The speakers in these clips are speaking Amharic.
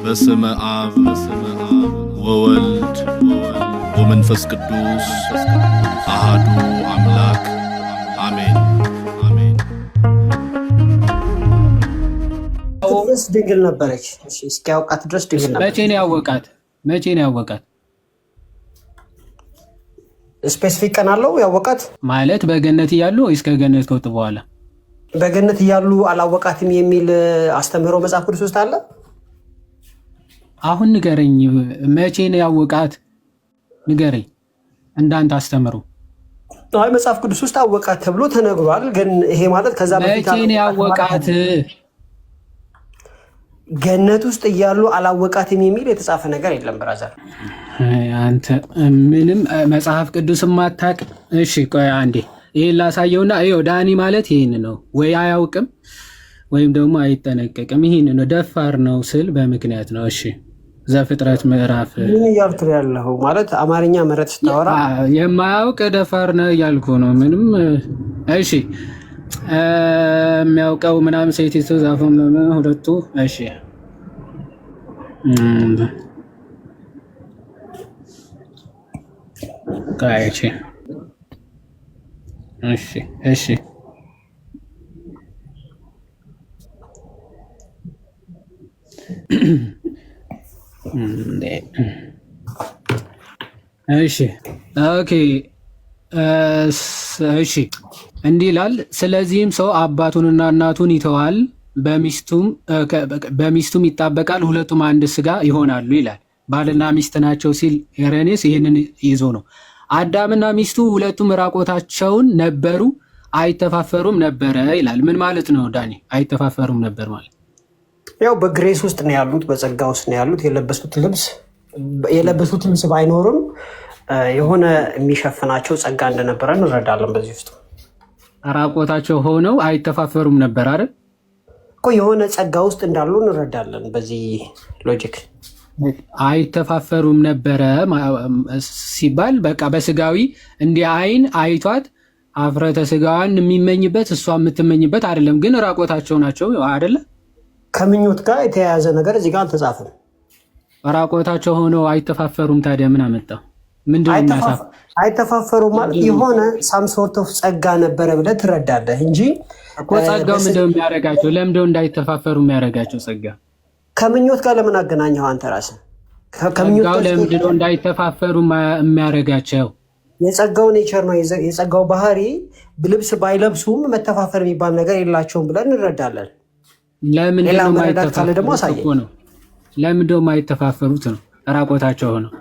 በስመ አብ ወወልድ ወመንፈስ ቅዱስ አሐዱ አምላክ አሜን። ድረስ ድንግል ነበረች። እስኪያውቃት ድረስ ድንግል ነበረች። መቼ ነው ያወቃት? ስፔሲፊክ ቀን አለው ያወቃት ማለት በገነት እያሉ ወይስ ከገነት ከወጡ በኋላ? በገነት እያሉ አላወቃትም የሚል አስተምህሮ መጽሐፍ ቅዱስ ውስጥ አለ። አሁን ንገረኝ፣ መቼ ነው ያወቃት? ንገረኝ እንዳንተ አስተምሮ። አይ መጽሐፍ ቅዱስ ውስጥ አወቃት ተብሎ ተነግሯል። ግን ይሄ ማለት ከዛ በፊት መቼ ነው ያወቃት? ገነት ውስጥ እያሉ አላወቃትም የሚል የተጻፈ ነገር የለም ብራዘር። አንተ ምንም መጽሐፍ ቅዱስ ማታቅ። እሺ ቆይ አንዴ ይሄን ላሳየውና ይኸው ዳኒ ማለት ይሄን ነው። ወይ አያውቅም ወይም ደግሞ አይጠነቀቅም። ይሄን ነው ደፋር ነው ስል በምክንያት ነው። እሺ ዘፍጥረት ምዕራፍ ምን እያልክ ያለው ማለት አማርኛ መረት ስታወራ የማያውቅ ደፋር ነው እያልኩ ነው። ምንም እሺ የሚያውቀው ምናምን ሴቲቱ ዛፉም ሁለቱ እሺ ካይቺ እሺ ኦኬ እሺ እንዲህ ይላል። ስለዚህም ሰው አባቱንና እናቱን ይተዋል፣ በሚስቱም ይጣበቃል፣ ሁለቱም አንድ ስጋ ይሆናሉ ይላል። ባልና ሚስት ናቸው ሲል ሄሬኔስ ይህንን ይዞ ነው። አዳምና ሚስቱ ሁለቱም ራቆታቸውን ነበሩ፣ አይተፋፈሩም ነበረ ይላል። ምን ማለት ነው ዳኒ? አይተፋፈሩም ነበር ማለት ያው በግሬስ ውስጥ ነው ያሉት፣ በጸጋ ውስጥ ነው ያሉት። የለበሱት ልብስ ባይኖርም የሆነ የሚሸፍናቸው ጸጋ እንደነበረ እንረዳለን። በዚህ ውስጥ ራቆታቸው ሆነው አይተፋፈሩም ነበር አይደል እኮ፣ የሆነ ጸጋ ውስጥ እንዳሉ እንረዳለን። በዚህ ሎጂክ አይተፋፈሩም ነበረ ሲባል በቃ በስጋዊ እንዲህ አይን አይቷት አፍረተ ስጋዋን የሚመኝበት እሷ የምትመኝበት አይደለም፣ ግን ራቆታቸው ናቸው አይደለ? ከምኞት ጋር የተያያዘ ነገር እዚህ ጋር አልተጻፈም። ራቆታቸው ሆነው አይተፋፈሩም። ታዲያ ምን አመጣው? ምንድነው አይተፋፈሩም ማለት የሆነ ሳም ሶርት ኦፍ ጸጋ ነበረ ብለህ ትረዳለህ እንጂ እኮ ጸጋው ምንድነው የሚያደርጋቸው? ለምንድነው እንዳይተፋፈሩ የሚያደርጋቸው? ጸጋ ከምኞት ጋር ለምን አገናኘው አንተ ራስህ? ጸጋው ለምንድነው እንዳይተፋፈሩ የሚያደርጋቸው? የጸጋው ኔቸር ነው። የጸጋው ባህሪ ልብስ ባይለብሱም መተፋፈር የሚባል ነገር የላቸውም ብለን እንረዳለን። ለምንድነው የማይተፋፈሩት ነው? ራቆታቸው ሆነው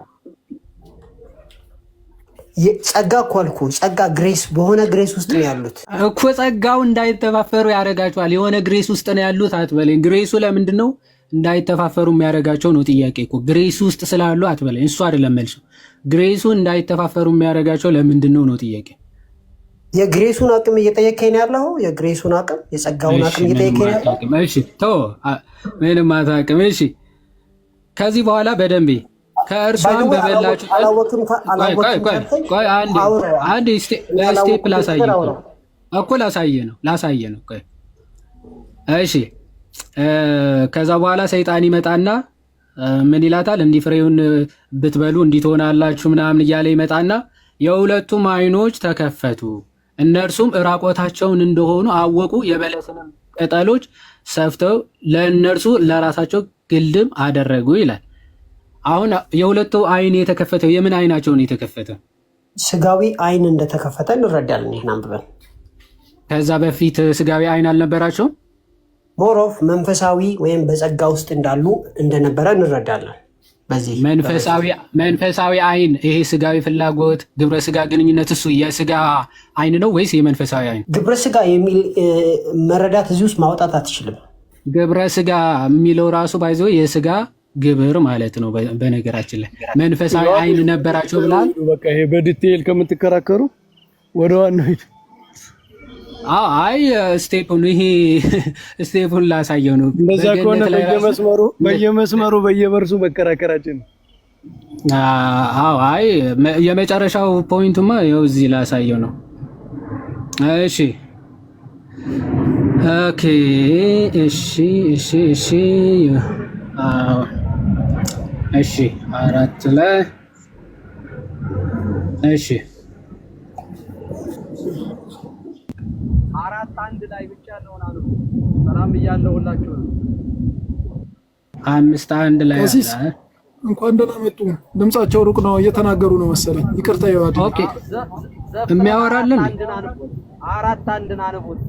ጸጋ እኮ አልኩህ። ጸጋ ግሬስ፣ በሆነ ግሬስ ውስጥ ነው ያሉት እኮ። ጸጋው እንዳይተፋፈሩ ያደርጋቸዋል። የሆነ ግሬስ ውስጥ ነው ያሉት አትበለኝ። ግሬሱ ለምንድን ነው እንዳይተፋፈሩ የሚያደርጋቸው ነው ጥያቄ እኮ። ግሬሱ ውስጥ ስላሉ አትበለኝ። እሱ አይደለም መልሱ። ግሬሱ እንዳይተፋፈሩ የሚያደርጋቸው ለምንድን ነው ጥያቄ። የግሬሱን አቅም እየጠየቀኝ ነው ያለው። የግሬሱን አቅም፣ የጸጋውን አቅም እየጠየቀኝ ነው ያለው። እሺ ተው፣ ምንም አታውቅም። እሺ ከዚህ በኋላ በደንብ ከእርሷን በበላችሁ አንድ ስቴፕ ላሳየ እኮ ላሳየ ነው። እሺ ከዛ በኋላ ሰይጣን ይመጣና ምን ይላታል? እንዲህ ፍሬውን ብትበሉ እንዲህ ትሆናላችሁ ምናምን እያለ ይመጣና የሁለቱም አይኖች ተከፈቱ፣ እነርሱም እራቆታቸውን እንደሆኑ አወቁ፣ የበለስንም ቅጠሎች ሰፍተው ለእነርሱ ለራሳቸው ግልድም አደረጉ ይላል። አሁን የሁለቱ አይን የተከፈተው የምን አይናቸውን የተከፈተ? ስጋዊ አይን እንደተከፈተ እንረዳለን። ይህን አንብበን ከዛ በፊት ስጋዊ አይን አልነበራቸውም። ሞሮፍ መንፈሳዊ ወይም በጸጋ ውስጥ እንዳሉ እንደነበረ እንረዳለን። በዚህ መንፈሳዊ አይን ይሄ ስጋዊ ፍላጎት፣ ግብረ ስጋ ግንኙነት እሱ የስጋ አይን ነው ወይስ የመንፈሳዊ አይን? ግብረ ስጋ የሚል መረዳት እዚህ ውስጥ ማውጣት አትችልም። ግብረ ስጋ የሚለው ራሱ ባይዞ የስጋ ግብር ማለት ነው። በነገራችን ላይ መንፈሳዊ አይን ነበራቸው ብላል። በቃ ይሄ በዲቴይል ከምትከራከሩ ወደ ዋናው ሂድ። አይ ስቴፑን ላሳየው ነው። እንደዛ ከሆነ በየመስመሩ በየበርሱ መከራከራችን። አይ የመጨረሻው ፖይንቱማ ይኸው እዚህ ላሳየው ነው። እሺ ኦኬ እሺ እሺ 4 ላይ እሺ 4:1 ላይ ብቻ ያለውን አሉ። ሰላም ብያለሁ ሁላችሁ። 5:1 ላይ ቀሲስ እንኳን ደህና መጡ። ድምጻቸው ሩቅ ነው፣ እየተናገሩ ነው መሰለኝ። ይቅርታ ይዋዲ። ኦኬ የሚያወራልን 4:1 አንቡት።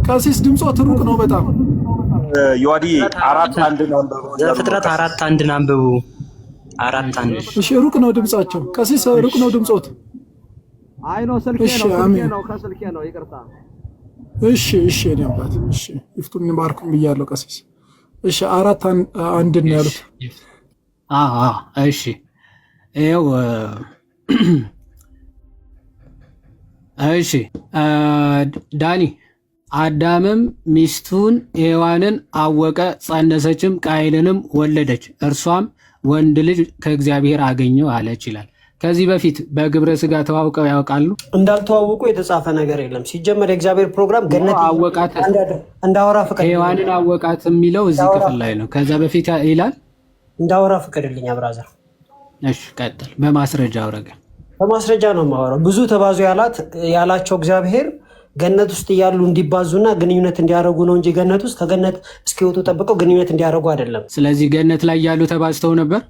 ቀሲስ ድምጾት ሩቅ ነው በጣም። ይዋዲ 4:1 ነው። ዘፍጥረት 4:1 አንብቡ። 4:1 እሺ፣ ሩቅ ነው ድምጻቸው። ቀሲስ ሩቅ ነው ድምጾት። አይ ነው ስልኬ ነው ከስልኬ ነው። ይቅርታ። እሺ እሺ ነበር። እሺ ይፍቱን ባርኩም ብያለሁ ቀሲስ። እሺ 4:1 ነው ያሉት። እሺ ይኸው እሺ ዳኒ አዳምም ሚስቱን ሔዋንን አወቀ፣ ጸነሰችም፣ ቃየልንም ወለደች። እርሷም ወንድ ልጅ ከእግዚአብሔር አገኘው አለች ይላል። ከዚህ በፊት በግብረ ስጋ ተዋውቀው ያውቃሉ? እንዳልተዋወቁ የተጻፈ ነገር የለም። ሲጀመር የእግዚአብሔር ፕሮግራም ገነት አወቃት እንዳወራ ፍቅድ ሔዋንን አወቃት የሚለው እዚህ ክፍል ላይ ነው። ከዛ በፊት ይላል እንዳወራ ፍቅድልኝ ብራዘር። እሺ ቀጥል። በማስረጃ አውረገ። በማስረጃ ነው የማወራው። ብዙ ተባዙ ያላቸው እግዚአብሔር ገነት ውስጥ እያሉ እንዲባዙና ግንኙነት እንዲያደርጉ ነው እንጂ ገነት ውስጥ ከገነት እስኪወጡ ጠብቀው ግንኙነት እንዲያደርጉ አይደለም። ስለዚህ ገነት ላይ ያሉ ተባዝተው ነበር።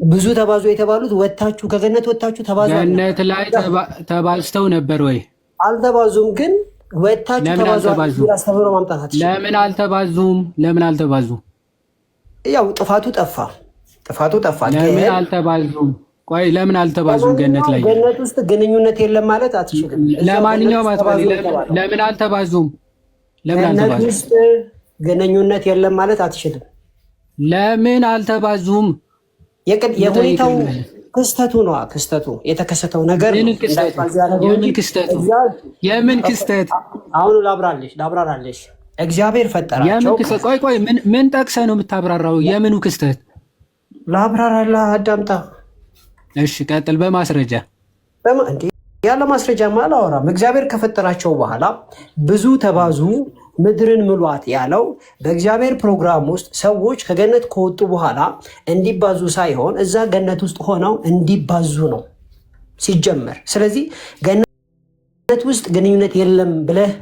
ብዙ ተባዙ የተባሉት ወታችሁ ከገነት ወታችሁ ተባዙ። ገነት ላይ ተባዝተው ነበር ወይ? አልተባዙም። ግን ወታችሁ ተባዙ አስተምሮ ማምጣት አትችልም። ለምን አልተባዙም? ለምን አልተባዙም? ያው ጥፋቱ ጠፋ። ለምን አልተባዙም? ቆይ ለምን አልተባዙም? ገነት ላይ ገነት ውስጥ ግንኙነት የለም ማለት አትችልም። ለማንኛውም አትባል። ለምን አልተባዙም? ለምን አልተባዙም? ገነት ውስጥ ግንኙነት የለም ማለት አትችልም። ለምን አልተባዙም? የሁኔታው ክስተቱ ነው። ክስተቱ የተከሰተው ነገር የምን ክስተት? አሁን ላብራራለሽ። እግዚአብሔር ፈጠራቸው። ቆይ ምን ጠቅሰህ ነው የምታብራራው? የምኑ ክስተት? ላብራራላ፣ አዳምጣ። እሺ ቀጥል። በማስረጃ ያለ ማስረጃ አላወራም። እግዚአብሔር ከፈጠራቸው በኋላ ብዙ ተባዙ ምድርን ምሏት ያለው በእግዚአብሔር ፕሮግራም ውስጥ ሰዎች ከገነት ከወጡ በኋላ እንዲባዙ ሳይሆን እዛ ገነት ውስጥ ሆነው እንዲባዙ ነው ሲጀመር። ስለዚህ ገነት ውስጥ ግንኙነት የለም ብለህ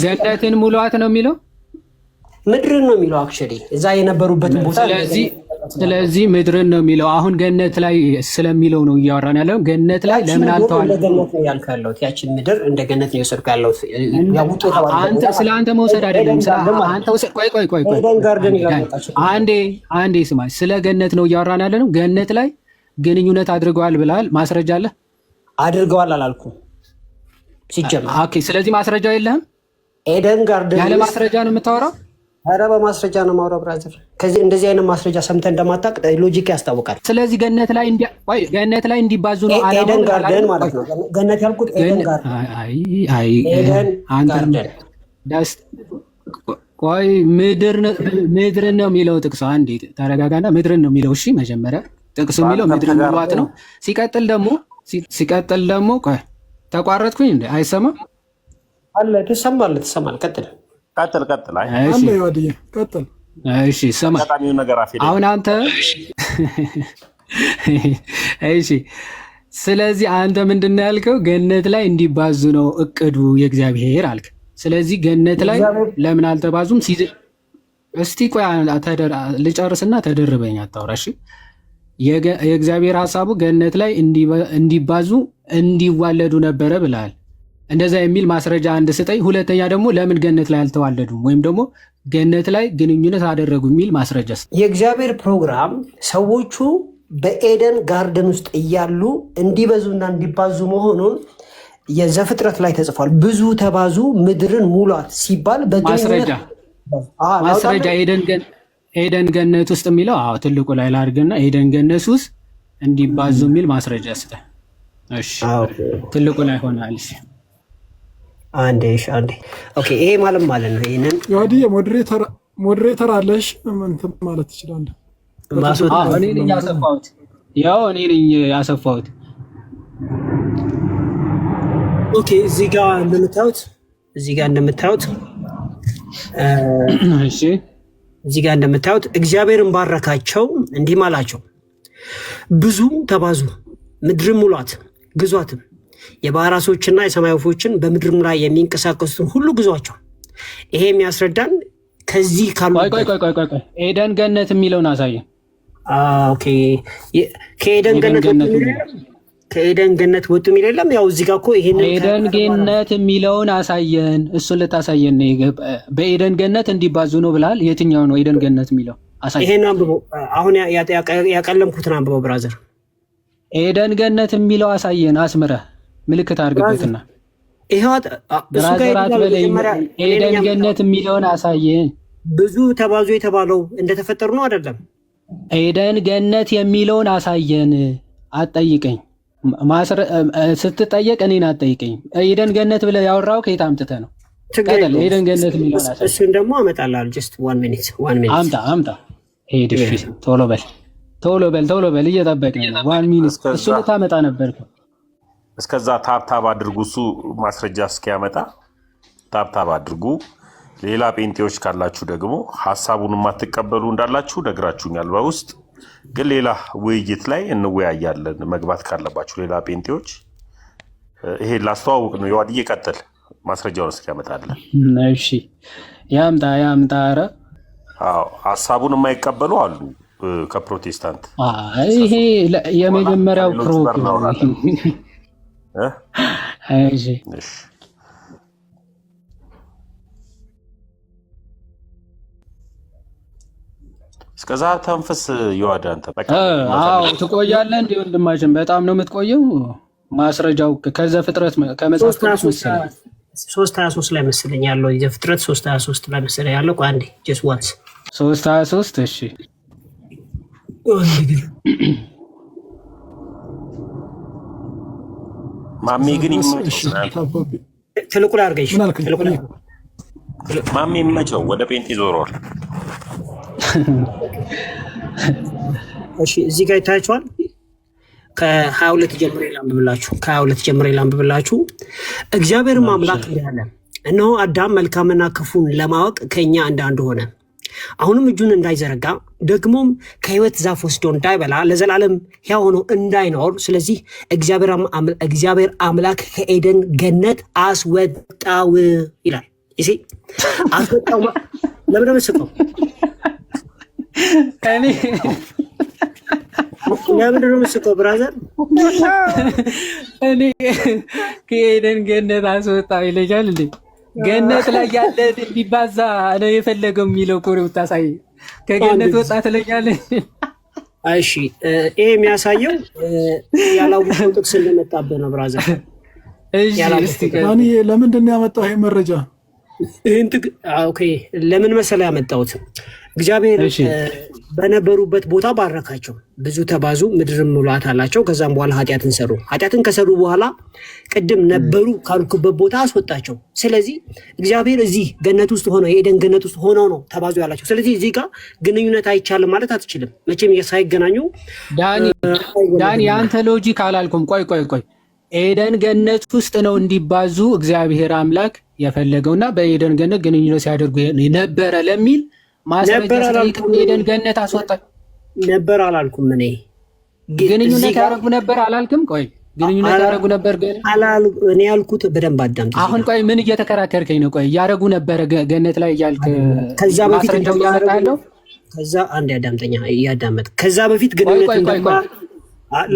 ገነትን ሙሏት ነው የሚለው፣ ምድርን ነው የሚለው። አክቹዋሊ እዛ የነበሩበትን ቦታ ስለዚህ ምድርን ነው የሚለው። አሁን ገነት ላይ ስለሚለው ነው እያወራን ያለው። ገነት ላይ ለምን አልተዋል? ገነት ነው ያልከው ያለሁት ያችን ምድር እንደ ገነት ነው የወሰድኩ ያለሁት። አንተ ስለ አንተ መውሰድ አይደለም። አንተ ወሰድ። ቆይ አንዴ ስማ። ስለ ገነት ነው እያወራን ያለ ነው። ገነት ላይ ግንኙነት አድርገዋል ብለሃል። ማስረጃ አለ? አድርገዋል አላልኩም ሲጀመር። ኦኬ። ስለዚህ ማስረጃ የለህም? ኤደን ጋርደን ያለ ማስረጃ ነው የምታወራው? ኧረ በማስረጃ ነው የማወራው ብራዘር። ከዚህ እንደዚህ አይነት ማስረጃ ሰምተህ እንደማታውቅ ሎጂክ ያስታውቃል። ስለዚህ ገነት ላይ እንዲባዙ ነው አላማው። ኤደን ጋርደን ማለት ነው። ገነት ያልኩት ኤደን ጋርደን። ቆይ ምድርን ነው የሚለው ጥቅሱ። አንዴ ተረጋጋና። ምድርን ነው የሚለው። እሺ መጀመሪያ ጥቅሱ የሚለው ምድርን ምሏት ነው። ሲቀጥል ደግሞ ቆይ ተቋረጥኩኝ እንዴ? አይሰማም አለ። ትሰማለህ። ቀጥል። አለ ይወዲ ቀጥል። እሺ ሰማ። አሁን አንተ እሺ፣ ስለዚህ አንተ ምንድነው ያልከው? ገነት ላይ እንዲባዙ ነው እቅዱ የእግዚአብሔር አልክ። ስለዚህ ገነት ላይ ለምን አልተባዙም? እስቲ ቆይ ልጨርስና ተደርበኝ አታውራ። እሺ፣ የእግዚአብሔር ሐሳቡ ገነት ላይ እንዲባዙ እንዲዋለዱ ነበረ ብለሃል። እንደዛ የሚል ማስረጃ አንድ ስጠኝ። ሁለተኛ ደግሞ ለምን ገነት ላይ አልተዋለዱም ወይም ደግሞ ገነት ላይ ግንኙነት አደረጉ የሚል ማስረጃ። የእግዚአብሔር ፕሮግራም ሰዎቹ በኤደን ጋርደን ውስጥ እያሉ እንዲበዙና እንዲባዙ መሆኑን የዘፍጥረት ላይ ተጽፏል። ብዙ ተባዙ ምድርን ሙሏት ሲባል ማስረጃ ኤደን ገነት ውስጥ የሚለው ትልቁ ላይ ላድርግና ኤደን ገነት ውስጥ እንዲባዙ የሚል ማስረጃ ስጠኝ። እሺ ትልቁ ላይ ሆናል። እሺ አንዴ ኦኬ። ይሄ ማለት ነው። ይሄንን ያዲ ሞዴሬተር አለሽ እንትን ማለት ትችላለህ። እኔ ነኝ ያሰፋሁት። ኦኬ። እዚህ ጋር እንደምታዩት እሺ እዚህ ጋር እንደምታዩት እግዚአብሔርን ባረካቸው እንዲህም አላቸው፣ ብዙ ተባዙ፣ ምድርም ሙሏት፣ ግዟትም፣ የባህር ዓሦችና የሰማይ ወፎችን በምድርም ላይ የሚንቀሳቀሱትን ሁሉ ግዟቸው። ይሄ የሚያስረዳን ከዚህ ካሉ ቆይ ኤደን ገነት የሚለውን አሳየን። ኦኬ ከኤደን ገነት ወጡ የሚል የለም። ያው እዚህ ጋር እኮ ይሄንን ኤደን ገነት የሚለውን አሳየን። እሱን ልታሳየን ነው። በኤደን ገነት እንዲባዙ ነው ብላል። የትኛው ነው ኤደን ገነት የሚለው? አሳየን። ይሄን አንብበው። አሁን ያቀለምኩትን አንብበው ብራዘር። ኤደን ገነት የሚለው አሳየን። አስምረህ ምልክት አድርግበትና ይሄው ብራዘራት በላይ ኤደን ገነት የሚለውን አሳየን። ብዙ ተባዙ የተባለው እንደተፈጠሩ ነው አይደለም? ኤደን ገነት የሚለውን አሳየን። አትጠይቀኝ። ስትጠየቅ እኔን አትጠይቀኝ። ኤደን ገነት ብለህ ያወራው ከየት አምጥተህ ነው? ኤደን ገነት የሚለውን አሳየን። እሱን ደግሞ አመጣልሃለሁ። ጀስት 1 ሚኒት አምጣ። ሄድ። እሺ፣ ቶሎ በል እየጠበቅን ነው። 1 ሚኒት እሱን ልታመጣ ነበር። እስከዛ ታብታብ አድርጉ። እሱ ማስረጃ እስኪያመጣ ታብታብ አድርጉ። ሌላ ጴንጤዎች ካላችሁ ደግሞ ሀሳቡን የማትቀበሉ እንዳላችሁ ነግራችሁኛል በውስጥ ግን ሌላ ውይይት ላይ እንወያያለን። መግባት ካለባችሁ ሌላ ጴንጤዎች ይሄ ላስተዋውቅ ነው። የዋድዬ ቀጥል፣ ማስረጃውን እስኪያመጣለን። እሺ ያምጣ። ኧረ አዎ ሀሳቡን የማይቀበሉ አሉ ከፕሮቴስታንት። ይሄ የመጀመሪያው እሺ እስከዛ ተንፍስ። ይዋዳ አንተ በቃ ትቆያለህ እንዴ ወንድማችን? በጣም ነው የምትቆየው። ማስረጃው ከዘፍጥረት ከመጽሐፍ ቅዱስ መሰለኝ 3:23 ላይ መሰለኝ ያለው። የዘፍጥረት 3:23 ላይ መሰለኝ ያለው። አንዴ ጀስት ዋንስ 3:23 እሺ ማሜ ግን ትልቁ ላይ አድርገሽ ማሜ ይመቸው። ወደ ጴንጤ ዞሯል። እሺ እዚህ ጋር ይታያችኋል። ከ22 ጀምሬ ላንብብላችሁ። እግዚአብሔርም አምላክ እንዲህ አለ፣ እነሆ አዳም መልካምና ክፉን ለማወቅ ከእኛ እንዳንዱ ሆነ። አሁንም እጁን እንዳይዘረጋ ደግሞም ከሕይወት ዛፍ ወስዶ እንዳይበላ ለዘላለም ሕያው ሆኖ እንዳይኖር ስለዚህ እግዚአብሔር አምላክ ከኤደን ገነት አስወጣው ይላል። ይሄ አስወጣው ለምን መስጠው? ለምንድን ነው የምትስቀው ብራዘር? እኔ ከኤደን ገነት አስወጣው ይለኛል እንዴ? ገነት ላይ ያለ እንዲባዛ ነው የፈለገው የሚለው እኮ ነው የምታሳይ። ከገነት ወጣ ትለኛለህ። እሺ ይሄ የሚያሳየው ያላወቀው ጥቅስ እንደመጣብህ ነው ብራዘር። ለምንድን ነው ያመጣው ይሄ መረጃ? ኦኬ ለምን መሰለህ ያመጣሁት? እግዚአብሔር በነበሩበት ቦታ ባረካቸው፣ ብዙ ተባዙ፣ ምድርም ሙላት አላቸው። ከዛም በኋላ ኃጢአትን ከሰሩ በኋላ ቅድም ነበሩ ካልኩበት ቦታ አስወጣቸው። ስለዚህ እግዚአብሔር እዚህ ገነት ውስጥ ሆነው የኤደን ገነት ውስጥ ሆነው ነው ተባዙ ያላቸው። ስለዚህ እዚህ ጋር ግንኙነት አይቻልም ማለት አትችልም። መቼም ሳይገናኙ ዳኒ አንተ ሎጂክ አላልኩም። ቆይ ኤደን ገነት ውስጥ ነው እንዲባዙ እግዚአብሔር አምላክ የፈለገውና በኤደን ገነት ግንኙነት ሲያደርጉ ነበረ ለሚል ማስረጃ ኤደን ገነት አስወጣ ነበር አላልኩም። እኔ ግንኙነት ያደርጉ ነበር አላልክም። ቆይ ግንኙነት ያደርጉ ነበር እኔ ያልኩት በደንብ አዳምጥ። አሁን ቆይ ምን እየተከራከርከኝ ነው? ቆይ ያደርጉ ነበር ገነት ላይ እያልክ ከዛ በፊት ከዛ አንድ ያዳምጠኛ እያዳመጥ ከዛ በፊት ግንኙነት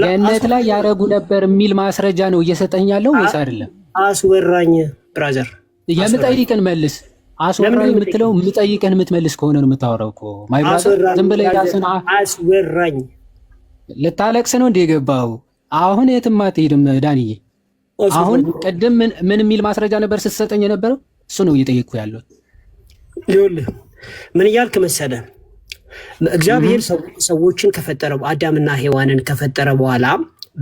ገነት ላይ ያደርጉ ነበር የሚል ማስረጃ ነው እየሰጠኝ ያለው ወይስ አይደለም? አስወራኝ ብራዘር። የምጠይቅን መልስ። አስወራኝ የምትለው የምጠይቅን የምትመልስ ከሆነ ነው የምታወራው እኮ ማይ ብራዘር። ዝም ብለህ ራስህን አስወራኝ። ልታለቅስ ነው እንደ የገባው? አሁን የትም አትሄድም ዳንዬ። አሁን ቅድም ምን የሚል ማስረጃ ነበር ስትሰጠኝ የነበረው? እሱ ነው እየጠየቅኩ ያለው። ይኸውልህ ምን እያልክ መሰለህ? እግዚአብሔር ሰዎችን ከፈጠረ አዳምና ሔዋንን ከፈጠረ በኋላ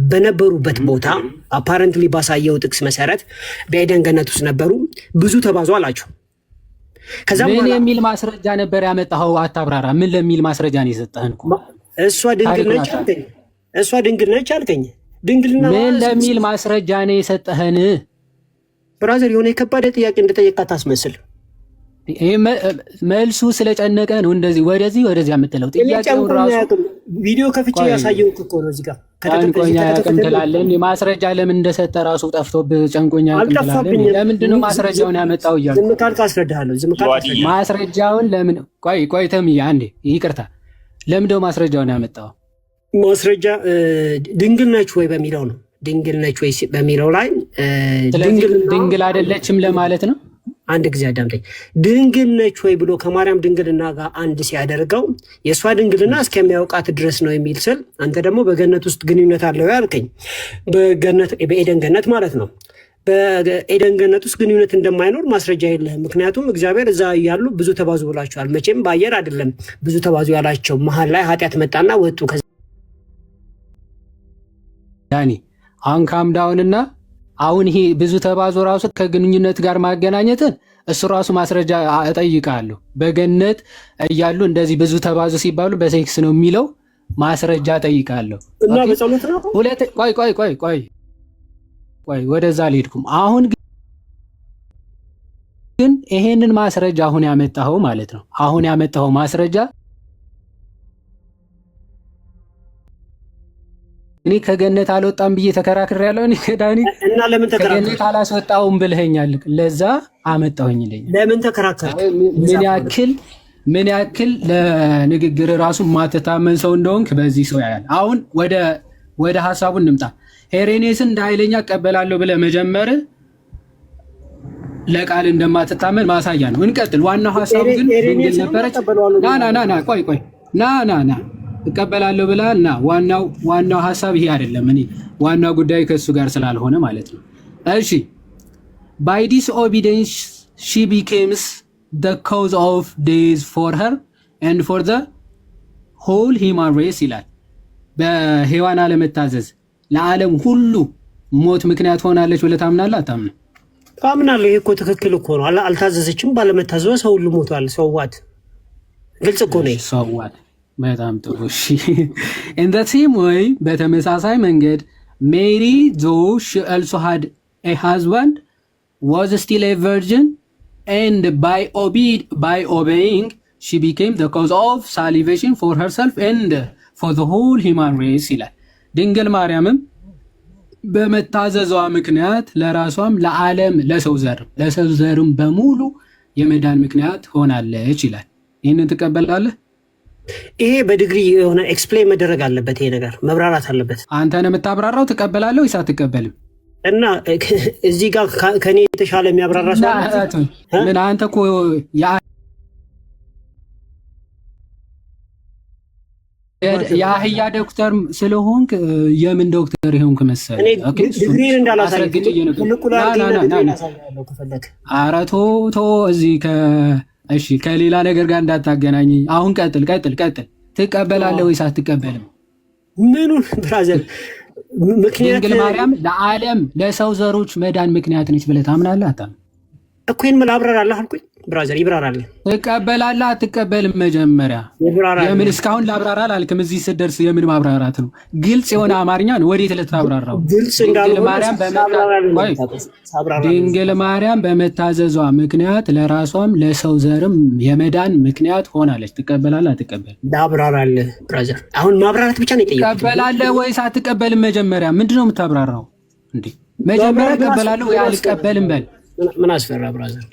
በነበሩበት ቦታ አፓረንትሊ ባሳየው ጥቅስ መሰረት በኤደን ገነት ውስጥ ነበሩ፣ ብዙ ተባዙ አላቸው። ምን የሚል ማስረጃ ነበር ያመጣኸው? አታብራራ። ምን ለሚል ማስረጃ ነው የሰጠህን? እሷ ድንግል ነች አልከኝ። ድንግልና ምን ለሚል ማስረጃ ነው የሰጠህን? ብራዘር የሆነ የከባድ ጥያቄ እንደጠየቃት አታስመስል። ይሄ መልሱ ስለጨነቀ ነው እንደዚህ ወደዚህ የምትለው። ጥያቄው ራሱ ቪዲዮ ከፍቼ ያሳየው እኮ ነው። እዚህ ጋር ጨንቆኛ ያቅም ትላለን። ማስረጃ ለምን እንደሰጠ ራሱ ጠፍቶብህ ጨንቆኛ ያቅም ትላለን። ለምንድን ነው ማስረጃውን ያመጣው እያልኩ ዝም ካልክ አስረዳሃለሁ። ዝም ካልክ ማስረጃውን ለምን ቆይ ተምዬ አንዴ ይቅርታ፣ ለምን ነው ማስረጃውን ያመጣው? ማስረጃ ድንግል ነች ወይ በሚለው ነው። ድንግል ነች ወይ በሚለው ላይ ድንግል አይደለችም ለማለት ነው። አንድ ጊዜ አዳምጠኝ። ድንግል ነች ወይ ብሎ ከማርያም ድንግልና ጋር አንድ ሲያደርገው የእሷ ድንግልና እስከሚያውቃት ድረስ ነው የሚል ስል፣ አንተ ደግሞ በገነት ውስጥ ግንኙነት አለው ያልከኝ በኤደን ገነት ማለት ነው። በኤደን ገነት ውስጥ ግንኙነት እንደማይኖር ማስረጃ የለህም። ምክንያቱም እግዚአብሔር እዛ ያሉ ብዙ ተባዙ ብሏቸዋል። መቼም በአየር አይደለም ብዙ ተባዙ ያላቸው፣ መሀል ላይ ኃጢአት መጣና ወጡ። ዳኒ አሁን ካምዳውንና አሁን ይሄ ብዙ ተባዙ ራሱ ከግንኙነት ጋር ማገናኘትን እሱ ራሱ ማስረጃ እጠይቃለሁ። በገነት እያሉ እንደዚህ ብዙ ተባዙ ሲባሉ በሴክስ ነው የሚለው ማስረጃ እጠይቃለሁ። እና በጸሎት ነው። ቆይ ወደዛ አልሄድኩም። አሁን ግን ይሄንን ማስረጃ አሁን ያመጣኸው ማለት ነው። አሁን ያመጣኸው ማስረጃ እኔ ከገነት አልወጣም ብዬ ተከራክሬያለሁ። እኔ ከዳኒ እና ለምን ተከራከረ? ከገነት አላስወጣውም ብለኸኛል። ለዛ አመጣሁኝ ልኝ። ለምን ተከራከረ? ምን ያክል ለንግግር ራሱ ማተታመን ሰው እንደሆንክ በዚህ ሰው ያያል። አሁን ወደ ሐሳቡ እንምጣ። ሄሬኔስን እንደ ኃይለኛ እቀበላለሁ ብለህ መጀመር ለቃል እንደማትታመን ማሳያ ነው። እንቀጥል። ዋናው ሐሳቡ ግን ድንግል ነበረች። ና ቆይ ና እቀበላለሁ ብላል እና ዋናው ሐሳብ ይሄ አይደለም። እኔ ዋናው ጉዳይ ከሱ ጋር ስላልሆነ ማለት ነው። እሺ by disobedience she becomes the cause of death for her and for the whole human race ይላል። በሔዋን አለመታዘዝ ለዓለም ሁሉ ሞት ምክንያት ሆናለች ብለህ ታምናለህ? አታምንም? አምናለሁ። ይሄ እኮ ትክክል እኮ ነው። አልታዘዘችም። ባለመታዘዟ ሰው ሁሉ ሞቷል። ሰዋት ግልጽ እኮ ነው። ሰዋት በጣም ጥሩ። እሺ in the same way በተመሳሳይ መንገድ ሜሪ though she also had a husband was still a virgin and by obeying she became the cause of salvation for herself and for the whole human race ይላል። ድንግል ማርያምም በመታዘዟ ምክንያት ለራሷም ለዓለም ለሰው ዘርም በሙሉ የመዳን ምክንያት ሆናለች ይላል። ይህንን ትቀበላለህ? ይሄ በዲግሪ የሆነ ኤክስፕሌን መደረግ አለበት። ይሄ ነገር መብራራት አለበት። አንተ ነው የምታብራራው። ትቀበላለህ ወይስ አትቀበልም? እና እዚህ ጋር ከኔ የተሻለ የሚያብራራ ሰው ምን? አንተ እኮ የአህያ ዶክተር ስለሆንክ የምን ዶክተር ይሆንክ መሰለህ? ኦኬ ዲግሪን እንዳላሳየህ ኧረ ተው እዚህ እሺ ከሌላ ነገር ጋር እንዳታገናኝ። አሁን ቀጥል። ትቀበላለህ ወይስ አትቀበልም? ምኑን ብራዘር? ምክንያት ድንግል ማርያም ለዓለም ለሰው ዘሮች መዳን ምክንያት ነች ብለህ ታምናለህ? አታምንም እኮ። ይሄን ላብራራለህ አልኩኝ። ብራዘር ይብራራል። ትቀበላለህ አትቀበልም? መጀመሪያ የምን እስካሁን ላብራራ አላልክም። እዚህ ስትደርስ የምን ማብራራት ነው? ግልጽ የሆነ አማርኛ ነው። ወዴት ልታብራራው? ድንግል ማርያም በመታዘዟ ምክንያት ለራሷም ለሰው ዘርም የመዳን ምክንያት ሆናለች። ትቀበላለህ አትቀበልም? ላብራራለህ ብራዘር። አሁን ማብራራት ብቻ ነው የጠየቁት። ትቀበላለህ ወይስ አትቀበልም? መጀመሪያ ምንድነው የምታብራራው እንዴ? መጀመሪያ እቀበላለሁ ወይ አልቀበልም በል። ምን አስፈራ ብራዘር?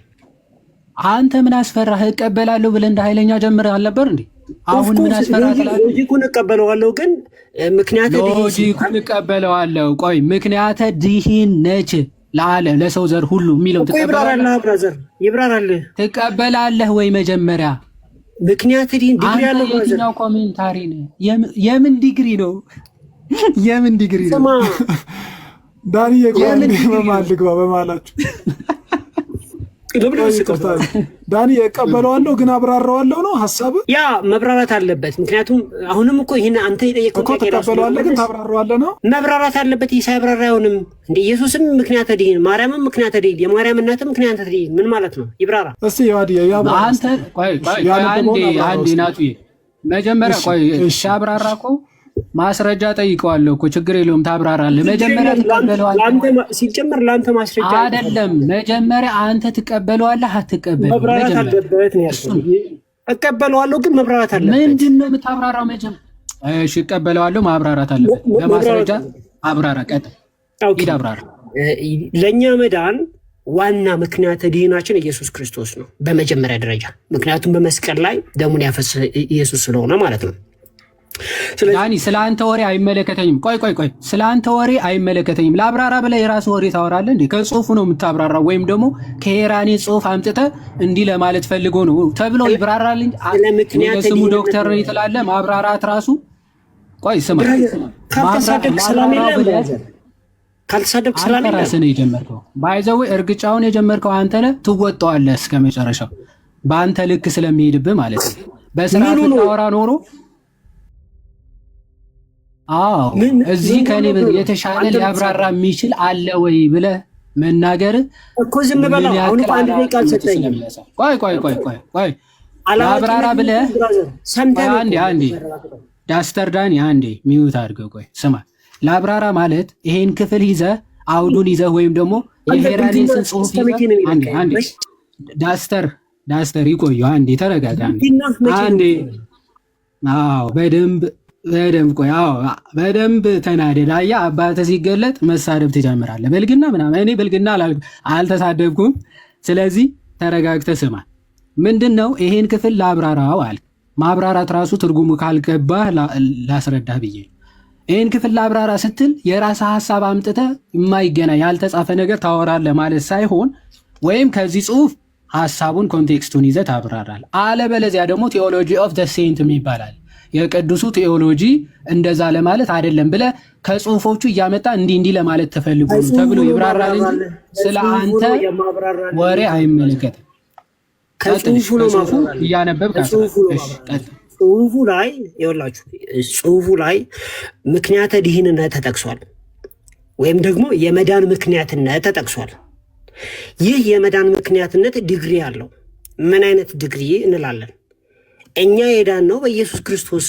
አንተ ምን አስፈራህ? እቀበላለሁ ብለህ እንደ ኃይለኛ ጀምረህ አልነበር እንዴ? አሁን ምን አስፈራህ ትላለህ? ሎጂኩን እቀበለዋለሁ ግን ምክንያተ ሎጂኩን እቀበለዋለሁ። ቆይ ምክንያተ ድህን ነች ለዓለም ለሰው ዘር ሁሉ የሚለው ትቀበላለህ? ብራዘር ይብራራልህ። ትቀበላለህ ወይ መጀመሪያ? ምክንያተ ድህን ዲግሪ ያለው ብራዘር። የትኛው ኮሜንታሪ ነው? የምን ዲግሪ ነው? የምን ዲግሪ ነው? ዳኒ የቆም በማልግባ በማላችሁ ዳኒ እቀበለዋለሁ ግን አብራራዋለሁ ነው ሐሳብ። ያ መብራራት አለበት። ምክንያቱም አሁንም እኮ ይሄን አንተ የጠየቀው እኮ ተቀበለዋለህ ግን ታብራራዋለህ ነው። መብራራት አለበት። ሳይብራራ አይሆንም እንዴ? ኢየሱስም ምክንያተ ድህን፣ ማርያምም ምክንያተ ድህን፣ የማርያም እናትም ምክንያተ ድህን ምን ማለት ነው? ይብራራ እስቲ ያዲያ አንተ ቆይ አንዴ ናቱ መጀመሪያ ቆይ እሺ አብራራ እኮ ማስረጃ ጠይቀዋለሁ እኮ ችግር የለውም ታብራራለህ። መጀመሪያ ትቀበለዋለህ ሲጀመር ለአንተ ማስረጃ አይደለም። መጀመሪያ አንተ ትቀበለዋለህ አትቀበልም? መብራራት አለበት ነው ያልኩት። እቀበለዋለሁ ግን መብራራት አለበት። ምንድን ነው የምታብራራው? መጀመሪያ እሺ እቀበለዋለሁ ማብራራት አለበት። በማስረጃ አብራራ። ቀጥል፣ ሂድ አብራራ። ለእኛ መዳን ዋና ምክንያት ድህናችን ኢየሱስ ክርስቶስ ነው በመጀመሪያ ደረጃ። ምክንያቱም በመስቀል ላይ ደሙን ያፈሰሰ ኢየሱስ ስለሆነ ማለት ነው። ዳኒ ስለ አንተ ወሬ አይመለከተኝም። ቆይ ስለ አንተ ወሬ አይመለከተኝም። ለአብራራ ብለህ የራስህ ወሬ ታወራለህ እንዴ? ከጽሁፉ ነው የምታብራራው ወይም ደግሞ ከሄራኔ ጽሁፍ አምጥተህ እንዲህ ለማለት ፈልጎ ነው ተብሎ ይብራራል እንጂ ስሙ ዶክተር ነው ትላለህ። ማብራራት ራሱ ቆይ ስማ፣ ካልተሳደብክ ስላለ ራስህ ነው የጀመርከው። ባይዘው እርግጫውን የጀመርከው አንተ ነህ። ትወጣዋለህ እስከ መጨረሻው በአንተ ልክ ስለሚሄድብህ ማለት ነው። በስርዓት ታወራ ኖሮ እዚህ ከኔ የተሻለ ሊያብራራ የሚችል አለ ወይ ብለህ መናገር እኮ ዝም በለው። አሁን አንድ ደቂቃ አልሰጠኝም። ቆይ ላብራራ ብለህ አንዴ ዳስተር ዳኒ አንዴ ሚዩት አድርገው። ቆይ ስማ፣ ላብራራ ማለት ይሄን ክፍል ይዘህ አውዱን ይዘህ ወይም ደግሞ የሄራኔስን ጽሁፍ ይዘህ አንዴ ዳስተር ይቆዩ። አንዴ ተረጋጋ። አንዴ በደንብ ተናደድ። አያ አባተ ሲገለጥ መሳደብ ትጀምራለህ። በልግና ምናምን። እኔ በልግና አልተሳደብኩም። ስለዚህ ተረጋግተህ ስማ። ምንድነው ይሄን ክፍል ላብራራው አልክ። ማብራራት ራሱ ትርጉሙ ካልገባህ ላስረዳህ ብዬ። ይሄን ክፍል ላብራራ ስትል የራስህ ሐሳብ አምጥተህ የማይገናኝ ያልተጻፈ ነገር ታወራለህ ማለት ሳይሆን ወይም ከዚህ ጽሁፍ ሐሳቡን ኮንቴክስቱን ይዘህ ታብራራለህ። አለበለዚያ ደግሞ ቴዎሎጂ ኦፍ ዘ ሴንት ይባላል። የቅዱሱ ቴዎሎጂ እንደዛ ለማለት አይደለም ብለህ ከጽሁፎቹ እያመጣ እንዲህ ለማለት ተፈልጎ ነው ተብሎ ይብራራል እንጂ ስለ አንተ ወሬ አይመለከትም። ከጽሁፉ ነው እያነበብክ ጽሁፉ ላይ ይኸውላችሁ፣ ጽሁፉ ላይ ምክንያተ ድህንነት ተጠቅሷል፣ ወይም ደግሞ የመዳን ምክንያትነት ተጠቅሷል። ይህ የመዳን ምክንያትነት ዲግሪ አለው። ምን አይነት ዲግሪ እንላለን? እኛ የዳን ነው በኢየሱስ ክርስቶስ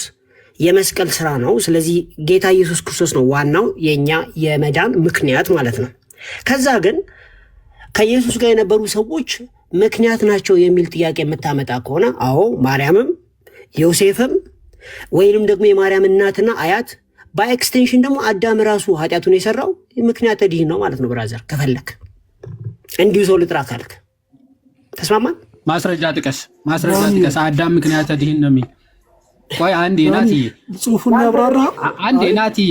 የመስቀል ስራ ነው። ስለዚህ ጌታ ኢየሱስ ክርስቶስ ነው ዋናው የኛ የመዳን ምክንያት ማለት ነው። ከዛ ግን ከኢየሱስ ጋር የነበሩ ሰዎች ምክንያት ናቸው የሚል ጥያቄ የምታመጣ ከሆነ አዎ፣ ማርያምም ዮሴፍም ወይንም ደግሞ የማርያም እናትና አያት፣ በኤክስቴንሽን ደግሞ አዳም ራሱ ኃጢአቱን የሰራው ምክንያተ ድህን ነው ማለት ነው። ብራዘር ከፈለክ እንዲሁ ሰው ልጥራ ካልክ ተስማማን? ማስረጃ ጥቀስ። አዳም ምክንያተ ድህን ነው የሚል። ቆይ አንዴ ናትዬ ጽሁፉን ያብራራ። አንዴ ናትዬ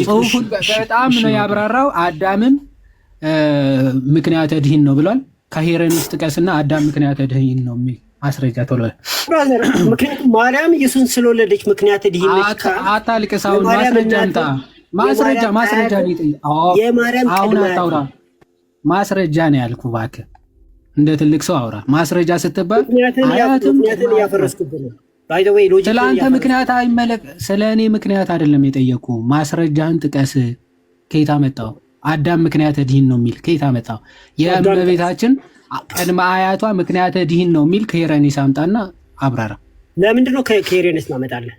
ጽሁፉን በጣም ነው ያብራራው። አዳምም ምክንያተ ድህን ነው ብሏል። ከሄረኒስ ጥቀስና አዳም ምክንያተ ድህን ነው የሚል ማስረጃ ቶሎ። ምክንያቱም ማርያም ኢየሱስን ስለወለደች ምክንያተ ድህን ነች። አታልቅስ። አሁን ማስረጃ አምጣ። ማስረጃ አሁን አታውራ። ማስረጃ ነው ያልኩህ። እባክህ እንደ ትልቅ ሰው አውራ። ማስረጃ ስትባል አያትም ስለ አንተ ምክንያት ስለ እኔ ምክንያት አይደለም የጠየቁ። ማስረጃህን ጥቀስ። ከየት አመጣው? አዳም ምክንያተ ድህን ነው የሚል ከየት አመጣው? የእመቤታችን ቅድመ አያቷ ምክንያተ ድህን ነው የሚል ከሄረኔስ አምጣና አብራራ። ለምንድን ነው ከሄረኔስ ማመጣለህ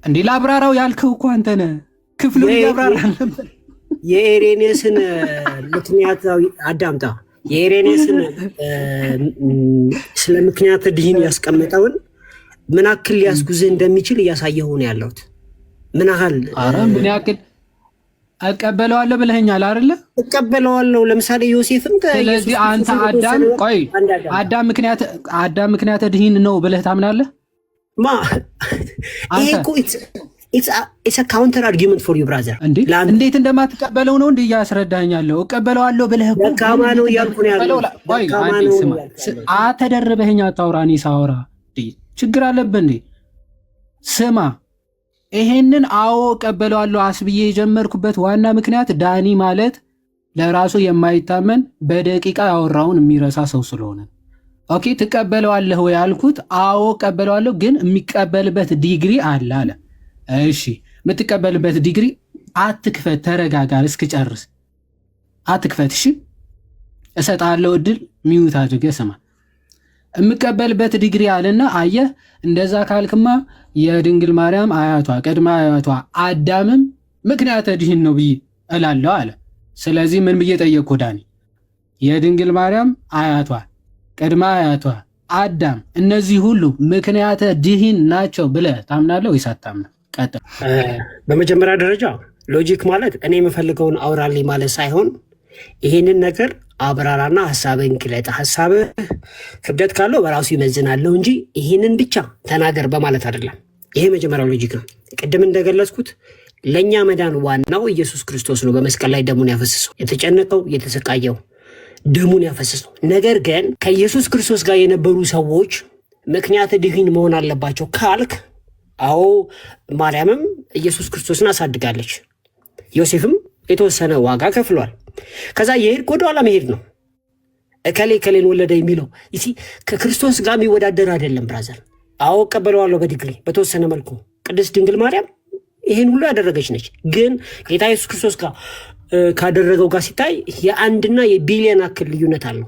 እንዴ? ለአብራራው ያልከው እኮ አንተ ነህ። ክፍሉ እያብራራል ነበር። የሄረኔስን ምክንያታዊ አዳምጣ። የሄረኔስን ስለ ምክንያተ ድህን ያስቀመጠውን ምን ያክል ሊያስጉዝህ እንደሚችል እያሳየሁ ነው ያለሁት። ምን ያክል እቀበለዋለሁ ብለኸኛል አይደለ? እቀበለዋለሁ። ለምሳሌ ዮሴፍም ስለዚህ አንተ አዳም ምክንያተ ድህን ነው ብለህ ታምናለህ? ይሄ እኮ ኢትስ አ ካውንተር አርጊመንት ፎር ዩ ብራዘር። እንዴት እንደማትቀበለው ነው እንዴ እያስረዳኸኛለሁ። እቀበለዋለሁ ብለህ እኮ ደካማ ነው እያልኩ ነው ያለው። አተደረበኸኝ አታውራ። እኔ ሳወራ ችግር አለብህ እንዴ? ስማ፣ ይሄንን አዎ እቀበለዋለሁ አስብዬ የጀመርኩበት ዋና ምክንያት ዳኒ ማለት ለራሱ የማይታመን በደቂቃ ያወራውን የሚረሳ ሰው ስለሆነ። ኦኬ፣ ትቀበለዋለህ ወይ ያልኩት? አዎ እቀበለዋለሁ፣ ግን የሚቀበልበት ዲግሪ አለ አለ። እሺ፣ የምትቀበልበት ዲግሪ አትክፈት፣ ተረጋጋ እስክጨርስ አትክፈት። እሺ፣ እሰጥሃለሁ እድል። ሚዩት አድርገህ ስማ። የምቀበልበት ዲግሪ አለና አየህ፣ እንደዛ ካልክማ የድንግል ማርያም አያቷ ቅድመ አያቷ አዳምም ምክንያተ ድኅን ነው ብዬ እላለሁ አለ። ስለዚህ ምን ብዬ ጠየቅኩ ዳኒ? የድንግል ማርያም አያቷ ቅድመ አያቷ አዳም እነዚህ ሁሉ ምክንያተ ድኅን ናቸው ብለህ ታምናለህ ወይስ አታምንም? ቀጥል። በመጀመሪያ ደረጃ ሎጂክ ማለት እኔ የምፈልገውን አውራልኝ ማለት ሳይሆን ይሄንን ነገር አብራራና ሀሳብን ግለጥ፣ ሀሳብህ ክብደት ካለው በራሱ ይመዝናለው እንጂ ይህንን ብቻ ተናገር በማለት አይደለም። ይሄ መጀመሪያው ሎጂክ ነው። ቅድም እንደገለጽኩት ለእኛ መዳን ዋናው ኢየሱስ ክርስቶስ ነው። በመስቀል ላይ ደሙን ያፈሰሰው፣ የተጨነቀው፣ የተሰቃየው፣ ደሙን ያፈሰሰው። ነገር ግን ከኢየሱስ ክርስቶስ ጋር የነበሩ ሰዎች ምክንያተ ድኅን መሆን አለባቸው ካልክ፣ አዎ ማርያምም ኢየሱስ ክርስቶስን አሳድጋለች፣ ዮሴፍም የተወሰነ ዋጋ ከፍሏል። ከዛ የሄድ ወደ ኋላ መሄድ ነው። እከሌ ከሌን ወለደ የሚለው ይሲ ከክርስቶስ ጋር የሚወዳደር አይደለም ብራዘር። አዎ ቀበለዋለሁ በዲግሪ በተወሰነ መልኩ። ቅድስት ድንግል ማርያም ይሄን ሁሉ ያደረገች ነች። ግን ጌታ ኢየሱስ ክርስቶስ ጋር ካደረገው ጋር ሲታይ የአንድና የቢሊየን አክል ልዩነት አለው።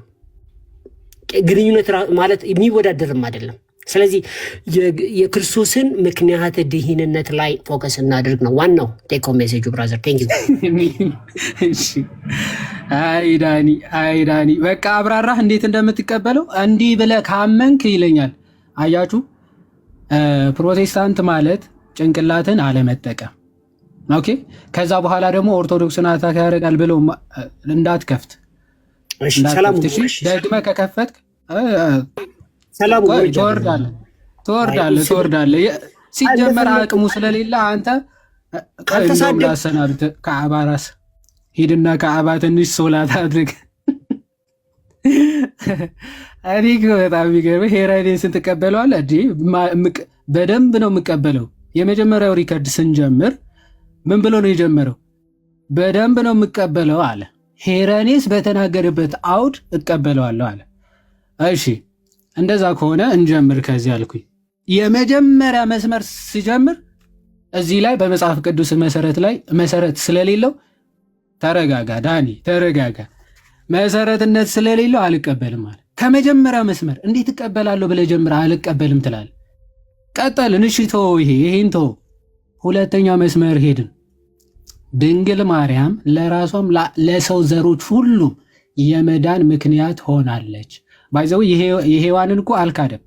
ግንኙነት ማለት የሚወዳደርም አይደለም። ስለዚህ የክርስቶስን ምክንያተ ድኅንነት ላይ ፎከስ እናድርግ ነው ዋናው ቴክ ሆም ሜሴጁ ብራዘር። ቴንክ ዩ። አይ ዳኒ በቃ አብራራህ እንዴት እንደምትቀበለው እንዲህ ብለህ ካመንክ ይለኛል። አያችሁ ፕሮቴስታንት ማለት ጭንቅላትን አለመጠቀም። ኦኬ ከዛ በኋላ ደግሞ ኦርቶዶክስን አታክ ያደርጋል ብለው እንዳትከፍት። ደግመህ ከከፈትክ ትወርዳለህ። ሲጀመር አቅሙ ስለሌለ አንተ ላሰናብት ከአባ ራስ ሂድና ከአባ ትንሽ ሶላት አድርግ። እኔ በጣም የሚገርምህ ሄሮድስን ትቀበለዋለህ? በደንብ ነው የምቀበለው። የመጀመሪያው ሪከርድ ስንጀምር ምን ብሎ ነው የጀመረው? በደንብ ነው የምቀበለው አለ። ሄሮድስ በተናገረበት አውድ እቀበለዋለሁ አለ። እሺ እንደዛ ከሆነ እንጀምር ከዚህ አልኩኝ። የመጀመሪያ መስመር ሲጀምር እዚህ ላይ በመጽሐፍ ቅዱስ መሰረት ስለሌለው ተረጋጋ ዳኒ ተረጋጋ። መሰረትነት ስለሌለው አልቀበልም አለ። ከመጀመሪያ መስመር እንዴት እቀበላለሁ ብለህ ጀምረህ አልቀበልም ትላለህ። ቀጠልን። እሺ ተወው፣ ይሄን ተወው። ሁለተኛ መስመር ሄድን። ድንግል ማርያም ለራሷም ለሰው ዘሮች ሁሉ የመዳን ምክንያት ሆናለች። ባይዘው የሔዋንን እኮ አልካደም።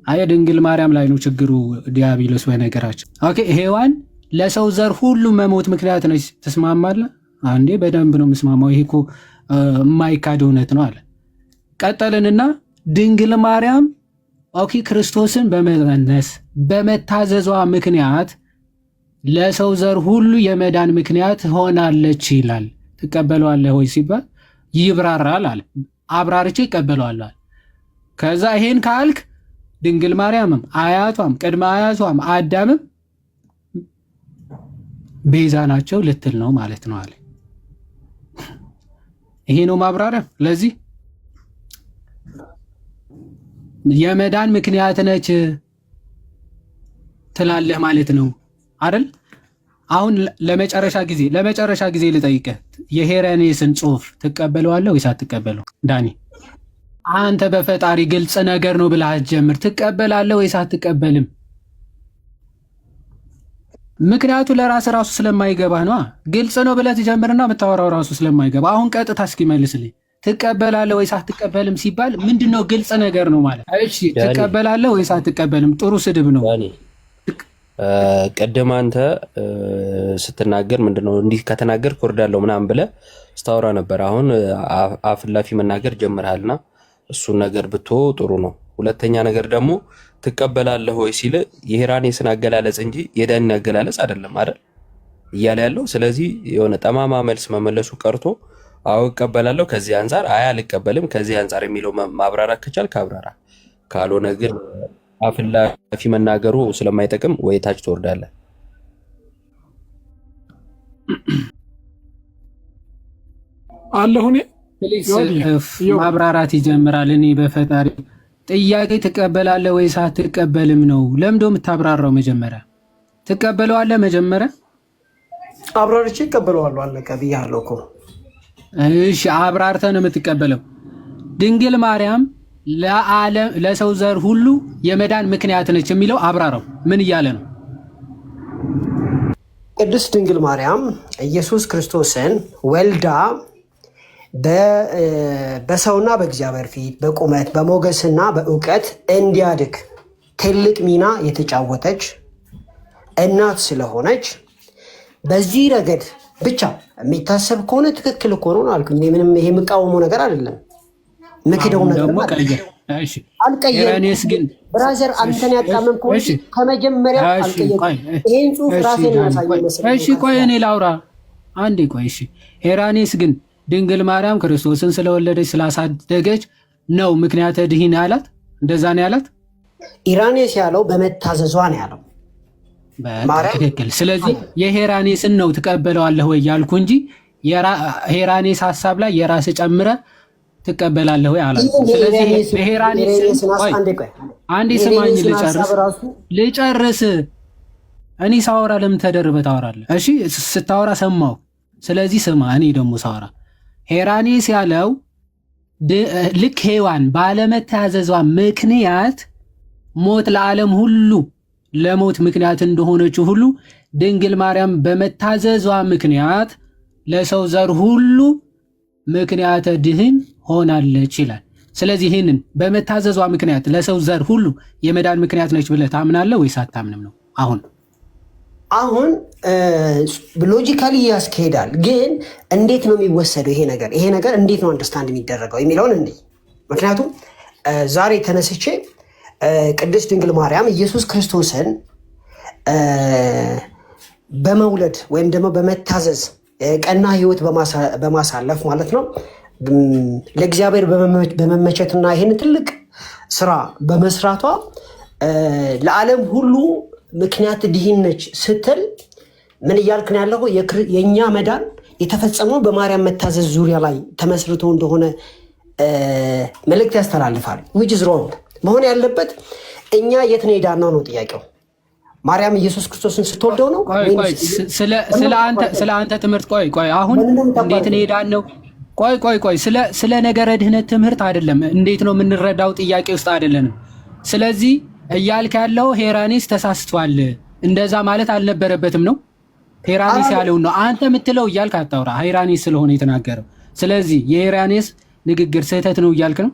አየ ድንግል ማርያም ላይ ነው ችግሩ ዲያብሎስ በነገራችን። ኦኬ ሔዋን ለሰው ዘር ሁሉ መሞት ምክንያት ነች። ትስማማለህ? አንዴ በደንብ ነው የምስማማው። ይሄ እኮ የማይካድ እውነት ነው አለ። ቀጠልንና ድንግል ማርያም ኦኬ ክርስቶስን በመጸነስ በመታዘዟ ምክንያት ለሰው ዘር ሁሉ የመዳን ምክንያት ሆናለች ይላል። ትቀበለዋለህ ወይ ሲባል ይብራራል አለ። አብራርቼ ይቀበለዋል። ከዛ ይሄን ካልክ ድንግል ማርያምም አያቷም ቅድመ አያቷም አዳምም ቤዛ ናቸው ልትል ነው ማለት ነው አለ። ይሄ ነው ማብራሪያ። ለዚህ የመዳን ምክንያት ነች ትላለህ ማለት ነው አይደል? አሁን ለመጨረሻ ጊዜ ልጠይቅህ፣ የሄሮድስን ጽሑፍ ትቀበለዋለህ ወይስ አትቀበለው? ዳኒ አንተ በፈጣሪ ግልጽ ነገር ነው ብለህ አትጀምር። ትቀበላለህ ወይስ አትቀበልም? ምክንያቱ ራሱ ስለማይገባህ ነው። ግልጽ ነው ብለህ ትጀምርና የምታወራው ራሱ ስለማይገባ አሁን ቀጥታ እስኪ መልስልኝ። ትቀበላለህ ወይስ አትቀበልም ሲባል ምንድነው? ግልጽ ነገር ነው ማለት። እሺ ትቀበላለህ ወይስ አትቀበልም? ጥሩ ስድብ ነው። ቀደም አንተ ስትናገር ምንድነው እንዲህ ከተናገር ኮርዳለሁ ምናምን ብለህ ስታወራ ነበር። አሁን አፍላፊ መናገር ጀምረሃልና እሱን ነገር ብትወው ጥሩ ነው። ሁለተኛ ነገር ደግሞ ትቀበላለህ ወይ ሲል የሄሮድስን አገላለጽ እንጂ የዳኒን አገላለጽ አይደለም አይደል እያለ ያለው። ስለዚህ የሆነ ጠማማ መልስ መመለሱ ቀርቶ አዎ እቀበላለሁ ከዚህ አንፃር አይ አልቀበልም ከዚህ አንፃር የሚለው ማብራራት ከቻልክ አብራራ። ካልሆነ ግን አፍላፊ መናገሩ ስለማይጠቅም ወይ ታች ትወርዳለህ። አለሁኔ ማብራራት ይጀምራል። እኔ በፈጣሪ ጥያቄ ትቀበላለህ ወይስ አትቀበልም ነው። ለምዶ የምታብራራው መጀመሪያ ትቀበለዋለህ? መጀመሪያ አብራርቼ እቀበለዋለሁ። አለቀ ብያለሁ እኮ። እሺ አብራርተህ ነው የምትቀበለው። ድንግል ማርያም ለዓለም ለሰው ዘር ሁሉ የመዳን ምክንያት ነች የሚለው አብራራው። ምን እያለ ነው? ቅድስት ድንግል ማርያም ኢየሱስ ክርስቶስን ወልዳ በሰውና በእግዚአብሔር ፊት በቁመት በሞገስና በእውቀት እንዲያድግ ትልቅ ሚና የተጫወተች እናት ስለሆነች በዚህ ረገድ ብቻ የሚታሰብ ከሆነ ትክክል እኮ ነው አልኩኝ። ምንም ይሄ የምቃወመው ነገር አይደለም። ምክደው ነገር አልቀየርም። ግን ብራዘር አንተን ያጣመምከው ከመጀመሪያ አልቀየርም። ይሄን ጽሑፍ ራሴን ያሳየው መሰለኝ። እሺ ቆይ እኔ ላውራ አንዴ ቆይ። እሺ ሄራኔስ ግን ድንግል ማርያም ክርስቶስን ስለወለደች ስላሳደገች ነው ምክንያተ ድኂን ያላት? እንደዛ ነው ያላት? ኢራኔስ ያለው በመታዘዟ ነው ያለው። ትክክል። ስለዚህ የሄራኔስን ነው ትቀበለዋለህ ወይ ያልኩ እንጂ ሄራኔስ ሀሳብ ላይ የራስ ጨምረ ትቀበላለህ ወይ አላልኩ። ስለዚህ በሄራኔስ አንዴ ስማኝ ልጨርስ። እኔ ሳወራ ለምን ተደርበህ ታወራለህ? እሺ ስታወራ ሰማሁ። ስለዚህ ስማ፣ እኔ ደግሞ ሳወራ ሄራኔስ ያለው ልክ ሔዋን ባለመታዘዟ ምክንያት ሞት ለዓለም ሁሉ ለሞት ምክንያት እንደሆነችው ሁሉ ድንግል ማርያም በመታዘዟ ምክንያት ለሰው ዘር ሁሉ ምክንያተ ድኅን ሆናለች ይላል። ስለዚህ ይህንን በመታዘዟ ምክንያት ለሰው ዘር ሁሉ የመዳን ምክንያት ነች ብለህ ታምናለህ ወይስ አታምንም ነው? አሁን ሎጂካሊ ያስኬዳል፣ ግን እንዴት ነው የሚወሰደው ይሄ ነገር እንዴት ነው አንደርስታንድ የሚደረገው የሚለውን እንዴ። ምክንያቱም ዛሬ ተነስቼ ቅድስት ድንግል ማርያም ኢየሱስ ክርስቶስን በመውለድ ወይም ደግሞ በመታዘዝ ቀና ሕይወት በማሳለፍ ማለት ነው ለእግዚአብሔር በመመቸትና ይህን ትልቅ ስራ በመስራቷ ለዓለም ሁሉ ምክንያት ድኂን ነች ስትል ምን እያልክ ነው ያለው? የእኛ መዳን የተፈጸመው በማርያም መታዘዝ ዙሪያ ላይ ተመስርቶ እንደሆነ መልእክት ያስተላልፋል። which is wrong። መሆን ያለበት እኛ የት ነው የዳነው ነው ጥያቄው። ማርያም ኢየሱስ ክርስቶስን ስትወልደው ነው? ስለ አንተ ትምህርት ቆይ አሁን እንዴት ነው የዳነው? ቆይ ስለ ነገረ ድህነት ትምህርት አይደለም። እንዴት ነው የምንረዳው ጥያቄ ውስጥ አይደለንም። ስለዚህ እያልክ ያለው ሄራኔስ ተሳስቷል፣ እንደዛ ማለት አልነበረበትም ነው። ሄራኔስ ያለውን ነው አንተ የምትለው እያልክ አታውራ። ሄራኔስ ስለሆነ የተናገረው። ስለዚህ የሄራኔስ ንግግር ስህተት ነው እያልክ ነው።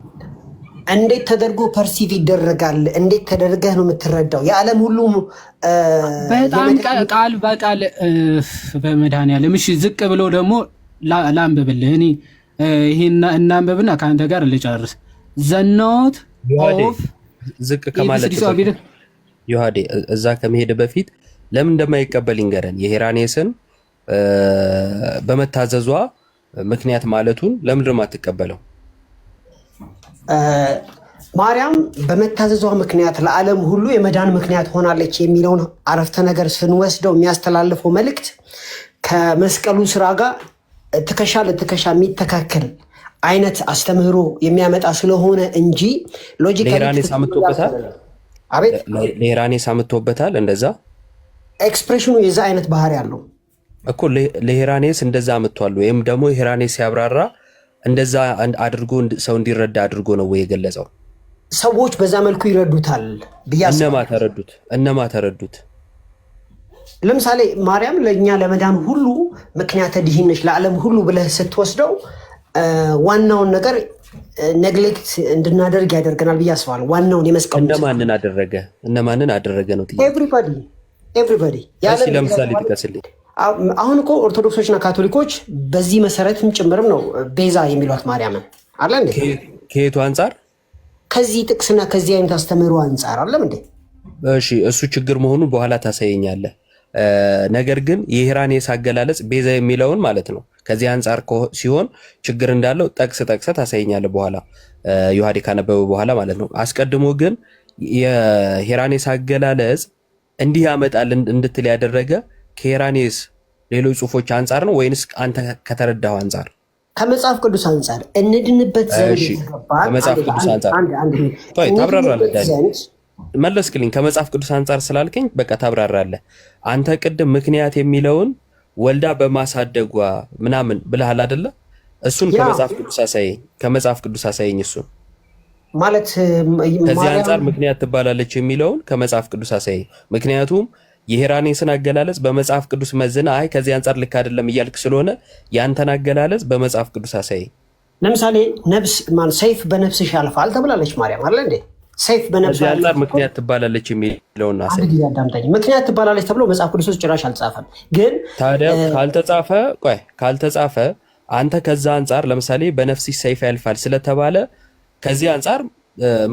እንዴት ተደርጎ ፐርሲቭ ይደረጋል? እንዴት ተደርገህ ነው የምትረዳው? የዓለም ሁሉ በጣም ቃል በቃል በመድኃኒዓለም። እሺ ዝቅ ብሎ ደግሞ ላንብብልህ። እኔ ይሄን እናንብብና ከአንተ ጋር ልጨርስ። ዘኖት ኦፍ ዝቅ ከማለት ዮሐዴ እዛ ከመሄድ በፊት ለምን እንደማይቀበል ይንገረን። የሄራኔስን በመታዘዟ ምክንያት ማለቱን ለምንድን ነው የማትቀበለው? ማርያም በመታዘዟ ምክንያት ለዓለም ሁሉ የመዳን ምክንያት ሆናለች የሚለውን አረፍተ ነገር ስንወስደው የሚያስተላልፈው መልእክት ከመስቀሉ ስራ ጋር ትከሻ ለትከሻ የሚተካከል አይነት አስተምህሮ የሚያመጣ ስለሆነ እንጂ ሎጂካሊ ለሄራኔስ አምጥቶበታል። እንደዛ ኤክስፕሬሽኑ የዛ አይነት ባህሪ ያለው እኮ ለሄራኔስ እንደዛ አምጥቷል። ወይም ደግሞ ሄራኔስ ሲያብራራ እንደዛ አድርጎ ሰው እንዲረዳ አድርጎ ነው ወይ የገለጸው? ሰዎች በዛ መልኩ ይረዱታል ብያስ። እነማ ተረዱት? ለምሳሌ ማርያም ለእኛ ለመዳን ሁሉ ምክንያተ ድኂን ነች ለዓለም ሁሉ ብለህ ስትወስደው ዋናውን ነገር ኔግሌክት እንድናደርግ ያደርገናል ብዬ አስባለሁ። ዋናውን የመስቀሉ እነማንን አደረገ ነው ጥያቄ። ኤቭሪባዲ ለምሳሌ ጥቀስልኝ። አሁን እኮ ኦርቶዶክሶችና ካቶሊኮች በዚህ መሰረትም ጭምርም ነው ቤዛ የሚሏት ማርያምን አለ እንዴ? ከየቱ አንጻር? ከዚህ ጥቅስና ከዚህ አይነት አስተምህሮ አንጻር አለም እንዴ? እሺ እሱ ችግር መሆኑን በኋላ ታሳየኛለህ። ነገር ግን የሄራኔስ አገላለጽ ቤዛ የሚለውን ማለት ነው ከዚህ አንጻር ሲሆን ችግር እንዳለው ጠቅሰ ታሳየኛለህ በኋላ ዮሐዴ ካነበበ በኋላ ማለት ነው። አስቀድሞ ግን የሄራኔስ አገላለጽ እንዲህ ያመጣል እንድትል ያደረገ ከሄራኔስ ሌሎች ጽሁፎች አንጻር ነው ወይንስ አንተ ከተረዳው አንጻር? ከመጽሐፍ ቅዱስ አንጻር እንድንበት ዘንድ ከመጽሐፍ ቅዱስ አንጻር ታብራራለህ። መለስክልኝ። ከመጽሐፍ ቅዱስ አንጻር ስላልከኝ በቃ ታብራራለህ። አንተ ቅድም ምክንያት የሚለውን ወልዳ በማሳደጓ ምናምን ብለሃል አይደለ? እሱን ከመጽሐፍ ቅዱስ አሳየኝ። እሱን ማለት ከዚህ አንጻር ምክንያት ትባላለች የሚለውን ከመጽሐፍ ቅዱስ አሳይ። ምክንያቱም የሄራኔስን አገላለጽ በመጽሐፍ ቅዱስ መዝና አይ ከዚህ አንጻር ልክ አይደለም እያልክ ስለሆነ ያንተን አገላለጽ በመጽሐፍ ቅዱስ አሳይ። ለምሳሌ ነፍስ ማን ሰይፍ በነፍስሽ ያልፋል ተብላለች ማርያም አይደል እንዴ? ሰይፍ በነፍስ አንጻር ምክንያት ትባላለች የሚለውን አሳይ። ምክንያት ትባላለች ተብሎ መጽሐፍ ቅዱስ ውስጥ ጭራሽ አልጻፈም። ግን ታዲያ ካልተጻፈ አንተ ከዛ አንጻር ለምሳሌ በነፍስሽ ሰይፍ ያልፋል ስለተባለ ከዚህ አንጻር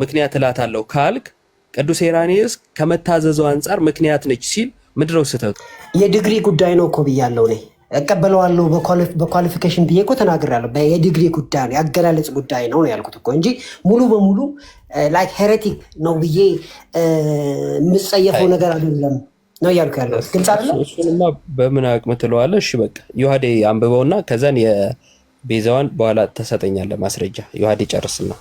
ምክንያት እላታለሁ ካልክ ቅዱስ ሄራኔስ ከመታዘዘው አንጻር ምክንያት ነች ሲል ምንድነው ስህተቱ? የዲግሪ ጉዳይ ነው እኮ ብያለሁ እኔ እቀበለዋለሁ በኳሊፊኬሽን ብዬ እኮ ተናግሬያለሁ። የዲግሪ ጉዳይ ነው የአገላለጽ ጉዳይ ነው ያልኩት እኮ እንጂ ሙሉ በሙሉ ላይክ ሄሬቲክ ነው ብዬ የምጸየፈው ነገር አይደለም ነው እያልኩ ያለሁት። ግልጽ አይደለም? እሱንማ በምን አቅም ትለዋለህ? እሺ በቃ ዮሐዴ አንብበውና ከዛን የቤዛዋን በኋላ ተሰጠኛለህ ማስረጃ። ዮሐዴ ጨርስና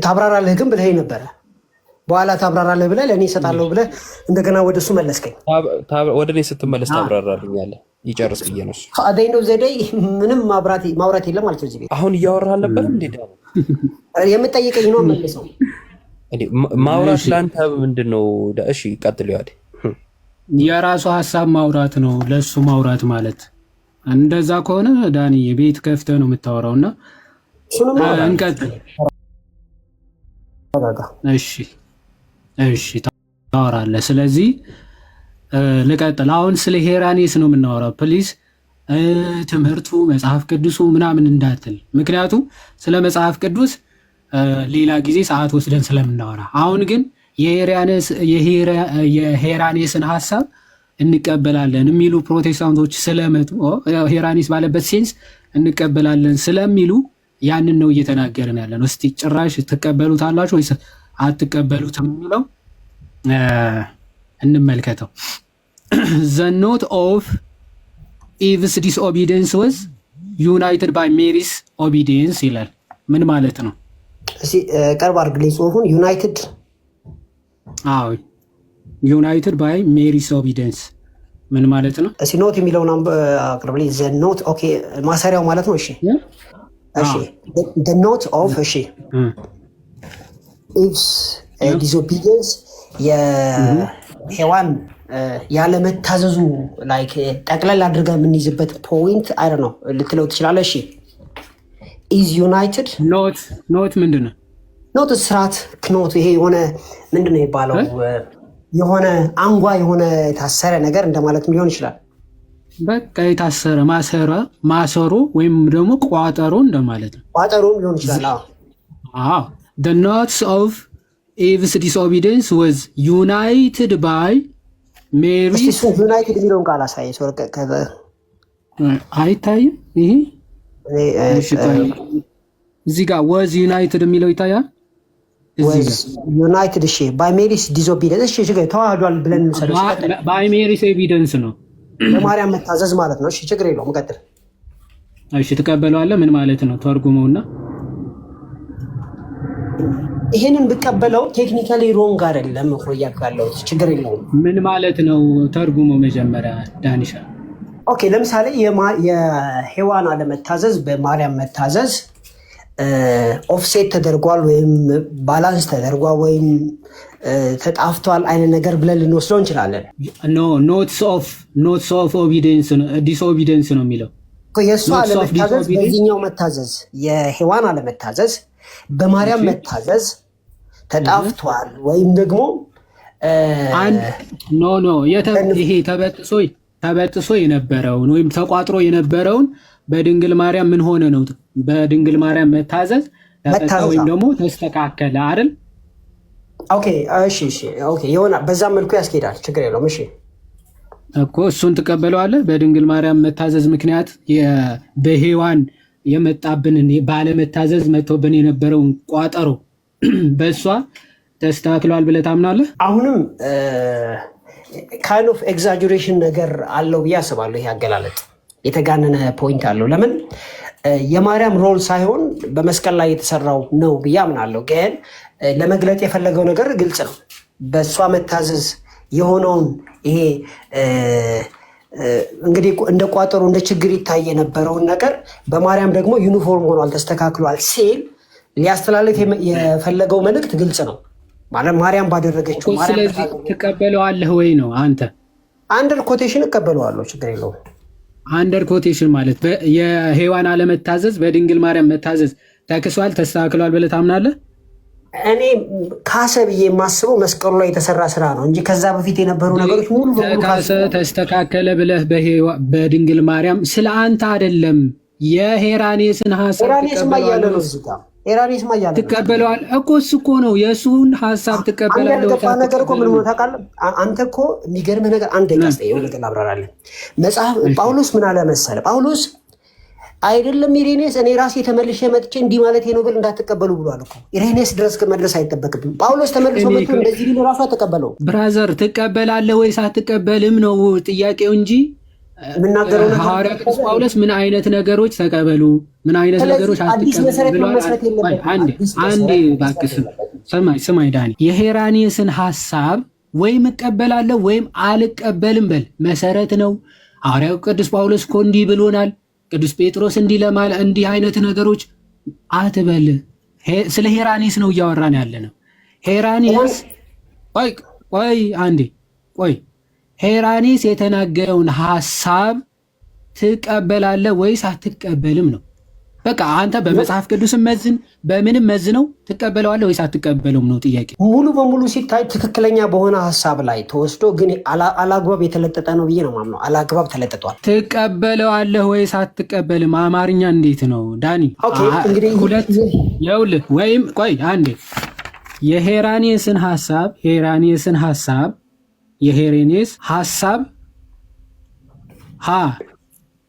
ታብራራለህ ግን ብለኸኝ ነበረ። በኋላ ታብራራለህ ብለህ ለእኔ እሰጣለሁ ብለህ እንደገና ወደ እሱ መለስከኝ። ወደ እኔ ስትመለስ ታብራራልኛለህ። ይጨርስ ብዬ ነው። አደይነው ዘዴይ ምንም ማውራት የለም ማለት ነው። እዚህ ቤት አሁን እያወራህ አልነበረም እንዴ? የምጠይቀኝ ነው መልሰው። ማውራት ለአንተ ምንድን ነው? እሺ ቀጥል። ዮሐዴ የራሱ ሀሳብ ማውራት ነው ለእሱ ማውራት ማለት። እንደዛ ከሆነ ዳኒ ቤት ከፍተህ ነው የምታወራውና እንቀጥል። እሺ ታወራለህ። ስለዚህ ልቀጥል። አሁን ስለ ሄራኔስ ነው የምናወራው። ፕሊዝ ትምህርቱ መጽሐፍ ቅዱሱ ምናምን እንዳትል፣ ምክንያቱም ስለ መጽሐፍ ቅዱስ ሌላ ጊዜ ሰዓት ወስደን ስለምናወራ፣ አሁን ግን የሄራኔስን ሀሳብ እንቀበላለን የሚሉ ፕሮቴስታንቶች ስለመጡ ሄራኔስ ባለበት ሴንስ እንቀበላለን ስለሚሉ ያንን ነው እየተናገርን ያለ ነው። እስቲ ጭራሽ ትቀበሉታላችሁ ወይስ አትቀበሉትም የሚለው እንመልከተው። The note of Eve's disobedience was united by Mary's obedience ይላል። ምን ማለት ነው? እስቲ ቀርብ አድርግልኝ ጽሑፉን። ዩናይትድ ባይ ሜሪስ ኦቢዲየንስ ምን ማለት ነው? እስቲ ኖት የሚለውን አቅርብልኝ። ዘ ኖት ኦኬ፣ ማሰሪያው ማለት ነው። እሺ the note of Eve's disobedience የሔዋን ያለመታዘዙ ላይክ ጠቅለል አድርገን የምንይዝበት ፖይንት አይ ነው ልትለው ትችላለህ። እሺ is united ኖት ምንድን ነው? ኖት ስርዓት ክኖት ይሄ የሆነ ምንድን ነው የሚባለው የሆነ አንጓ የሆነ የታሰረ ነገር እንደማለትም ሊሆን ይችላል። በቃ የታሰረ ማሰሮ ወይም ደግሞ ቋጠሮ እንደማለት ነው። ቋጠሮም ሊሆን ይችላል። The knots of Eve's disobedience was united by Mary. ዩናይትድ የሚለውን ቃል አሳየኝ። አይታይም? ይሄ እዚህ ጋር was united የሚለው ይታያል። ዩናይትድ እሺ by Mary's disobedience እሺ ተዋህዷል ብለን እንሰደው። by Mary's evidence ነው በማርያም መታዘዝ ማለት ነው። እሺ ችግር የለውም ቀጥል። እሺ ትቀበለዋለህ? ምን ማለት ነው? ተርጉመውና ይሄንን ብቀበለው ቴክኒካሊ ሮንግ አይደለም እኮ ያካለው ችግር የለውም። ምን ማለት ነው? ተርጉመው መጀመሪያ ዳኒሻ። ኦኬ ለምሳሌ የሔዋን አለመታዘዝ በማርያም መታዘዝ ኦፍሴት ተደርጓል ወይም ባላንስ ተደርጓል ወይም ተጣፍቷል አይነት ነገር ብለን ልንወስደው እንችላለን። ኖትስ ኦፍ ዲስኦቢዲየንስ ነው የሚለው። የእሱ አለመታዘዝ በዚህኛው መታዘዝ የሔዋን አለመታዘዝ በማርያም መታዘዝ ተጣፍቷል ወይም ደግሞ ይሄ ተበጥሶ የነበረውን ወይም ተቋጥሮ የነበረውን በድንግል ማርያም ምን ሆነ ነው? በድንግል ማርያም መታዘዝ ወይም ደግሞ ተስተካከለ አይደል? ኦኬ የሆነ በዛ መልኩ ያስኬዳል። ችግር የለውም። እሺ እኮ እሱን ትቀበለዋለህ። በድንግል ማርያም መታዘዝ ምክንያት በሔዋን የመጣብንን ባለመታዘዝ መጥቶብን የነበረውን ቋጠሮ በእሷ ተስተካክሏል ብለህ ታምናለህ? አሁንም ካይንድ ኦፍ ኤግዛጀሬሽን ነገር አለው ብዬ አስባለሁ። ይሄ አገላለጥ የተጋነነ ፖይንት አለው። ለምን የማርያም ሮል ሳይሆን በመስቀል ላይ የተሰራው ነው ብዬ አምናለሁ። ግን ለመግለጥ የፈለገው ነገር ግልጽ ነው። በእሷ መታዘዝ የሆነውን ይሄ እንግዲህ እንደ ቋጠሮ እንደ ችግር ይታይ የነበረውን ነገር በማርያም ደግሞ ዩኒፎርም ሆኗል ተስተካክሏል ሲል ሊያስተላልፍ የፈለገው መልእክት ግልጽ ነው ማለት ማርያም ባደረገችው። ስለዚህ ትቀበለዋለህ ወይ ነው አንተ? አንደር ኮቴሽን እቀበለዋለሁ፣ ችግር የለውም። አንደር ኮቴሽን ማለት የሔዋን አለመታዘዝ በድንግል ማርያም መታዘዝ ተክሷል፣ ተስተካክሏል ብለህ ታምናለህ? እኔ ካሰ ብዬ የማስበው መስቀሉ ላይ የተሰራ ስራ ነው እንጂ ከዛ በፊት የነበሩ ነገሮች ሙሉ በሙሉ ተስተካከለ ብለህ በድንግል ማርያም ስለ አንተ አይደለም። የሄራኔስን ሀሳብ ትቀበለዋል እኮ እሱ እኮ ነው የእሱን ሀሳብ ትቀበላለህ። ነገር እኮ ምን ታውቃለህ አንተ እኮ የሚገርምህ ነገር አንድ ነገር ላብራራለን። መጽሐፍ ጳውሎስ ምን አለ መሰለህ? ጳውሎስ አይደለም ኢሬኔስ እኔ ራሴ ተመልሼ መጥቼ እንዲህ ማለት ነው ብል እንዳትቀበሉ ብሏል እኮ። ኢሬኔስ ድረስ መድረስ አይጠበቅብም። ጳውሎስ ተመልሶ መጥቶ እንደዚህ ቢል ራሱ አትቀበለው። ብራዘር ትቀበላለህ ወይስ አትቀበልም ነው ጥያቄው እንጂ የምናገረው ነገር ሐዋርያ ቅዱስ ጳውሎስ ምን አይነት ነገሮች ተቀበሉ፣ ምን አይነት ነገሮች አትቀበሉ ብሏል። አንዴ እባክህ ስማኝ ዳኒ፣ የሄራኔስን ሐሳብ ወይም እቀበላለሁ ወይም አልቀበልም በል መሰረት ነው። ሐዋርያው ቅዱስ ጳውሎስ እኮ እንዲህ ብሎናል፣ ቅዱስ ጴጥሮስ እንዲህ አይነት ነገሮች አትበል። ስለ ሄራኔስ ነው እያወራን ያለ ነው። ሄራኔስ ቆይ ሄራኔስ የተናገረውን ሐሳብ ትቀበላለህ ወይስ አትቀበልም ነው። በቃ አንተ በመጽሐፍ ቅዱስም መዝን በምንም መዝነው ትቀበለዋለህ ወይስ አትቀበለውም ነው ጥያቄ። ሙሉ በሙሉ ሲታይ ትክክለኛ በሆነ ሐሳብ ላይ ተወስዶ ግን አላግባብ የተለጠጠ ነው ብዬ ነው የማምነው። አላግባብ ተለጥጧል። ትቀበለዋለህ ወይስ አትቀበልም? አማርኛ እንዴት ነው ዳኒ? ሁለት ይኸውልህ፣ ወይም ቆይ አንዴ የሄራኔስ ሐሳብ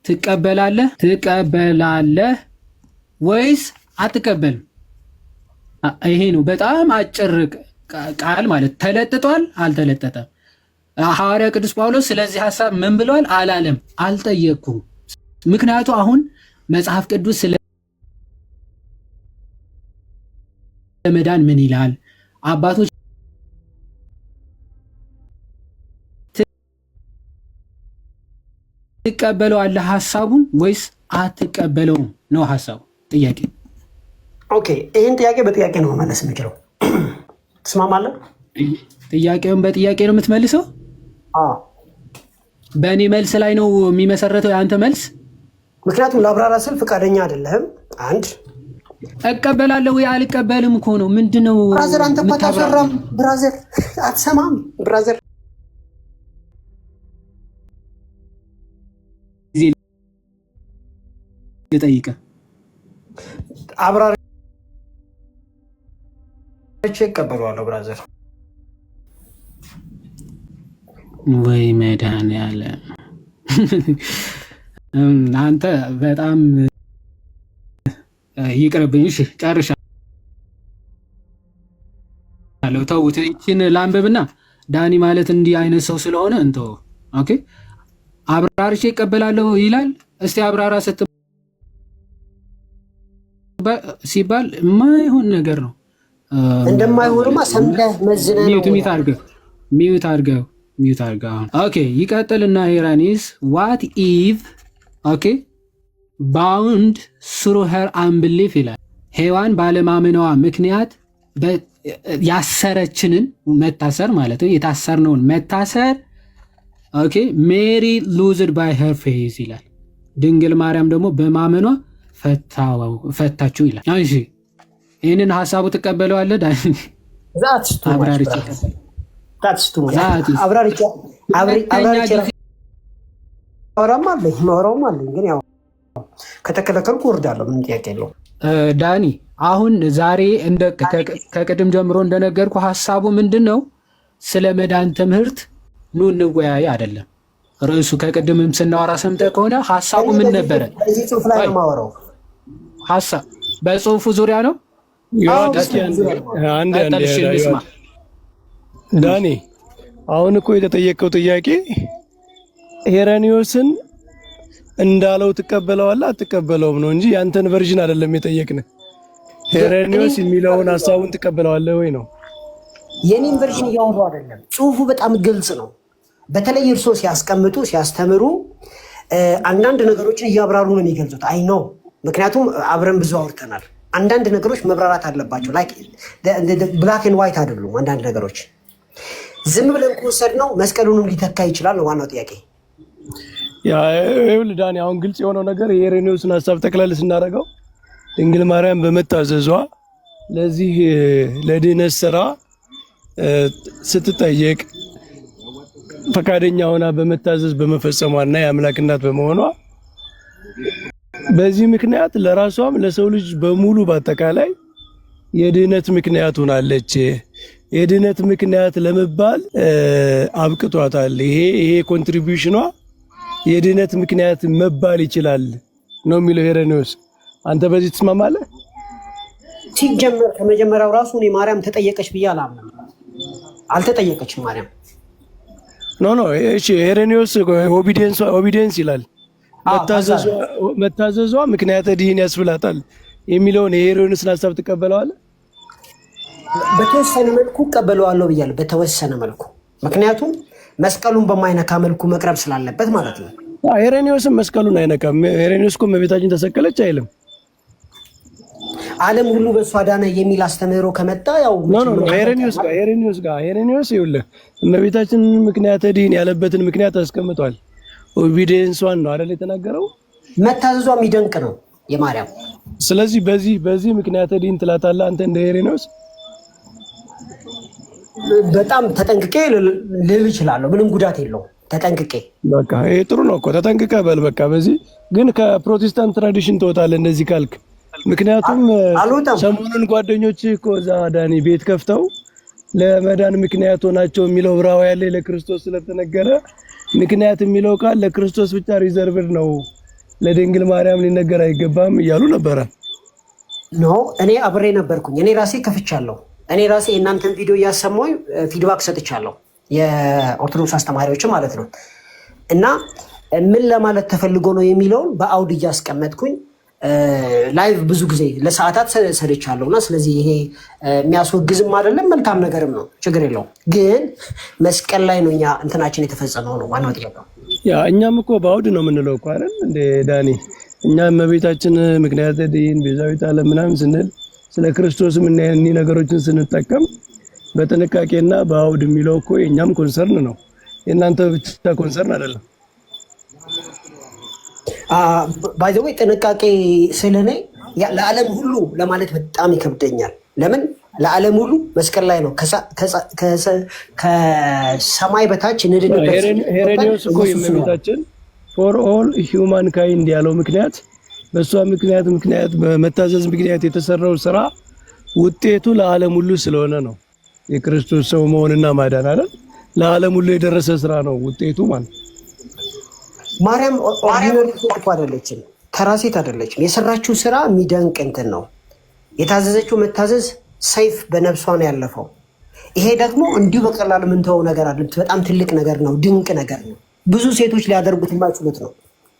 ትቀበላለህ ወይስ አትቀበልም? ይሄ ነው በጣም አጭር ቃል ማለት። ተለጥጧል አልተለጠጠም? ሐዋርያ ቅዱስ ጳውሎስ ስለዚህ ሐሳብ ምን ብሏል አላለም? አልጠየቅኩም። ምክንያቱ አሁን መጽሐፍ ቅዱስ ስለ መዳን ምን ይላል? አባቶች ትቀበለዋለህ ሐሳቡን ወይስ አትቀበለውም ነው ሐሳቡ። ጥያቄ ኦኬ። ይህን ጥያቄ በጥያቄ ነው መመለስ የምችለው። ትስማማለህ? ጥያቄውን በጥያቄ ነው የምትመልሰው? በእኔ መልስ ላይ ነው የሚመሰረተው የአንተ መልስ? ምክንያቱም ለአብራራ ስል ፈቃደኛ አይደለህም። አንድ እቀበላለሁ ወይ አልቀበልም እኮ ነው። ምንድነው ብራዘር? አንተ እኮ አታሰራም ብራዘር፣ አትሰማም ብራዘር። ልጠይቅህ አብራራ እቀበለዋለሁ ብራዘር። ወይ መድኃኒዓለም አንተ በጣም ይቅርብኝ። እሺ ጨርሻለሁ። ተውት። ይህችን ላንብብና ዳኒ ማለት እንዲህ አይነት ሰው ስለሆነ እንተው። ኦኬ አብራርቼ እቀበላለሁ ይላል። እስቲ አብራራ ሲባል የማይሆን ነገር ነው። እንደማይሆንማ ሰምተህ መዝነህ ነው። ሚዩት አድርገው። ኦኬ ይቀጥልና ሄራኔስ ዋት ኢቭ ኦኬ ባውንድ ስሩ ሄር አንብሊፍ ይላል። ሔዋን ባለማመኗ ምክንያት ያሰረችንን መታሰር ማለት ነው፣ የታሰርነውን መታሰር ኦኬ ሜሪ ሉዝድ ባይ ሄር ፌዝ ይላል። ድንግል ማርያም ደግሞ በማመኗ ፈታችሁ ይላል። እሺ ይህንን ሀሳቡ ትቀበለዋለህ? ማውራውም አለኝ ግን ያው ከተከለከልኩ እወርዳለሁ። ምንም ጥያቄ የለውም። ዳኒ አሁን ዛሬ ከቅድም ጀምሮ እንደነገርኩ ሀሳቡ ምንድን ነው? ስለ መዳን ትምህርት ኑ እንወያይ አይደለም ርዕሱ። ከቅድምም ስናወራ ሰምተህ ከሆነ ሀሳቡ ምን ነበረ? በዚህ ጽሁፍ ላይ ነው የማወራው። ሀሳብ በጽሁፉ ዙሪያ ነው። ዳኒ አሁን እኮ የተጠየቀው ጥያቄ ሄራኒዮስን እንዳለው ትቀበለዋለህ አትቀበለውም ነው እንጂ ያንተን ቨርዥን አይደለም የጠየቅን። ሄራኒዮስ የሚለውን ሀሳቡን ትቀበለዋለህ ወይ ነው። የኔን ቨርዥን እያወሩ አይደለም። ጽሁፉ በጣም ግልጽ ነው። በተለይ እርሶ ሲያስቀምጡ ሲያስተምሩ አንዳንድ ነገሮችን እያብራሩ ነው የሚገልጹት። አይ ነው ምክንያቱም አብረን ብዙ አውርተናል። አንዳንድ ነገሮች መብራራት አለባቸው። ላይክ ብላክ ኤንድ ዋይት አይደሉም። አንዳንድ ነገሮች ዝም ብለን ከወሰድነው መስቀሉንም ሊተካ ይችላል ነው ዋናው ጥያቄ። ይኸውልህ ዳኒ፣ አሁን ግልጽ የሆነው ነገር የኢሬኔዎስን ሀሳብ ጠቅለል ስናደርገው ድንግል ማርያም በመታዘዟ ለዚህ ለድህነት ስራ ስትጠየቅ ፈቃደኛ ሆና በመታዘዝ በመፈጸሟና የአምላክ እናት በመሆኗ በዚህ ምክንያት ለራሷም ለሰው ልጅ በሙሉ በአጠቃላይ የድህነት ምክንያት ሆናለች። የድህነት ምክንያት ለመባል አብቅቷታል። ይሄ ኮንትሪቢዩሽኗ የድህነት ምክንያት መባል ይችላል ነው የሚለው ኢሬኔዎስ። አንተ በዚህ ትስማማለህ? ሲጀመር ከመጀመሪያው ራሱ እኔ ማርያም ተጠየቀች ብዬ አላምንም። አልተጠየቀችም ማርያም። ኖ እሺ፣ ኢሬኔዎስ ኦቢዲየንስ ይላል። መታዘዟ ምክንያተ ድህን ያስብላታል የሚለውን የኢሬኔዎስን ሀሳብ ትቀበለዋለህ? በተወሰነ መልኩ እቀበለዋለሁ ብያለሁ። በተወሰነ መልኩ ምክንያቱም መስቀሉን በማይነካ መልኩ መቅረብ ስላለበት ማለት ነው። ኢሬኔዎስም መስቀሉን አይነካም። ኢሬኔዎስ እኮ እመቤታችን ተሰቀለች አይልም። ዓለም ሁሉ በእሷ ዳነ የሚል አስተምህሮ ከመጣ ያው ኢሬኔዎስ ይኸውልህ እመቤታችን ምክንያተ ድህን ያለበትን ምክንያት አስቀምጧል። ኦቢዲየንሷን ነው አይደል የተናገረው። መታዘዟ የሚደንቅ ነው የማርያም። ስለዚህ በዚህ ምክንያተ ድህን ትላታለህ አንተ እንደ ኢሬኔዎስ? በጣም ተጠንቅቄ ልል እችላለሁ። ምንም ጉዳት የለውም። ተጠንቅቄ በቃ ይሄ ጥሩ ነው እኮ ተጠንቅቀህ በል። በቃ በዚህ ግን ከፕሮቴስታንት ትራዲሽን ትወጣለህ እንደዚህ ካልክ። ምክንያቱም ሰሞኑን ጓደኞች እኮ እዛ ዳኒ ቤት ከፍተው ለመዳን ምክንያት ሆናቸው የሚለው ዕብራውያን ላይ ለክርስቶስ ስለተነገረ ምክንያት የሚለው ቃል ለክርስቶስ ብቻ ሪዘርቭድ ነው፣ ለድንግል ማርያም ሊነገር አይገባም እያሉ ነበረ። ኖ እኔ አብሬ ነበርኩኝ። እኔ ራሴ ከፍቻለሁ። እኔ ራሴ የእናንተን ቪዲዮ እያሰማሁኝ ፊድባክ ሰጥቻለሁ፣ የኦርቶዶክስ አስተማሪዎች ማለት ነው። እና ምን ለማለት ተፈልጎ ነው የሚለውን በአውድ እያስቀመጥኩኝ ላይቭ ብዙ ጊዜ ለሰዓታት ሰድቻለሁ። እና ስለዚህ ይሄ የሚያስወግዝም አይደለም መልካም ነገርም ነው፣ ችግር የለውም። ግን መስቀል ላይ ነው እኛ እንትናችን የተፈጸመው ነው ዋናው ጥያቄው። እኛም እኮ በአውድ ነው የምንለው እኮ አይደል እንደ ዳኒ። እኛ እመቤታችን ምክንያተ ድህን ቤዛዊተ ዓለም ምናምን ስንል ስለ ክርስቶስም እኒህ ነገሮችን ስንጠቀም በጥንቃቄና በአውድ የሚለው እኮ የእኛም ኮንሰርን ነው፣ የእናንተ ብቻ ኮንሰርን አይደለም። ባይ ዘ ወይ ጥንቃቄ ስለኔ ለዓለም ሁሉ ለማለት በጣም ይከብደኛል። ለምን ለዓለም ሁሉ መስቀል ላይ ነው ከሰማይ በታች እንድንበት። ኢሬኔዎስ እኮ የእመቤታችን ፎር ኦል ሂውማን ካይንድ ያለው ምክንያት በእሷ ምክንያት በመታዘዝ ምክንያት የተሰራው ስራ ውጤቱ ለዓለም ሁሉ ስለሆነ ነው። የክርስቶስ ሰው መሆንና ማዳን አይደል? ለዓለም ሁሉ የደረሰ ስራ ነው ውጤቱ ማለት። ማርያም ኦርዲነሪ ሴት አይደለችም፣ ተራ ሴት አይደለችም። የሰራችው ስራ የሚደንቅ እንትን ነው። የታዘዘችው መታዘዝ ሰይፍ በነፍሷ ነው ያለፈው። ይሄ ደግሞ እንዲሁ በቀላሉ የምንተወው ነገር አይደለም። በጣም ትልቅ ነገር ነው፣ ድንቅ ነገር ነው። ብዙ ሴቶች ሊያደርጉት የማይችሉት ነው።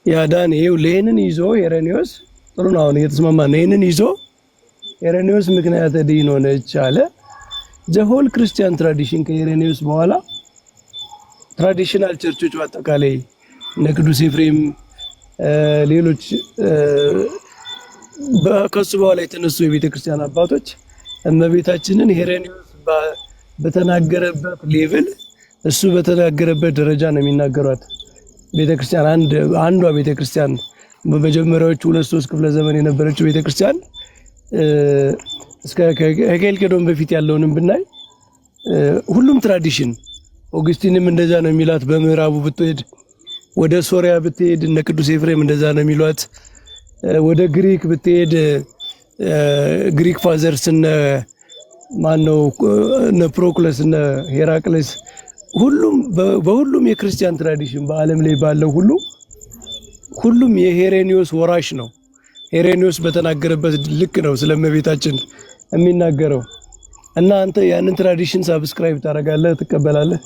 ያ ዳን ይኸው ይሄንን ይዞ ኢሬኔዎስ ጥሩ ነው። አሁን እየተስማማ ነው። ይሄንን ይዞ ኢሬኔዎስ ምክንያተ ድህን ሆነች አለ። ዘሆል ክርስቲያን ትራዲሽን ከኢሬኔዎስ በኋላ ትራዲሽናል ቸርቾች በአጠቃላይ እነ ቅዱስ ኤፍሬም ሌሎች ከሱ በኋላ የተነሱ የቤተክርስቲያን አባቶች እመቤታችንን ኢሬኔዎስ በተናገረበት ሌቭል እሱ በተናገረበት ደረጃ ነው የሚናገሯት። ቤተክርስቲያን አንዷ ቤተክርስቲያን በመጀመሪያዎቹ 2-3 ክፍለ ዘመን የነበረችው ቤተክርስቲያን እስከ ከኬልቄዶን በፊት ያለውንም ብናይ ሁሉም ትራዲሽን ኦግስቲንም እንደዛ ነው የሚላት። በምዕራቡ ብትሄድ ወደ ሶሪያ ብትሄድ እነ ቅዱስ ኤፍሬም እንደዛ ነው የሚሏት። ወደ ግሪክ ብትሄድ ግሪክ ፋዘርስ እነ ማነው እነ ፕሮክለስ እነ ሄራቅለስ ሁሉም በሁሉም የክርስቲያን ትራዲሽን በዓለም ላይ ባለው ሁሉም የኢሬኔዎስ ወራሽ ነው። ኢሬኔዎስ በተናገረበት ልክ ነው ስለእመቤታችን የሚናገረው። እና አንተ ያንን ትራዲሽን ሳብስክራይብ ታደርጋለህ፣ ትቀበላለህ?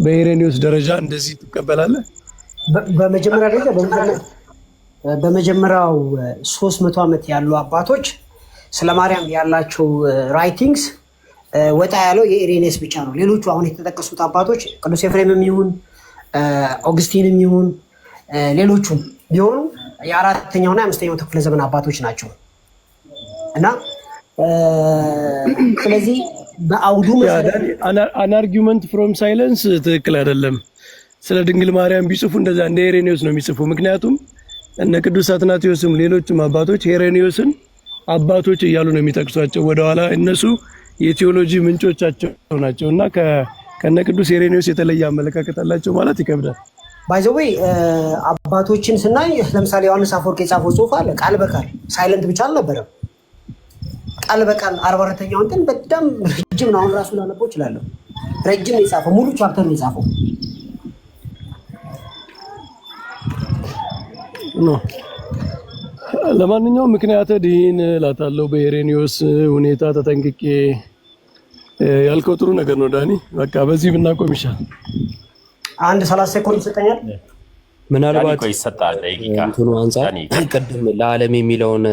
በኢሬኔዎስ ደረጃ እንደዚህ ትቀበላለህ? በመጀመሪያው 300 ዓመት ያሉ አባቶች ስለ ማርያም ያላቸው ራይቲንግስ ወጣ ያለው የኢሬኔስ ብቻ ነው። ሌሎቹ አሁን የተጠቀሱት አባቶች ቅዱስ ኤፍሬምም ይሁን ኦግስቲንም ይሁን ሌሎቹም ቢሆኑ የ4ኛውና የ5ኛው ክፍለ ዘመን አባቶች ናቸው እና ስለዚህ በአውዱ አን አርጊመንት ፍሮም ሳይለንስ ትክክል አይደለም። ስለ ድንግል ማርያም ቢጽፉ እንደዛ እንደ ሄሬኒዮስ ነው የሚጽፉ። ምክንያቱም እነ ቅዱስ አትናቴዎስም ሌሎችም አባቶች ሄሬኒዮስን አባቶች እያሉ ነው የሚጠቅሷቸው። ወደኋላ እነሱ የቴዎሎጂ ምንጮቻቸው ናቸው እና ከነ ቅዱስ ሄሬኒዮስ የተለየ አመለካከት አላቸው ማለት ይከብዳል። ባይዘዌ አባቶችን ስናይ ለምሳሌ ዮሐንስ አፈወርቅ የጻፈው ጽሑፍ አለ ቃል በቃል ሳይለንት ብቻ አልነበረም። ቃል በቃል 44ኛው እንትን በጣም ረጅም ነው። አሁን ራሱ ላነበው እችላለሁ። ረጅም ነው የጻፈው፣ ሙሉ ቻፕተር ነው የጻፈው። ለማንኛውም ምክንያተ ድኂን እላታለሁ በሄሬኒዮስ ሁኔታ ተጠንቅቄ። ያልከው ጥሩ ነገር ነው ዳኒ። በቃ በዚህ ብናቆም ይሻል። አንድ 30 ሴኮንድ ይሰጠኛል። ምናልባት እንትኑ አንፃር ቅድም ለዓለም የሚለውን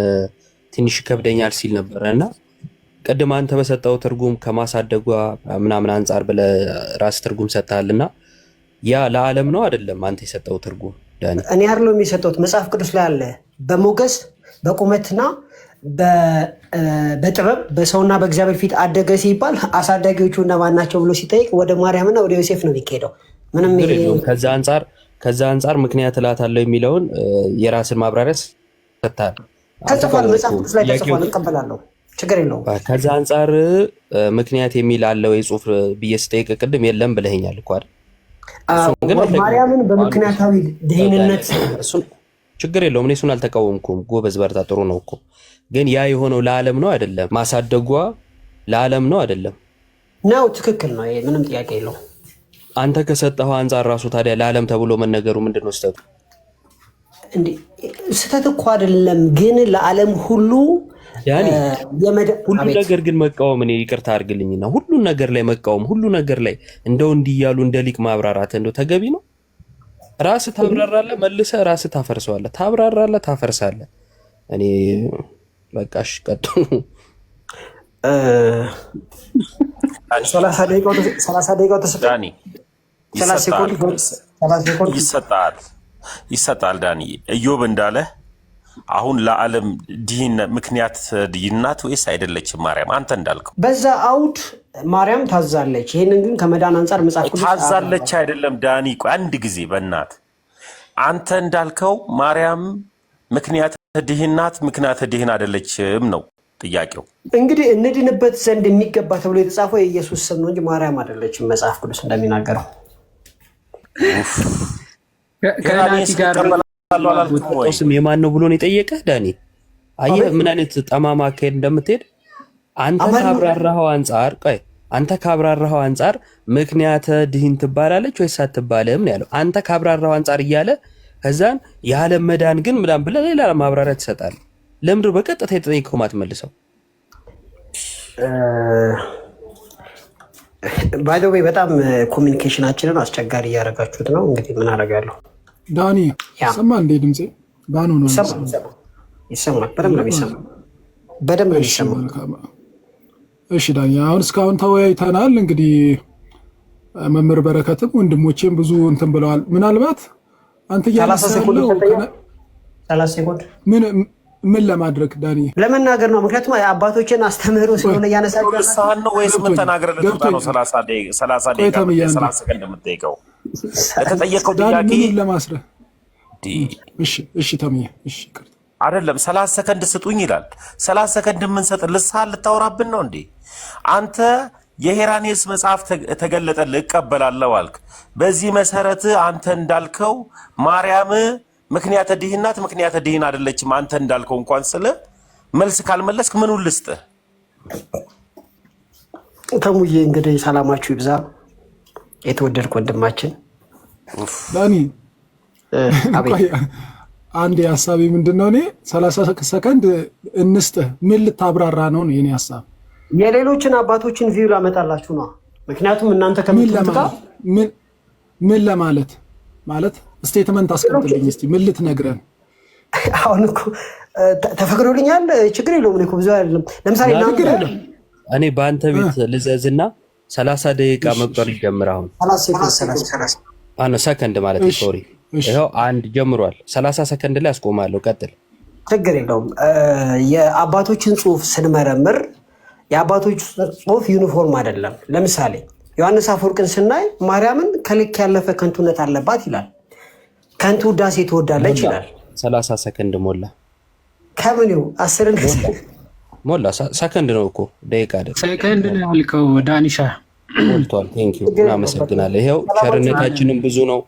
ትንሽ ከብደኛል ሲል ነበረ እና ቅድም አንተ በሰጠው ትርጉም ከማሳደጓ ምናምን አንፃር ብለህ ራስ ትርጉም ሰጥተሃልና ያ ለዓለም ነው አይደለም? አንተ የሰጠው ትርጉም ዳኒ እኔ አይደለም የሰጠሁት፣ መጽሐፍ ቅዱስ ላይ አለ። በሞገስ በቁመትና በጥበብ በሰውና በእግዚአብሔር ፊት አደገ ሲባል አሳዳጊዎቹ እነማን ናቸው ብሎ ሲጠይቅ ወደ ማርያምና ወደ ዮሴፍ ነው የሚካሄደው። ምንም ከዛ አንፃር ምክንያት እላታለሁ የሚለውን የራስን ማብራሪያ ሰጥተሃል። ተጽፏል፣ መጽሐፍ ቅዱስ ላይ ተጽፏል፣ እቀበላለሁ፣ ችግር የለውም። ከዛ አንፃር ምክንያት የሚል አለው የጽሁፍ ብዬ ስጠይቅ ቅድም የለም ብለኸኛል እኮ አይደል? ማርያምን በምክንያታዊ ድህንነት ችግር የለውም። እኔ እሱን አልተቃወምኩም። ጎበዝ በርታ፣ ጥሩ ነው እኮ። ግን ያ የሆነው ለዓለም ነው አይደለም? ማሳደጓ ለዓለም ነው አይደለም? ነው፣ ትክክል ነው። ይሄ ምንም ጥያቄ የለውም። አንተ ከሰጠኸው አንፃር ራሱ ታዲያ ለዓለም ተብሎ መነገሩ ምንድነው ስህተቱ? ስህተት እኮ አይደለም፣ ግን ለዓለም ሁሉ ሁሉ ነገር ግን መቃወም፣ እኔ ይቅርታ አድርግልኝና ሁሉን ነገር ላይ መቃወም፣ ሁሉ ነገር ላይ እንደው እንዲያሉ እንደ ሊቅ ማብራራት እንደው ተገቢ ነው? ራስህ ታብራራለህ፣ መልሰህ ራስህ ታፈርሰዋለህ፣ ታብራራለህ፣ ታፈርሳለህ። እኔ በቃሽ ቀጥሉ። 30 ደቂቃው ተሰጣኒ ይሰጣል። ዳኒ ኢዮብ እንዳለ አሁን ለዓለም ምክንያት ድህነት ወይስ አይደለችም ማርያም? አንተ እንዳልከው በዛ አውድ ማርያም ታዛለች። ይሄንን ግን ከመዳን አንፃር መጽሐፍ ቅዱስ ታዛለች አይደለም ዳኒ? ቆይ አንድ ጊዜ በእናት አንተ እንዳልከው ማርያም ምክንያት ድህነት ምክንያት ድህን አይደለችም ነው ጥያቄው። እንግዲህ እንድንበት ዘንድ የሚገባ ተብሎ የተጻፈው የኢየሱስ ስም ነው እንጂ ማርያም አይደለችም መጽሐፍ ቅዱስ እንደሚናገረው። ከዳኒ ጋር ስም የማን ነው ብሎ ነው የጠየቀህ ዳኒ? አየህ ምን አይነት ጠማማ አካሄድ እንደምትሄድ አንተ ካብራራኸው አንፃር ምክንያተ ድህን ትባላለች ወይስ አትባልም ነው ያለው። አንተ ካብራራኸው አንፃር እያለ ከዛን የዓለም መዳን ግን ምናምን ብለህ ሌላ ማብራሪያ ትሰጣለህ። ለምንድን ነው በቀጥታ የተጠየቀው ማትመልሰው? ባይ ዘ ዌይ በጣም ኮሚኒኬሽናችንን አስቸጋሪ እያደረጋችሁት ነው። እንግዲህ ምን አደርጋለሁ። ዳኒ ሰማ እንዴ? ድምጼ ባኑ ነው ይሰማል? በደምብ ነው የሚሰማው፣ በደምብ ነው የሚሰማው። እሺ ዳኒ፣ አሁን እስካሁን ተወያይተናል። እንግዲህ መምህር በረከትም ወንድሞቼም ብዙ እንትን ብለዋል። ምናልባት አንተ 30 ሴኮንድ ምን ለማድረግ ዳኒ ለመናገር ነው። ምክንያቱም አባቶችን አስተምህሮ ስለሆነ እያነሳችሁ ሳን ነው ወይስ ምን ተናግረህ ልትወጣ ነው? 30 ሰከንድ የምትጠይቀው የተጠየቀው ጥያቄ ለማስረህ። እሺ ተምዬ፣ እሺ አይደለም 30 ሰከንድ ስጡኝ ይላል። 30 ሰከንድ የምንሰጥ ልሳን ልታወራብን ነው እንዴ? አንተ የሄራኔስ መጽሐፍ ተገለጠልህ እቀበላለሁ አልክ። በዚህ መሰረት አንተ እንዳልከው ማርያም ምክንያተ ድህነት ምክንያተ ድህን አይደለችም አንተ እንዳልከው እንኳን ስለ መልስ ካልመለስክ ምኑን ልስጥህ? ተሙዬ እንግዲህ ሰላማችሁ ይብዛ። የተወደድክ ወንድማችን ዳኒ፣ አንድ ሀሳቤ ምንድነው? እኔ 30 ሰከንድ እንስጥህ። ምን ልታብራራ ነው የኔ ሀሳብ? የሌሎችን አባቶችን ቪው ላመጣላችሁ ነው። ምክንያቱም እናንተ ከምትመጣ ምን ለማለት ማለት ስቴትመንት አስቀምጥልኝ እስቲ። ምን ልትነግረን? አሁን እኮ ተፈቅዶልኛል፣ ችግር የለውም እኮ ብዙ አይደለም። ለምሳሌ እኔ በአንተ ቤት ልዘዝና 30 ደቂቃ መቁጠር ይጀምር። አሁን 30 ሰከንድ ማለት ሶሪ፣ ይኸው አንድ ጀምሯል። 30 ሰከንድ ላይ አስቆማለሁ። ቀጥል። ችግር የለውም። የአባቶችን ጽሁፍ ስንመረምር የአባቶች ጽሁፍ ዩኒፎርም አይደለም። ለምሳሌ ዮሐንስ አፈወርቅን ስናይ ማርያምን ከልክ ያለፈ ከንቱነት አለባት ይላል። ከንቱ ውዳሴ ትወዳለች ይላል። 30 ሰከንድ ሞላ። ከምንው 10 ሞላ ሰከንድ ነው እኮ ደቂቃ አይደል? ሰከንድ ነው ያልከው ዳኒሻ። ሞልቷል። ቴንክ ዩ እናመሰግናለን። ይሄው ቸርነታችንም ብዙ ነው።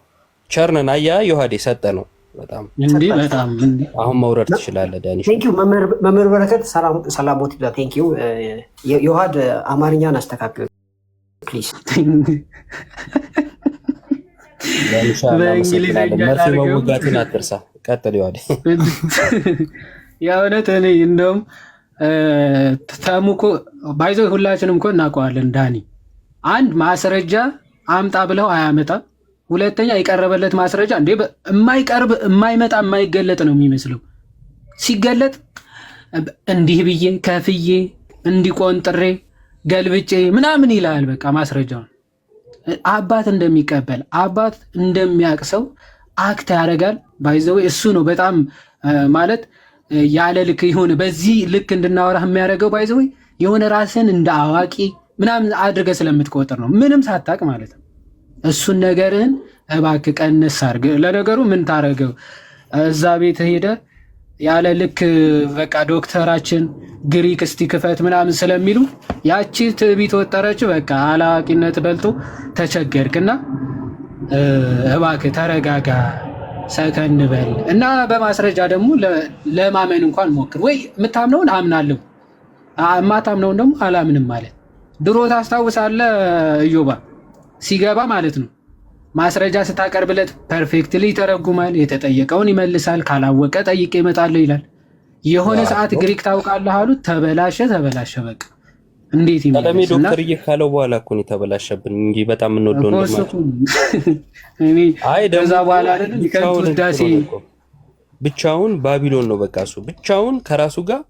ቸርነን አያ ዮሐዴ ሰጠ ነው በጣም እንዴ በጣም አሁን መውረድ ትችላለህ ዳኒሻ። ቴንክ ዩ መምህር በረከት ሰላሞት ይላ ቴንክ ዩ ዮሐድ አማርኛን አስተካክል ፕሊዝ። ዳኒሻ እናመሰግናለን። መርፌ መወጋትን አትርሳ። ቀጥል ዮሐዴ። የእውነት እኔ እንደውም ተሙኮ ባይዞ ሁላችንም እኮ እናውቀዋለን። ዳኒ አንድ ማስረጃ አምጣ ብለው አያመጣም። ሁለተኛ የቀረበለት ማስረጃ እንዴ የማይቀርብ የማይመጣ የማይገለጥ ነው የሚመስለው። ሲገለጥ እንዲህ ብዬ ከፍዬ እንዲቆንጥሬ ገልብጬ ምናምን ይላል። በቃ ማስረጃውን አባት እንደሚቀበል አባት እንደሚያቅሰው አክት ያደርጋል። ባይዘው እሱ ነው በጣም ማለት ያለ ልክ የሆነ በዚህ ልክ እንድናወራ የሚያደርገው ባይዘው የሆነ ራስን እንደ አዋቂ ምናምን አድርገህ ስለምትቆጥር ነው፣ ምንም ሳታቅ ማለት ነው። እሱን ነገርህን እባክህ ቀንስ አድርግ። ለነገሩ ምን ታረገው እዛ ቤት ሄደ ያለ ልክ በቃ ዶክተራችን ግሪክ እስቲ ክፈት ምናምን ስለሚሉ ያቺ ትዕቢት ወጠረች። በቃ አላዋቂነት በልቶ ተቸገርክና እባክህ ተረጋጋ፣ ሰከን በል እና በማስረጃ ደግሞ ለማመን እንኳን ሞክር። ወይ የምታምነውን አምናለሁ የማታምነውን ደግሞ አላምንም ማለት። ድሮ ታስታውሳለህ ኢዮባ ሲገባ ማለት ነው ማስረጃ ስታቀርብለት ፐርፌክትሊ ይተረጉማል፣ የተጠየቀውን ይመልሳል፣ ካላወቀ ጠይቄ እመጣለሁ ይላል። የሆነ ሰዓት ግሪክ ታውቃለህ አሉት፣ ተበላሸ። በቃ እንዴት ይመለስ? ቀደም ዶክተር እየካለው በኋላ እኮ ነው የተበላሸብን እንጂ በጣም እንወደው እንደማለት እኔ ከዛ በኋላ አይደል ከውዳሴ ብቻውን ባቢሎን ነው በቃ እሱ ብቻውን ከራሱ ጋር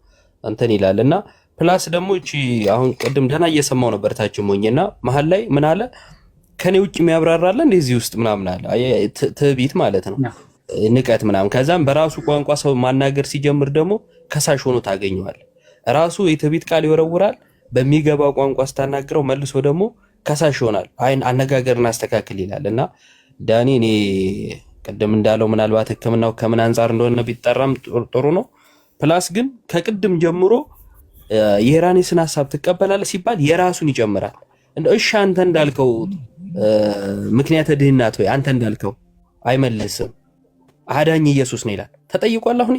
እንትን ይላልና ፕላስ ደግሞ እቺ አሁን ቅድም ደህና እየሰማው ነበር ታች ሞኝና መሀል ላይ ምን አለ ከኔ ውጭ የሚያብራራለ እንደዚህ ውስጥ ምናምን አለ ትዕቢት ማለት ነው ንቀት ምናምን። ከዛም በራሱ ቋንቋ ሰው ማናገር ሲጀምር ደግሞ ከሳሽ ሆኖ ታገኘዋል። ራሱ የትዕቢት ቃል ይወረውራል፣ በሚገባው ቋንቋ ስታናግረው መልሶ ደግሞ ከሳሽ ይሆናል። አይን አነጋገርን አስተካክል ይላልና ዳኒ እኔ ቅድም እንዳለው ምናልባት ህክምናው ከምን አንፃር እንደሆነ ቢጠራም ጥሩ ነው። ፕላስ ግን ከቅድም ጀምሮ የራኔስን ሐሳብ ትቀበላለህ ሲባል የራሱን ይጨምራል። እሺ አንተ እንዳልከው ምክንያት ድህነት ወይ አንተ እንዳልከው አይመልስም። አዳኝ ኢየሱስ ነው ይላል ተጠይቋል። አሁን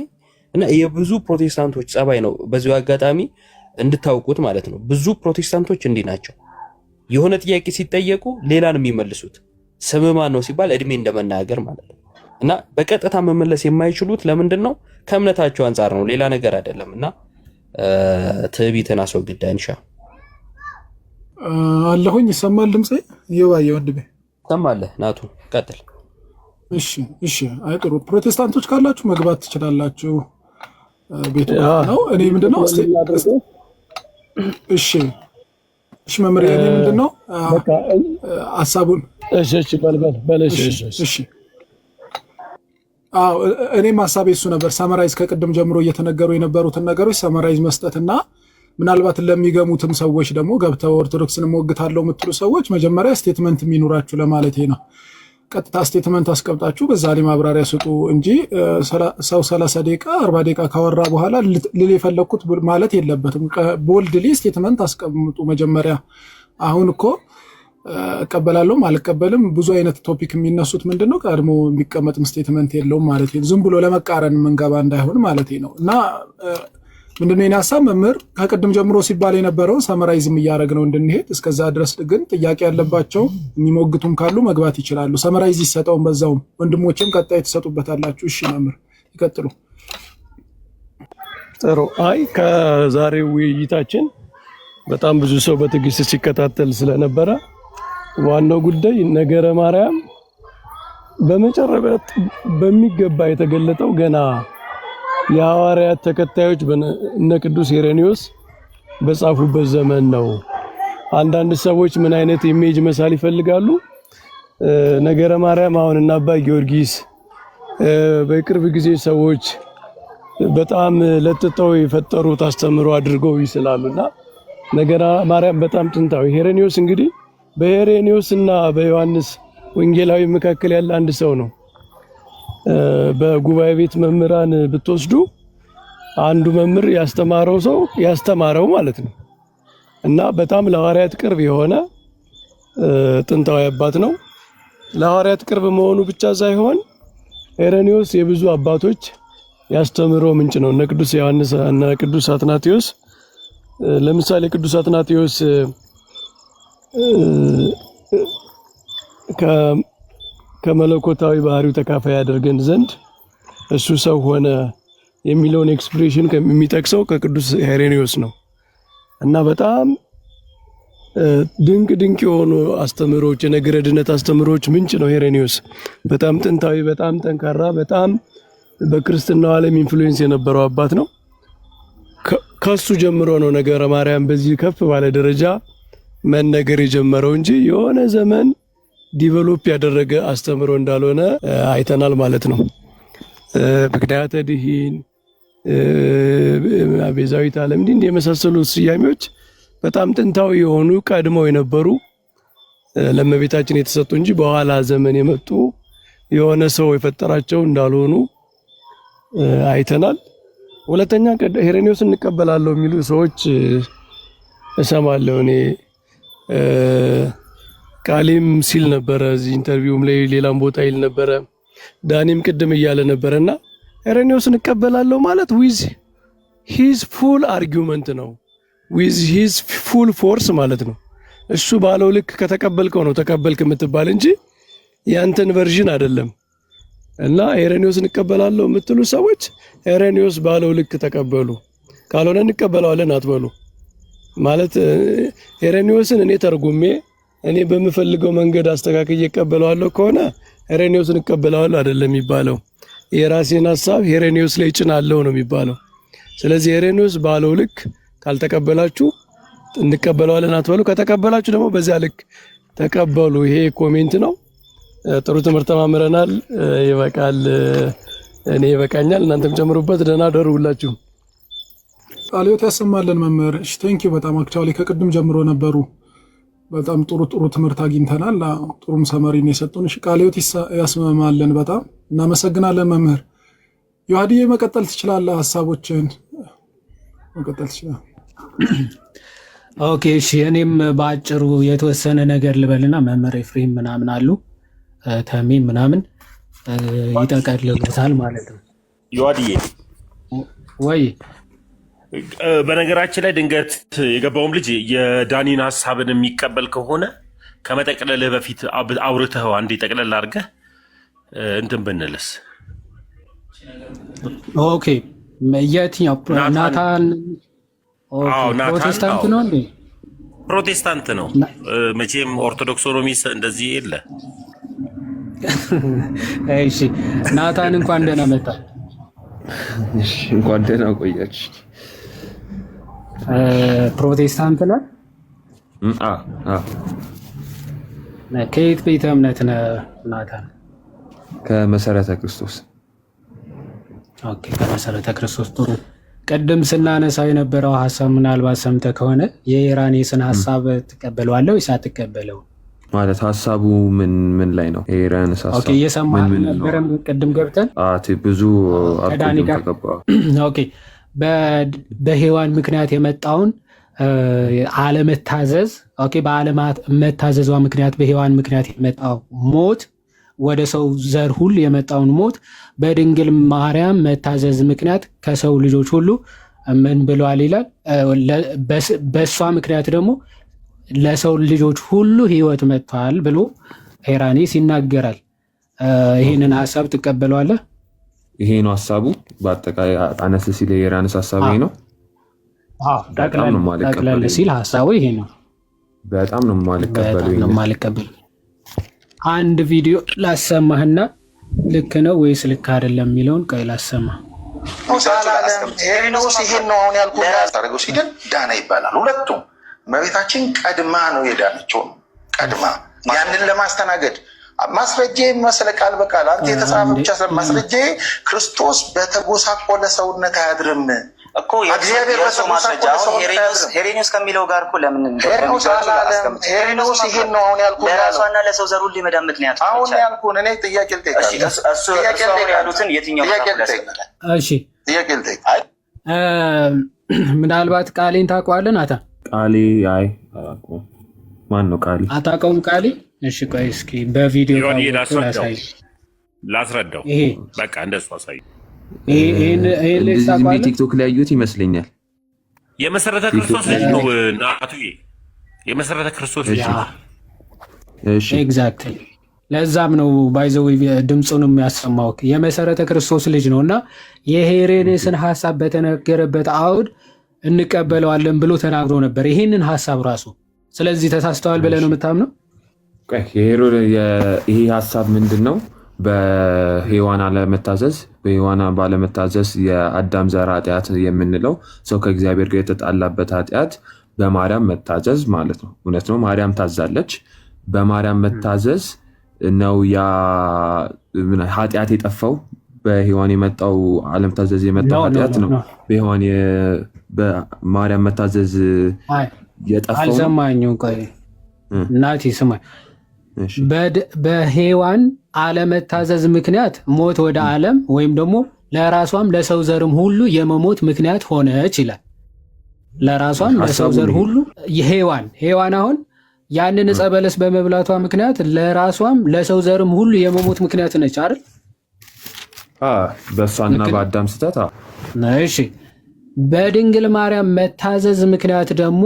እና የብዙ ፕሮቴስታንቶች ጸባይ ነው በዚሁ አጋጣሚ እንድታውቁት ማለት ነው። ብዙ ፕሮቴስታንቶች እንዲህ ናቸው። የሆነ ጥያቄ ሲጠየቁ ሌላ ነው የሚመልሱት። ስም ማን ነው ሲባል እድሜ እንደመናገር ማለት ነው። እና በቀጥታ መመለስ የማይችሉት ለምንድን ነው? ከእምነታቸው አንፃር ነው፣ ሌላ ነገር አይደለም። እና ትዕቢትን አስወግድ ዳንሻ። አለሁኝ ይሰማል ድምጼ? ይዋየ ወንድሜ ሰማለህ? ናቱ ቀጥል። እሺ አይ ጥሩ። ፕሮቴስታንቶች ካላችሁ መግባት ትችላላችሁ። ቤቱ ነው። እኔ ምንድነው እሺ መምህር እኔ ምንድነው ሐሳቡን እሺ እኔም ሐሳቤ እሱ ነበር። ሰመራይዝ ከቅድም ጀምሮ እየተነገሩ የነበሩትን ነገሮች ሰመራይዝ መስጠትና ምናልባት ለሚገሙትም ሰዎች ደግሞ ገብተው ኦርቶዶክስን ሞግታለው የምትሉ ሰዎች መጀመሪያ ስቴትመንት የሚኖራችሁ ለማለት ነው። ቀጥታ ስቴትመንት አስቀምጣችሁ በዛ ላይ ማብራሪያ ስጡ እንጂ ሰው 30 ደቂቃ 40 ደቂቃ ካወራ በኋላ ልል የፈለኩት ማለት የለበትም። ቦልድሊ ስቴትመንት አስቀምጡ መጀመሪያ። አሁን እኮ እቀበላለሁም አልቀበልም ብዙ አይነት ቶፒክ የሚነሱት ምንድነው ቀድሞ የሚቀመጥም ስቴትመንት የለውም ማለት ነው። ዝም ብሎ ለመቃረን መንገባ እንዳይሆን ማለት ነው። እና ምንድነው የኔ ሐሳብ መምህር ከቅድም ጀምሮ ሲባል የነበረው ሰመራይዝም እያደረግነው እንድንሄድ። እስከዛ ድረስ ግን ጥያቄ ያለባቸው የሚሞግቱም ካሉ መግባት ይችላሉ። ሰመራይዝ ይሰጠውን በዛውም ወንድሞችም ቀጣይ ተሰጡበታላችሁ። እሺ መምህር ይቀጥሉ። ጥሩ። አይ ከዛሬው ውይይታችን በጣም ብዙ ሰው በትዕግስት ሲከታተል ስለነበረ ዋናው ጉዳይ ነገረ ማርያም በመጨረሻ በሚገባ የተገለጠው ገና የሐዋርያት ተከታዮች እነ ቅዱስ ሄሬኒዮስ በጻፉበት ዘመን ነው። አንዳንድ ሰዎች ምን አይነት ኢሜጅ መሳል ይፈልጋሉ? ነገረ ማርያም አሁን እና አባ ጊዮርጊስ በቅርብ ጊዜ ሰዎች በጣም ለጥጠው የፈጠሩት አስተምሮ አድርገው ይስላሉና ነገረ ማርያም በጣም ጥንታዊ ሄሬኒዮስ እንግዲህ በሄሬኒዮስ እና በዮሐንስ ወንጌላዊ መካከል ያለ አንድ ሰው ነው። በጉባኤ ቤት መምህራን ብትወስዱ አንዱ መምህር ያስተማረው ሰው ያስተማረው ማለት ነው እና በጣም ለሐዋርያት ቅርብ የሆነ ጥንታዊ አባት ነው። ለሐዋርያት ቅርብ መሆኑ ብቻ ሳይሆን ሄሬኒዮስ የብዙ አባቶች ያስተምሮ ምንጭ ነው። እነ ቅዱስ ዮሐንስ እና ቅዱስ አትናቴዎስ ለምሳሌ ቅዱስ አትናቴዎስ ከመለኮታዊ ባህሪው ተካፋይ ያደርገን ዘንድ እሱ ሰው ሆነ የሚለውን ኤክስፕሬሽን የሚጠቅሰው ከቅዱስ ሄሬኒዮስ ነው እና በጣም ድንቅ ድንቅ የሆኑ አስተምሮች የነገረ ድነት አስተምሮች ምንጭ ነው ሄሬኒዮስ። በጣም ጥንታዊ፣ በጣም ጠንካራ፣ በጣም በክርስትናው ዓለም ኢንፍሉዌንስ የነበረው አባት ነው። ከሱ ጀምሮ ነው ነገረ ማርያም በዚህ ከፍ ባለ ደረጃ መነገር የጀመረው እንጂ የሆነ ዘመን ዲቨሎፕ ያደረገ አስተምሮ እንዳልሆነ አይተናል ማለት ነው። ምክንያተ ድኂን፣ ቤዛዊተ ዓለም እንዲህ የመሳሰሉ ስያሜዎች በጣም ጥንታዊ የሆኑ ቀድመው የነበሩ ለእመቤታችን የተሰጡ እንጂ በኋላ ዘመን የመጡ የሆነ ሰው የፈጠራቸው እንዳልሆኑ አይተናል። ሁለተኛ ሄሬኒዮስ እንቀበላለሁ የሚሉ ሰዎች እሰማለሁ። እኔ ቃሌም ሲል ነበረ እዚህ ኢንተርቪውም ላይ ሌላም ቦታ ይል ነበረ፣ ዳኒም ቅድም እያለ ነበረና ሄሬኒዮስ እንቀበላለሁ ማለት ዊዝ ሂዝ ፉል አርጊውመንት ነው፣ ዊዝ ሂዝ ፉል ፎርስ ማለት ነው። እሱ ባለው ልክ ከተቀበልከው ነው ተቀበልክ የምትባል እንጂ ያንተን ቨርዥን አይደለም። እና ሄሬኒዮስ እንቀበላለሁ የምትሉ ሰዎች ሄሬኒዮስ ባለው ልክ ተቀበሉ፣ ካልሆነ እንቀበለዋለን አትበሉ። ማለት ሄሬኒዮስን እኔ ተርጉሜ እኔ በምፈልገው መንገድ አስተካክዬ እቀበለዋለሁ ከሆነ ሄሬኒዮስን እንቀበለዋለሁ አይደለም የሚባለው። የራሴን ሐሳብ ሄሬኒዮስ ላይ ጭናለሁ ነው የሚባለው። ስለዚህ ሄሬኒዮስ ባለው ልክ ካልተቀበላችሁ እንቀበለዋለን አትበሉ። ከተቀበላችሁ ደግሞ በዛ ልክ ተቀበሉ። ይሄ ኮሜንት ነው። ጥሩ ትምህርት ተማምረናል። ይበቃል። እኔ ይበቃኛል። እናንተም ጨምሩበት። ደህና ደሩ ሁላችሁ። ቃልዮት ያሰማልን መምህር። እሺ ቴንኪው በጣም አክቹዋሊ ከቅድም ጀምሮ ነበሩ። በጣም ጥሩ ትምህርት አግኝተናል። ጥሩም ሰመሪን የሰጡን። እሺ ቃልዮት ያስማማልን። በጣም እናመሰግናለን መምህር። ዮሐድዬ መቀጠል ትችላለህ። ሀሳቦችን መቀጠል ትችላለህ። ኦኬ እሺ። እኔም በአጭሩ የተወሰነ ነገር ልበልና መምህር ኤፍሬም ምናምን አሉ ተሜም ምናምን ይጠቀልሉታል ማለት ነው። ዮሐድዬ ወይ በነገራችን ላይ ድንገት የገባውም ልጅ የዳኒን ሀሳብን የሚቀበል ከሆነ ከመጠቅለልህ በፊት አውርተኸው አንዴ ጠቅለል አድርገህ እንትን ብንልስ? ኦኬ የትኛው ናታን? ፕሮቴስታንት ነው እንዴ? ፕሮቴስታንት ነው መቼም። ኦርቶዶክስ ኦሮሚስ እንደዚህ የለ። እሺ ናታን እንኳን ደህና መጣ። እሺ እንኳን ደህና ቆያችሁ። ፕሮቴስታንት ነህ? ከየት ቤተ እምነት ነህ ናታን? ከመሰረተ ክርስቶስ። ኦኬ ከመሰረተ ክርስቶስ። ጥሩ። ቅድም ስናነሳው የነበረው ሀሳብ ምናልባት ሰምተህ ከሆነ የኢራኔስን ሀሳብ ትቀበለዋለህ ወይስ አትቀበለው? ማለት ሀሳቡ ምን ላይ ነው? የኢራኔስ ሀሳብ ኦኬ እየሰማህ ነበረም ቅድም ገብተን ብዙ ከዳኒ ጋር ኦኬ በሔዋን ምክንያት የመጣውን አለመታዘዝ ኦኬ ባለመታዘዟ ምክንያት በሔዋን ምክንያት የመጣው ሞት ወደ ሰው ዘር ሁሉ የመጣውን ሞት በድንግል ማርያም መታዘዝ ምክንያት ከሰው ልጆች ሁሉ ምን ብለዋል ይላል። በእሷ ምክንያት ደግሞ ለሰው ልጆች ሁሉ ሕይወት መጥቷል ብሎ ኢራኔስ ይናገራል። ይህንን ሀሳብ ትቀበለዋለህ? ይሄ ነው ሀሳቡ። በአጠቃላይ አነስ ሲል የኢራኔስ ሀሳብ ይሄ ነው። ጠቅለል ሲል ሀሳቡ ይሄ ነው። በጣም ነው የማልቀበለው። አንድ ቪዲዮ ላሰማህና ልክ ነው ወይስ ልክ አይደለም የሚለውን ቆይ ላሰማ። ሄሬኒዮስ ይሄን ነው አሁን ያልኩህ። ያደረገው ሲድን ዳና ይባላል። ሁለቱም እመቤታችን ቀድማ ነው የዳነችው። ቀድማ ያንን ለማስተናገድ ማስረጃ መስለ ቃል በቃል አንተ የተጻፈ ብቻ ማስረጃ ክርስቶስ በተጎሳቆለ ሰውነት አያድርም እኮ እግዚአብሔር በተጎሳቆለ ሰውነት ሄሬኒዮስ ከሚለው ጋር እኮ ለምን ሄሬኒዮስ ይሄን ነው አሁን ያልኩህ ለራሷና ለሰው ዘር ሁሉ የመዳን ምክንያት አሁን ያልኩህ እኔ ጥያቄ ልጠይቃለሁ እሱ ያሉትን የትኛው እሺ ጥያቄ ልጠይቅ ምናልባት ቃሌን ታውቀዋለህ ናታ ቃሌ አይ ማን ነው ቃሌ አታውቀውም ቃሌ እሺ ቆይ እስኪ በቪዲዮ ላስረዳው በቃ እንደሱ አሳይ ይሄን ቲክቶክ ላይ ያዩት ይመስለኛል የመሰረተ ክርስቶስ ልጅ ነው ናቱዬ የመሰረተ ክርስቶስ ልጅ ነው እሺ ኤግዛክትሊ ለዛም ነው ባይዘው ድምጹንም ያሰማው የመሰረተ ክርስቶስ ልጅ ነውና የሄሬኔስን ሐሳብ በተነገረበት አውድ እንቀበለዋለን ብሎ ተናግሮ ነበር ይሄንን ሐሳብ ራሱ ስለዚህ ተሳስተዋል ብለህ ነው የምታምነው ይሄ ሐሳብ ምንድነው በሔዋን አለመታዘዝ በሔዋን ባለመታዘዝ የአዳም ዘር ኃጢአት የምንለው ሰው ከእግዚአብሔር ጋር የተጣላበት ኃጢአት በማርያም መታዘዝ ማለት ነው እውነት ነው ማርያም ታዛለች በማርያም መታዘዝ ነው ያ ኃጢአት የጠፋው በሔዋን የመጣው አለመታዘዝ የመጣው ኃጢአት ነው በሔዋን በማርያም መታዘዝ የጠፋው አልሰማኝም ቆይ እናቴ ስማኝ በሔዋን አለመታዘዝ ምክንያት ሞት ወደ ዓለም ወይም ደግሞ ለራሷም ለሰው ዘርም ሁሉ የመሞት ምክንያት ሆነች ይላል ለራሷም ለሰው ዘር ሁሉ ሔዋን አሁን ያንን ዕፀ በለስ በመብላቷ ምክንያት ለራሷም ለሰው ዘርም ሁሉ የመሞት ምክንያት ነች አይደል በሷና በአዳም ስተት እሺ በድንግል ማርያም መታዘዝ ምክንያት ደግሞ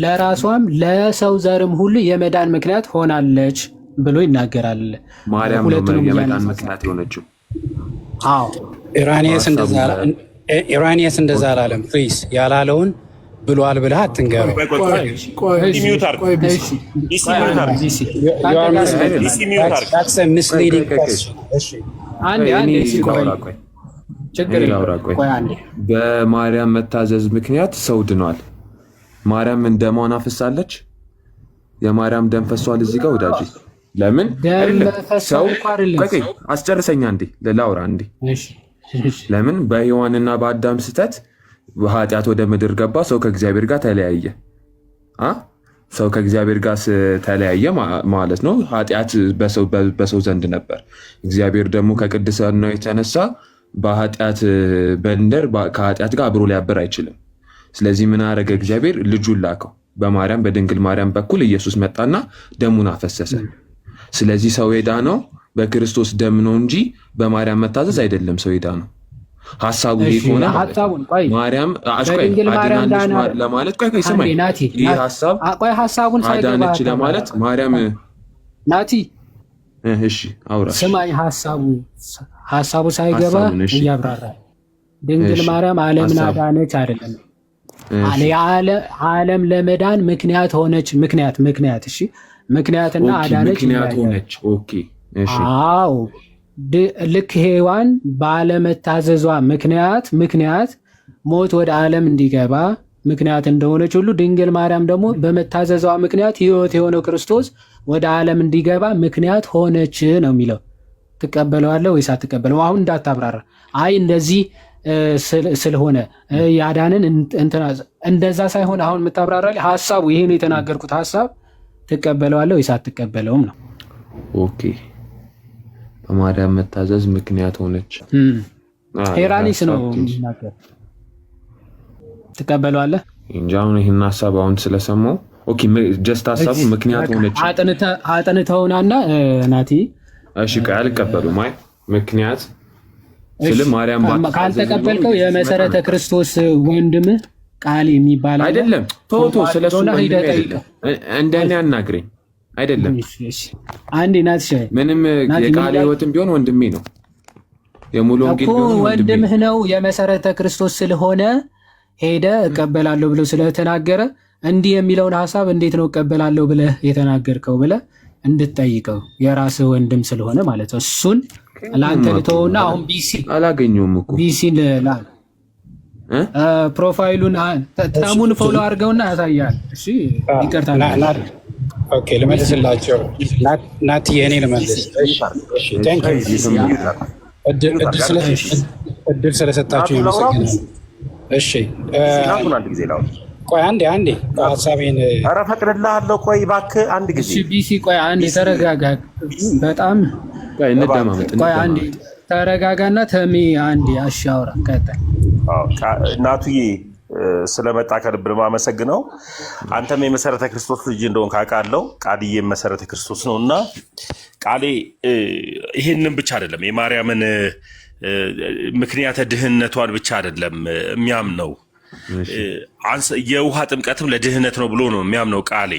ለራሷም ለሰው ዘርም ሁሉ የመዳን ምክንያት ሆናለች ብሎ ይናገራል ማርያም ነው የመዳን ምክንያት የሆነችው አዎ ኢራኒየስ እንደዛ አላለም ፕሊዝ ያላለውን ብሏል ብለህ አትንገረው በማርያም መታዘዝ ምክንያት ሰው ድኗል ማርያም እንደማን አፍሳለች የማርያም ደም ፈሷል እዚህ ጋር ወዳጅ ለምን ሰው አስጨርሰኛ እንዴ ለላውራ እንዴ ለምን በሔዋንና በአዳም ስተት ኃጢአት ወደ ምድር ገባ ሰው ከእግዚአብሔር ጋር ተለያየ ሰው ከእግዚአብሔር ጋር ተለያየ ማለት ነው ኃጢአት በሰው ዘንድ ነበር እግዚአብሔር ደግሞ ከቅድስናው የተነሳ በኃጢአት በእንደር ከኃጢአት ጋር አብሮ ሊያበር አይችልም ስለዚህ ምን አደረገ እግዚአብሔር ልጁን ላከው በማርያም በድንግል ማርያም በኩል ኢየሱስ መጣና ደሙን አፈሰሰ ስለዚህ ሰው የዳነው በክርስቶስ ደም ነው እንጂ በማርያም መታዘዝ አይደለም ሰው የዳነው ሐሳቡ ይሆነ ማርያም አድናለች ለማለት ቆይ ሰማይ ይሄ ሐሳብ ሐሳቡን አዳነች ለማለት ማርያም ናቲ እሺ አውራ ሰማይ ሐሳቡ ሳይገባ እያብራራ ድንግል ማርያም ዓለምን አዳነች አይደለም ዓለም ለመዳን ምክንያት ሆነች ምክንያት እሺ ምክንያትና አዳነች ምክንያት ሆነች ኦኬ እሺ አዎ ልክ ሔዋን ባለመታዘዟ ምክንያት ሞት ወደ ዓለም እንዲገባ ምክንያት እንደሆነች ሁሉ ድንግል ማርያም ደግሞ በመታዘዟ ምክንያት ሕይወት የሆነው ክርስቶስ ወደ ዓለም እንዲገባ ምክንያት ሆነች ነው የሚለው ትቀበለዋለህ ወይስ አትቀበለው አሁን እንዳታብራራ አይ እንደዚህ ስለሆነ ያዳንን እንደዛ ሳይሆን አሁን የምታብራራልኝ ሐሳቡ ይሄ ነው የተናገርኩት ሐሳብ ትቀበለዋለህ ወይስ አትቀበለውም ነው ኦኬ በማርያም መታዘዝ ምክንያት ሆነች ሄራኒስ ነው የሚናገር ትቀበለዋለህ እንጂ አሁን ይሄን ሐሳብ አሁን ስለሰማው ኦኬ ጀስት ሐሳቡ ምክንያት ሆነች አጥንተውናና ናቲ እሺ አልቀበሉም አይ ምክንያት ስለ ማርያም ካልተቀበልከው የመሰረተ ክርስቶስ ወንድም ቃል የሚባል አይደለም ቶቶ ስለሱ እንደኔ አናግረኝ አይደለም አንዴ ናት ምንም የቃል ህይወትም ቢሆን ወንድሜ ነው የሙሉ ወንጌል ቢሆን ወንድምህ ነው የመሰረተ ክርስቶስ ስለሆነ ሄደ እቀበላለሁ ብሎ ስለተናገረ እንዲህ የሚለውን ሐሳብ እንዴት ነው እቀበላለሁ ብለህ የተናገርከው ብለህ እንድትጠይቀው የራስህ ወንድም ስለሆነ ማለት ነው እሱን ላንተ ልተውና አሁን ቢሲ አላገኘውም እኮ ቢሲን ፕሮፋይሉን ተሙን ፎሎ አድርገውና ያሳያል እሺ ይቅርታ ኦኬ ልመልስላቸው። ናቲ የኔ ልመልስ። እሺ እድል ስለሰጣችሁ ይመስገናል። እሺ ቆይ አንዴ ሀሳቤን ኧረ ፈቅድልሃለሁ። ቆይ እባክህ አንድ ጊዜ ቢሲ ቆይ አንዴ ተረጋጋ። በጣም ቆይ እንደማመጥ ቆይ አንዴ ተረጋጋና ተሜ አንዴ አሻውራ ቀጥል። ናቱዬ ስለመጣ ከልብ ነው የማመሰግነው። አንተም የመሰረተ ክርስቶስ ልጅ እንደሆንክ አውቃለሁ። ቃልዬም መሰረተ ክርስቶስ ነው እና ቃሌ ይሄንን ብቻ አይደለም የማርያምን ምክንያተ ድህነቷን ብቻ አይደለም የሚያምነው የውሃ ጥምቀትም ለድህነት ነው ብሎ ነው የሚያምነው ቃሌ።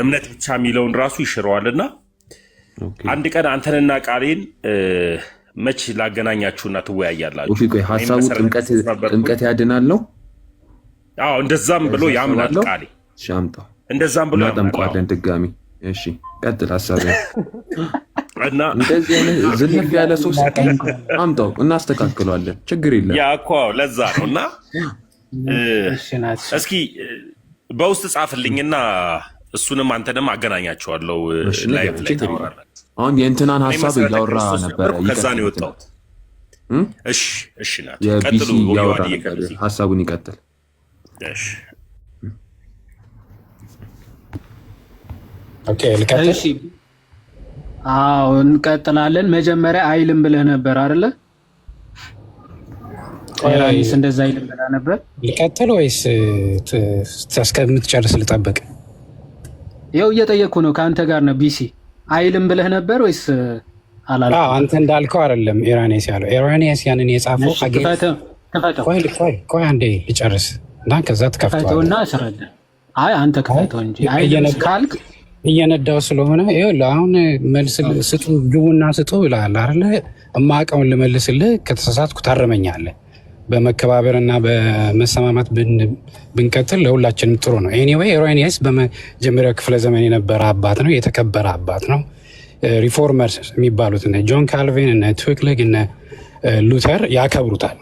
እምነት ብቻ የሚለውን ራሱ ይሽረዋልና አንድ ቀን አንተንና ቃሌን መች ላገናኛችሁና ትወያያላችሁ። ቆይ ሐሳቡ ጥምቀት ያድናል ነው? አዎ እንደዛም ብሎ ያምናል ቃሌ። ሻምጣው እንደዛም ብሎ እናጠምቀዋለን ድጋሚ። እሺ ቀጥል ሐሳብ እና እንደዚህ አይነት ዝንፍ ያለ ሰው ሲቀር አምጣው እናስተካክለዋለን። ችግር የለም። ያ እኮ ለዛ ነውና እስኪ በውስጥ ጻፍልኝና እሱንም አንተንም አገናኛቸዋለሁ። ላይቭ ላይ ታወራለህ። አሁን የእንትናን ሐሳብ እያወራ ነበር። ከዛ ነው የወጣሁት። እሺ ናት ቀጥሉ። እያወራ ነበር። ሐሳቡን ይቀጥል። እሺ ኦኬ ልቀጥል። አዎ እንቀጥላለን። መጀመሪያ አይልም ብለህ ነበር አይደለ? ራይስ እንደዛ አይልም ብለህ ነበር። ልቀጥል ወይስ እስከምትጨርስ ልጠብቅ? ይኸው እየጠየቅኩ ነው። ከአንተ ጋር ነው። ቢሲ አይልም ብለህ ነበር ወይስ አላልኩም? አዎ አንተ እንዳልከው አይደለም ኢራኔስ ያለው። ኢራኔስ ያንን የጻፈው ቆይ አንዴ ልጨርስ እና ከዛ ትከፍተውና አስረዳ። አይ አንተ ከፍተው እንጂ አይልም ካልክ እየነዳው ስለሆነ ይኸውልህ አሁን መልስ ስጡ ግቡና ስጡ ብለሃል አይደለ? እማውቀውን ልመልስልህ፣ ከተሳሳትኩ ታረመኛለህ። በመከባበርና በመሰማማት ብንቀጥል ለሁላችንም ጥሩ ነው። ኤኒዌይ ኢሬኒየስ በመጀመሪያው ክፍለ ዘመን የነበረ አባት ነው፣ የተከበረ አባት ነው። ሪፎርመርስ የሚባሉት እነ ጆን ካልቪን እነ ትዊክሊግ እነ ሉተር ያከብሩታል።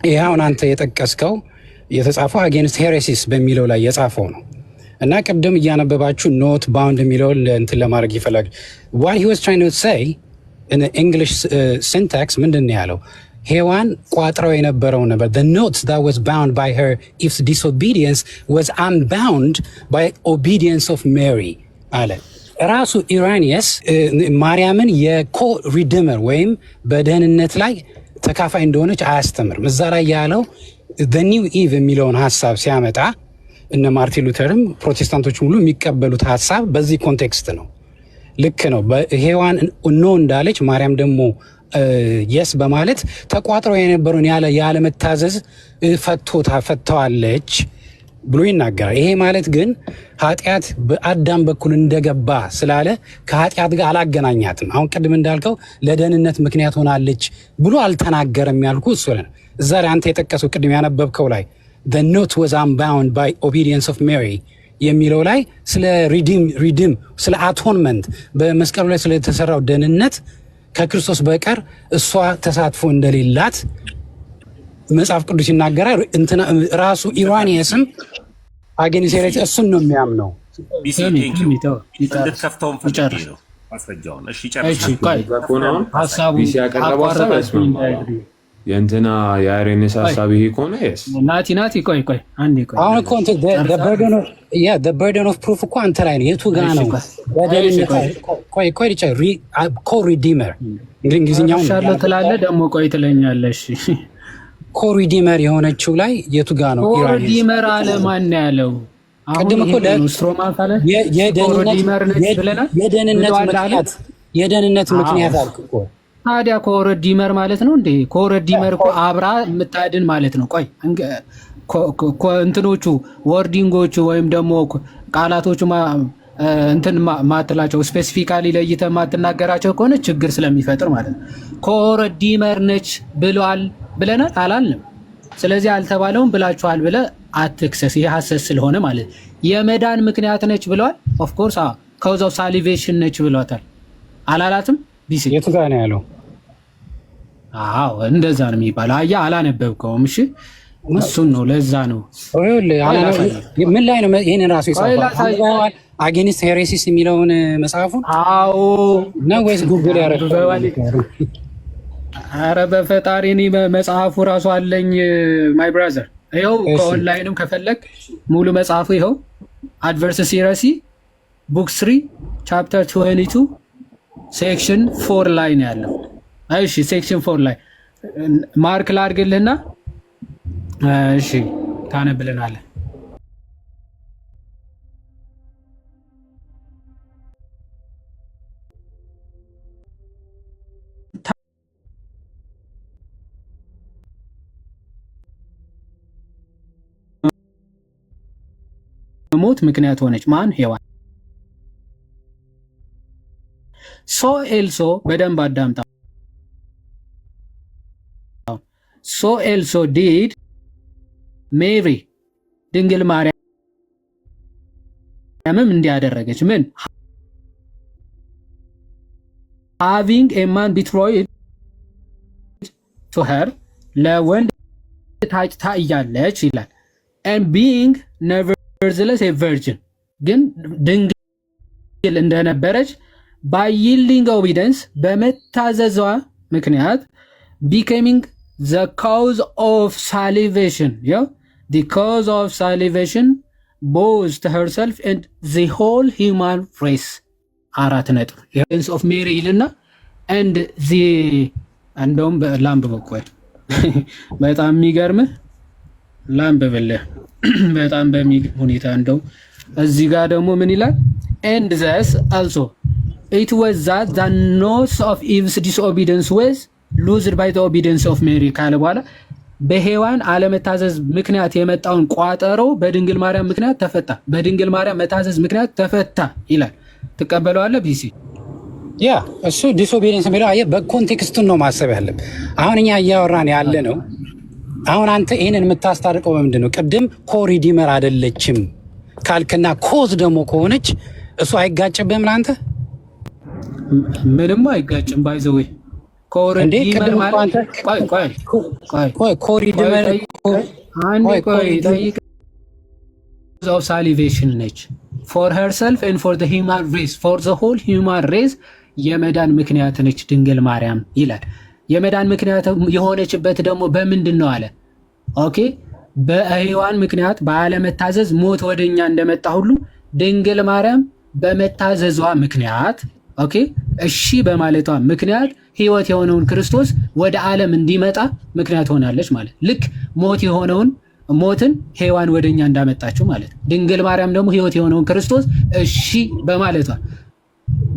ይህ አሁን አንተ የጠቀስከው የተጻፈው አጌንስት ሄሬሲስ በሚለው ላይ የጻፈው ነው እና ቅድም እያነበባችሁ ኖት ባውንድ የሚለውን እንትን ለማድረግ ይፈላል። what he was trying to say in the English syntax ምንድን ነው ያለው? ሔዋን ቋጥረው የነበረው ነበር the note that was bound by her if disobedience was unbound by obedience of Mary አለ። ራሱ ኢራኒየስ ማርያምን የኮ ሪዲመር ወይም በደህንነት ላይ ተካፋይ እንደሆነች አያስተምርም። እዛ ላይ ያለው the new Eve የሚለውን ሀሳብ ሲያመጣ እነ ማርቲን ሉተርም ፕሮቴስታንቶች ሁሉ የሚቀበሉት ሀሳብ በዚህ ኮንቴክስት ነው። ልክ ነው። ሔዋን ኖ እንዳለች ማርያም ደግሞ የስ በማለት ተቋጥረው የነበረውን ያለመታዘዝ ፈተዋለች ብሎ ይናገራል። ይሄ ማለት ግን ኃጢአት በአዳም በኩል እንደገባ ስላለ ከኃጢአት ጋር አላገናኛትም። አሁን ቅድም እንዳልከው ለደህንነት ምክንያት ሆናለች ብሎ አልተናገረም ያልኩ እሱ ነው። እዛ ላይ አንተ የጠቀሰው ቅድም ያነበብከው ላይ the note was unbound by obedience of Mary የሚለው ላይ ስለ ሪዲም ስለ አቶንመንት በመስቀሉ ላይ ስለተሰራው ደህንነት ከክርስቶስ በቀር እሷ ተሳትፎ እንደሌላት መጽሐፍ ቅዱስ ይናገራል። እንትና ራሱ ኢራኒየስም አጌኒሴሬት እሱን ነው የሚያምነው። እንድትከፍተውም ፈልጌ ነው ማስረጃውን። እሺ ጨርሽ። ሀሳቡ የእንትና የአይሬንስ ሀሳብ ይሄ ከሆነ ናቲ ቆይ አንዴ ቆይ። አሁን እኮ the burden of proof እኮ አንተ ላይ ነው። የቱ ጋር ነው? ቆይ ኮሪዲመር እንግሊዝኛው ሻለ ትላለህ ደግሞ ቆይ ትለኛለህ። እሺ ኮሪዲመር የሆነችው ላይ የቱ ጋር ነው? ኮሪዲመር አለ ማን ያለው? ቅድም እኮ ስትሮማን ካለ የደህንነት ምክንያት አልክ እኮ። ታዲያ ኮሪዲመር ማለት ነው እንዴ? ኮሪዲመር እኮ አብራ የምታድን ማለት ነው። ቆይ እንትኖቹ ወርዲንጎቹ ወይም ደግሞ ቃላቶቹ እንትን ማትላቸው ስፔሲፊካሊ ለይተህ ማትናገራቸው ከሆነ ችግር ስለሚፈጥር ማለት ነው። ኮሪዲመር ነች ብሏል ብለናል አላልንም? ስለዚህ አልተባለውም ብላችኋል ብለህ አትክሰስ። ይሄ ሐሰት ስለሆነ ማለት የመዳን ምክንያት ነች ብለዋል። ኦፍ ኮርስ ከዛው ሳሊቬሽን ነች ብሏታል አላላትም? ቢሲ የቱ ጋር ነው ያለው? አዎ እንደዛ ነው የሚባለው። አያ አላነበብከውም? እሺ እሱን ነው ለዛ ነው ምን ላይ ነው ይሄንን ራሱ ይጻፋል አጌንስት ሄሬሲስ የሚለውን መጽሐፉን አዎ ነው ወይስ ጉግል ያደረገው? ኧረ በፈጣሪ እኔ መጽሐፉ ራሱ አለኝ ማይ ብራዘር። ይኸው ከኦንላይንም ከፈለግ ሙሉ መጽሐፉ ይኸው አድቨርሰስ ሄሬሲ ቡክ 3 ቻፕተር 22 ሴክሽን 4 ላይ ነው ያለው። እሺ ሴክሽን 4 ላይ ማርክ ላድርግልህና እሺ ታነብልናለህ። ሞት ምክንያት ሆነች ማን? ሔዋን። ሶ ኤልሶ በደንብ አዳምጣ። ሶ ኤልሶ ዲድ ሜሪ ድንግል ማርያምም እንዲያደረገች ምን having a man betrothed to her ለወንድ ታጭታ እያለች ይላል and being nevertheless a virgin ግን ድንግል እንደነበረች by yielding obedience በመታዘዟ ምክንያት becoming the cause of salvation the cause of salvation both to herself and the whole human race አራት ነጥብ ኤቪደንስ ኦፍ ሜሪ ይልና and the እንደውም ላምብበው ቆይ በጣም የሚገርምህ ላምብብልህ በጣም በሚገርም ሁኔታ እንደው እዚህ ጋር ደግሞ ምን ይላል and thus also it was that the notes of Eve's disobedience was loosed by the obedience of Mary ካለ በኋላ በሔዋን አለመታዘዝ ምክንያት የመጣውን ቋጠሮ በድንግል ማርያም ምክንያት ተፈታ፣ በድንግል ማርያም መታዘዝ ምክንያት ተፈታ ይላል። ትቀበለዋለህ ቢሲ? ያ እሱ ዲስኦቢዲየንስ የሚለው አየህ በኮንቴክስቱን ነው ማሰብ ያለብህ። አሁን እኛ እያወራን ያለ ነው። አሁን አንተ ይሄንን የምታስታርቀው በምንድን ነው? ቅድም ኮሪዲመር አይደለችም ካልክና ኮዝ ደግሞ ከሆነች እሱ አይጋጭብህም ለአንተ? ምንም አይጋጭም። ባይዘው ኮሪዲመር ማለት ቆይ ኮሪዲመር of salvation ነች for herself and for the human race for the whole human race የመዳን ምክንያት ነች ድንግል ማርያም ይላል። የመዳን ምክንያት የሆነችበት ደግሞ በምንድን ነው አለ? ኦኬ በሔዋን ምክንያት ባለመታዘዝ ሞት ወደኛ እንደመጣ ሁሉ ድንግል ማርያም በመታዘዟ ምክንያት ኦኬ እሺ በማለቷ ምክንያት ህይወት የሆነውን ክርስቶስ ወደ ዓለም እንዲመጣ ምክንያት ሆናለች ማለት ልክ ሞት የሆነውን ሞትን ሔዋን ወደኛ እንዳመጣችው ማለት ድንግል ማርያም ደግሞ ህይወት የሆነውን ክርስቶስ እሺ በማለቷ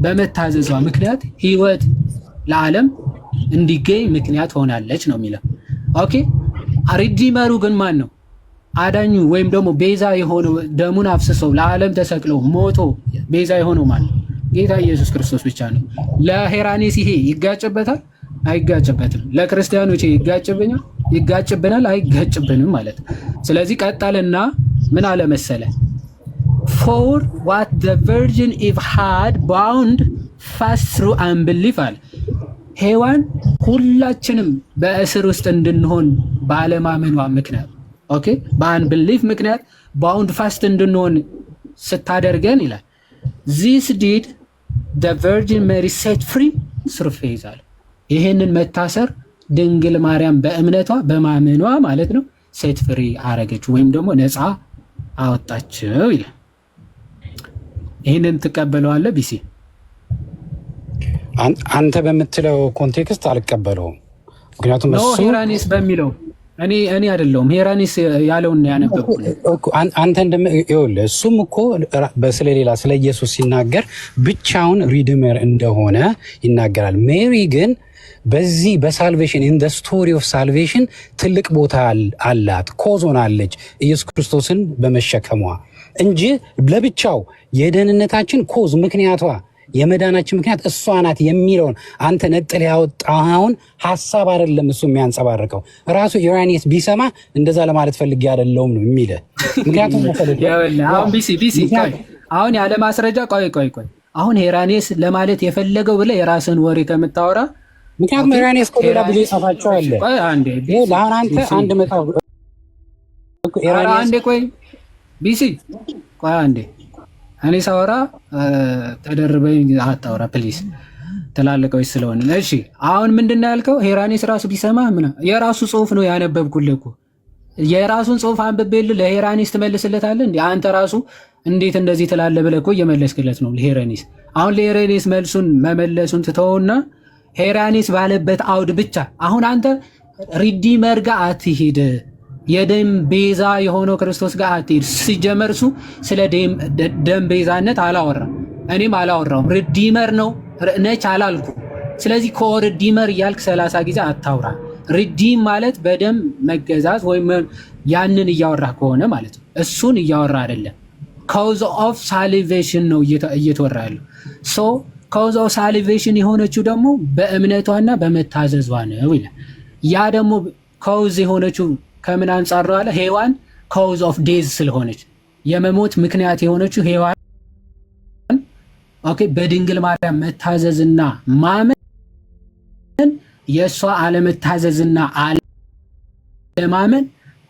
በመታዘዟ ምክንያት ህይወት ለዓለም እንዲገኝ ምክንያት ሆናለች ነው የሚለው። ኦኬ ሪዲመሩ ግን ማን ነው? አዳኙ ወይም ደግሞ ቤዛ የሆነው ደሙን አፍስሰው ለዓለም ተሰቅለው ሞቶ ቤዛ የሆነው ማን ነው? ጌታ ኢየሱስ ክርስቶስ ብቻ ነው። ለሄራኔስ ይሄ ይጋጭበታል? አይጋጭበትም። ለክርስቲያኖች ይጋጭብኛል? ይጋጭብናል? አይጋጭብንም ማለት ነው። ስለዚህ ቀጠልና ምን አለ መሰለ for what the virgin Eve had bound fast through unbelief አለ ሔዋን ሁላችንም በእስር ውስጥ እንድንሆን ባለማመኗ ምክንያት ኦኬ በአንብሊፍ ምክንያት ባውንድ ፋስት እንድንሆን ስታደርገን ይላል this did the virgin Mary set free through faith አለ ይሄንን መታሰር ድንግል ማርያም በእምነቷ በማመኗ ማለት ነው ሴት ፍሪ አረገች ወይም ደግሞ ነፃ አወጣችው ይላል። ይሄንን ትቀበለዋለህ ቢሲ? አንተ በምትለው ኮንቴክስት አልቀበለውም። ምክንያቱም እሱ ሄራኒስ በሚለው እኔ አይደለሁም ሄራኒስ ያለውን ያነበብኩት አንተ ይኸውልህ እሱም እኮ ስለሌላ ስለ ኢየሱስ ሲናገር ብቻውን ሪዲመር እንደሆነ ይናገራል። ሜሪ ግን በዚህ በሳልቬሽን ኢን ዘ ስቶሪ ኦፍ ሳልቬሽን ትልቅ ቦታ አላት። ኮዝ ሆናለች ኢየሱስ ክርስቶስን በመሸከሟ እንጂ ለብቻው የደህንነታችን ኮዝ ምክንያቷ የመዳናችን ምክንያት እሷ ናት የሚለውን አንተ ነጥል ያወጣውን ሐሳብ አይደለም እሱ የሚያንጸባርቀው። ራሱ ኢራኒስ ቢሰማ እንደዛ ለማለት ፈልጌ አይደለም ነው የሚለው። ምክንያቱም አሁን ቢሲ አሁን ያለ ማስረጃ ቆይ አሁን ኢራኒስ ለማለት የፈለገው ብለ የራስን ወሬ ከምታወራ ምክንያቱም ኢራኒስ ኮሌላ ብዙ ይጻፋቸው አለ። አንዴ ለአሁን አንተ አንድ መጣው አንዴ ቆይ ቢሲ ቆይ አንዴ እኔ ሳወራ ተደርበኝ አታወራ ፕሊዝ ተላለቀው ስለሆነ እሺ አሁን ምንድነው ያልከው ሄራኔስ ራሱ ቢሰማ ምን የራሱ ጽሁፍ ነው ያነበብኩልህ እኮ የራሱን ጽሁፍ አንብቤልህ ለሄራኔስ ትመልስለታለህ እንዴ አንተ ራሱ እንዴት እንደዚህ ትላለህ ብለህ እኮ እየመለስክለት ነው ለሄራኔስ አሁን ለሄራኔስ መልሱን መመለሱን ትተውና ሄራኔስ ባለበት አውድ ብቻ አሁን አንተ ሪዲመር ጋር አትሂድ የደም ቤዛ የሆነው ክርስቶስ ጋር አትሂድ ሲጀመርሱ ስለ ደም ቤዛነት አላወራም እኔም አላወራውም ሪዲመር ነው ነች አላልኩ ስለዚህ ኮሪዲመር እያልክ 30 ጊዜ አታውራ ሪዲም ማለት በደም መገዛዝ ወይም ያንን እያወራ ከሆነ ማለት ነው እሱን እያወራ አይደለም cause of salvation ነው እየተወራ ያለው ሶ cause of salvation የሆነችው ደግሞ በእምነቷና በመታዘዟ ነው ይላል ያ ደግሞ cause የሆነችው ከምን አንፃር ነው አለ ሔዋን cause of death ስለሆነች የመሞት ምክንያት የሆነችው ሔዋን ኦኬ በድንግል ማርያም መታዘዝና ማመን የሷ አለመታዘዝና አለማመን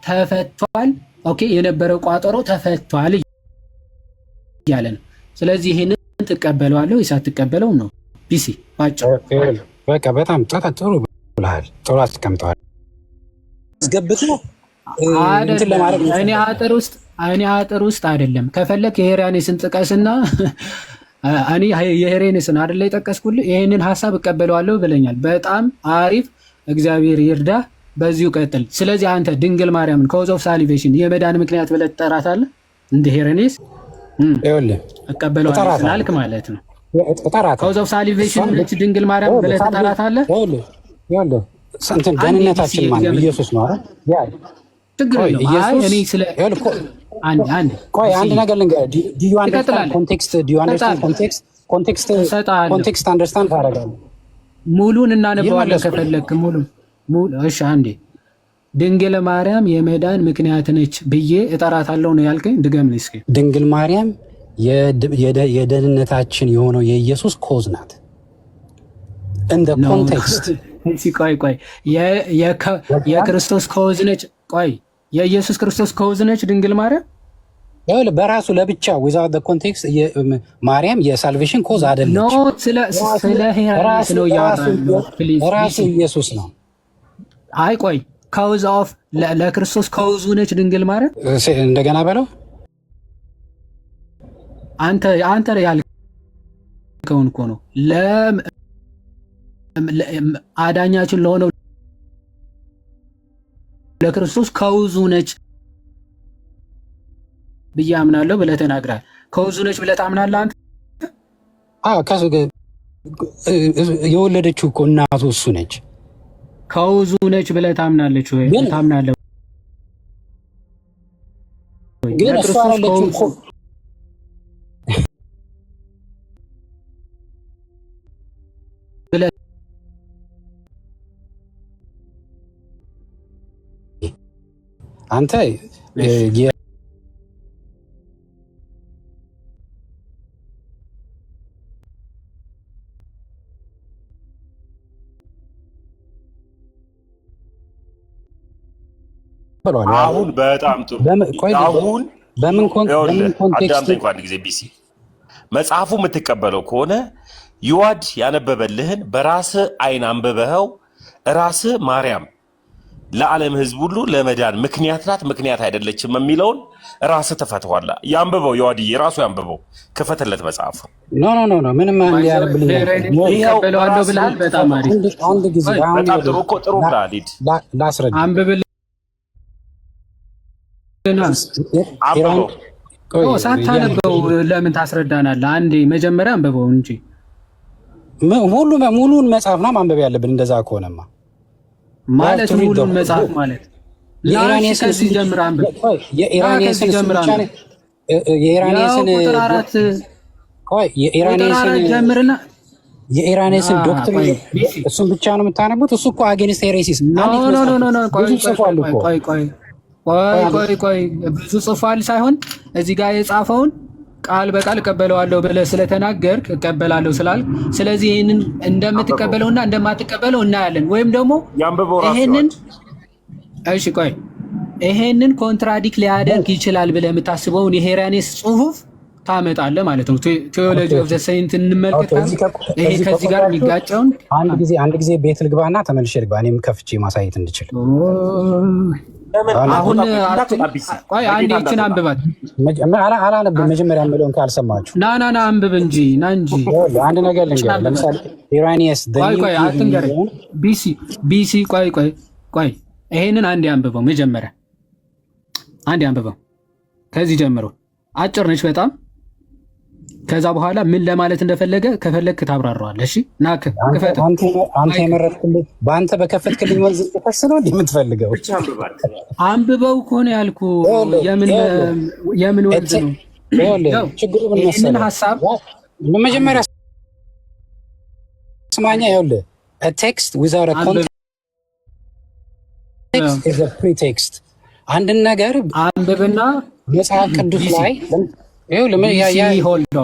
ተፈቷል ኦኬ የነበረው ቋጠሮ ተፈቷል ያለ ነው ስለዚህ ይሄንን ተቀበለዋለሁ ይሳትቀበለው ነው ቢሲ ባጭ በቃ በጣም ጥሩ ብለሃል ጥሩ አስቀምጠዋል አስገብቶ እንትን ለማድረግ እኔ አጥር ውስጥ አይደለም ከፈለክ የሄራኔስን ጥቀስና እኔ የሄራኔስን አይደለ የጠቀስኩልህ ይሄንን ሐሳብ እቀበለዋለሁ ብለኛል በጣም አሪፍ እግዚአብሔር ይርዳ በዚሁ ቀጥል ስለዚህ አንተ ድንግል ማርያምን cause of salvation የመዳን ምክንያት ብለህ ትጠራታለህ እንደ ሄራኔስ ይኸውልህ እቀበለዋለሁ ስላልክ ማለት ነው cause of salvation ለች ድንግል ማርያም ብለህ ትጠራታለህ ይኸውልህ እንትን ደህንነታችን ማለት ኢየሱስ ነው አይደል ያ ትግሬ እኔ ስለ አንድ ነገር ልንገርህ do you understand context understand ታደርጋለህ ሙሉን እናነበዋለን ከፈለክ ሙሉ እሺ አንዴ ድንግል ማርያም የመዳን ምክንያት ነች ብዬ እጠራታለሁ ነው ያልከኝ ድገምልኝ እስኪ ድንግል ማርያም የደህንነታችን የሆነው የኢየሱስ ኮዝ ናት እንደ ኮንቴክስት ቆይ የክርስቶስ ኮዝ ነች ቆይ የኢየሱስ ክርስቶስ ኮዝ ነች ድንግል ማርያም ይኸውልህ በራሱ ለብቻ without the context ማርያም የሳልቬሽን ኮዝ አይደለች ኖ ስለ ሄራኔስ ነው ያወራነው ራሱ ኢየሱስ ነው አይ ቆይ cause of ለክርስቶስ ኮዙ ነች ድንግል ማርያም እንደገና በለው አንተ ያልከውን እኮ ነው አዳኛችን ለሆነው ለክርስቶስ ኮዙ ነች ብዬ አምናለሁ ብለህ ተናግራል ኮዙ ነች ብለህ ታምናለህ አንተ ከሱ የወለደችው እኮ እናቱ እሱ ነች ኮዙ ነች ብለህ ታምናለች ወይ ታምናለህ ግን እሷ አለችው እኮ ብለህ አንተ አሁን በጣም ጥሩ አሁን በምን ኮንቴክስት አዳምጠኝ አንድ ጊዜ ቢሲ መጽሐፉ የምትቀበለው ከሆነ ይዋድ ያነበበልህን በራስህ አይን አንብበኸው ራስህ ማርያም ለዓለም ህዝብ ሁሉ ለመዳን ምክንያት ናት ምክንያት አይደለችም የሚለውን ራስህ ተፈተዋለህ ያንብበው ይዋድዬ ራሱ ያንብበው ክፈትለት መጽሐፉ ኖ ምንም ያረብልኝ ይቀበለዋለሁ ብለሃል በጣም አሪፍ አንድ ጊዜ በጣም ጥሩ እኮ ጥሩ ብለሃል ሂድ ላስረዳ አንብብል ሳታነበው ለምን ታስረዳናለህ አንዴ መጀመሪያ አንብበው እንጂ ሙሉን መጽሐፍ ነው ማንበብ ያለብን እንደዛ ከሆነማ ማለት ሙሉን መጽሐፍ ማለት የኢራኔስን ሲጀምር አንብብ የኢራኔስን የኢራኔስን ዶክትሪን እሱን ብቻ ነው የምታነቡት እሱ እኮ አጌንስት ሄሬሲስ ቆይ ብዙ ጽፏል ሳይሆን እዚህ ጋር የጻፈውን ቃል በቃል እቀበለዋለሁ ብለህ ስለተናገርክ እቀበላለሁ ስላልክ ስለዚህ ይሄንን እንደምትቀበለውና እንደማትቀበለው እናያለን ወይም ደግሞ ይሄንን እሺ ቆይ ይሄንን ኮንትራዲክት ሊያደርግ ይችላል ብለህ የምታስበውን የሄራኔስ ጽሁፍ ታመጣለህ ማለት ነው። ቴዎሎጂ ኦፍ ዘ ሴንት እንመልከት። ይሄ ከዚህ ጋር የሚጋጨውን አንድ ጊዜ ቤት ልግባና ተመልሼ ልግባ፣ እኔም ከፍቼ ማሳየት እንድችል። አሁን ቆይ አንዴ ይችን አንብባት። አላነብም መጀመሪያ የምለውን ካልሰማችሁ ና አንብብ እንጂ ና እንጂ። አንድ ነገር ልንገርህ። ለምሳሌ ኢራኒየስ ቆይ አትንገረኝ። ቢሲ ቆይ ይሄንን አንዴ አንብበው መጀመሪያ፣ አንዴ አንብበው ከዚህ ጀምሮ። አጭር ነች በጣም። ከዛ በኋላ ምን ለማለት እንደፈለገ ከፈለግክ ታብራራዋለህ። እሺ ና ክፈት። አንተ የመረጥክልኝ በአንተ በከፈትክልኝ ወንዝ ጥቅስ ነው እንዴ የምትፈልገው? አንብበው እኮ ነው ያልኩህ። የምን ወንዝ ነው? ችግሩ ምን መሰለህ? ሐሳብ መጀመሪያ ስማኛ። ይኸውልህ a text without a context is a pretext። አንድን ነገር አንብብና መጽሐፍ ቅዱስ ላይ ሆልድ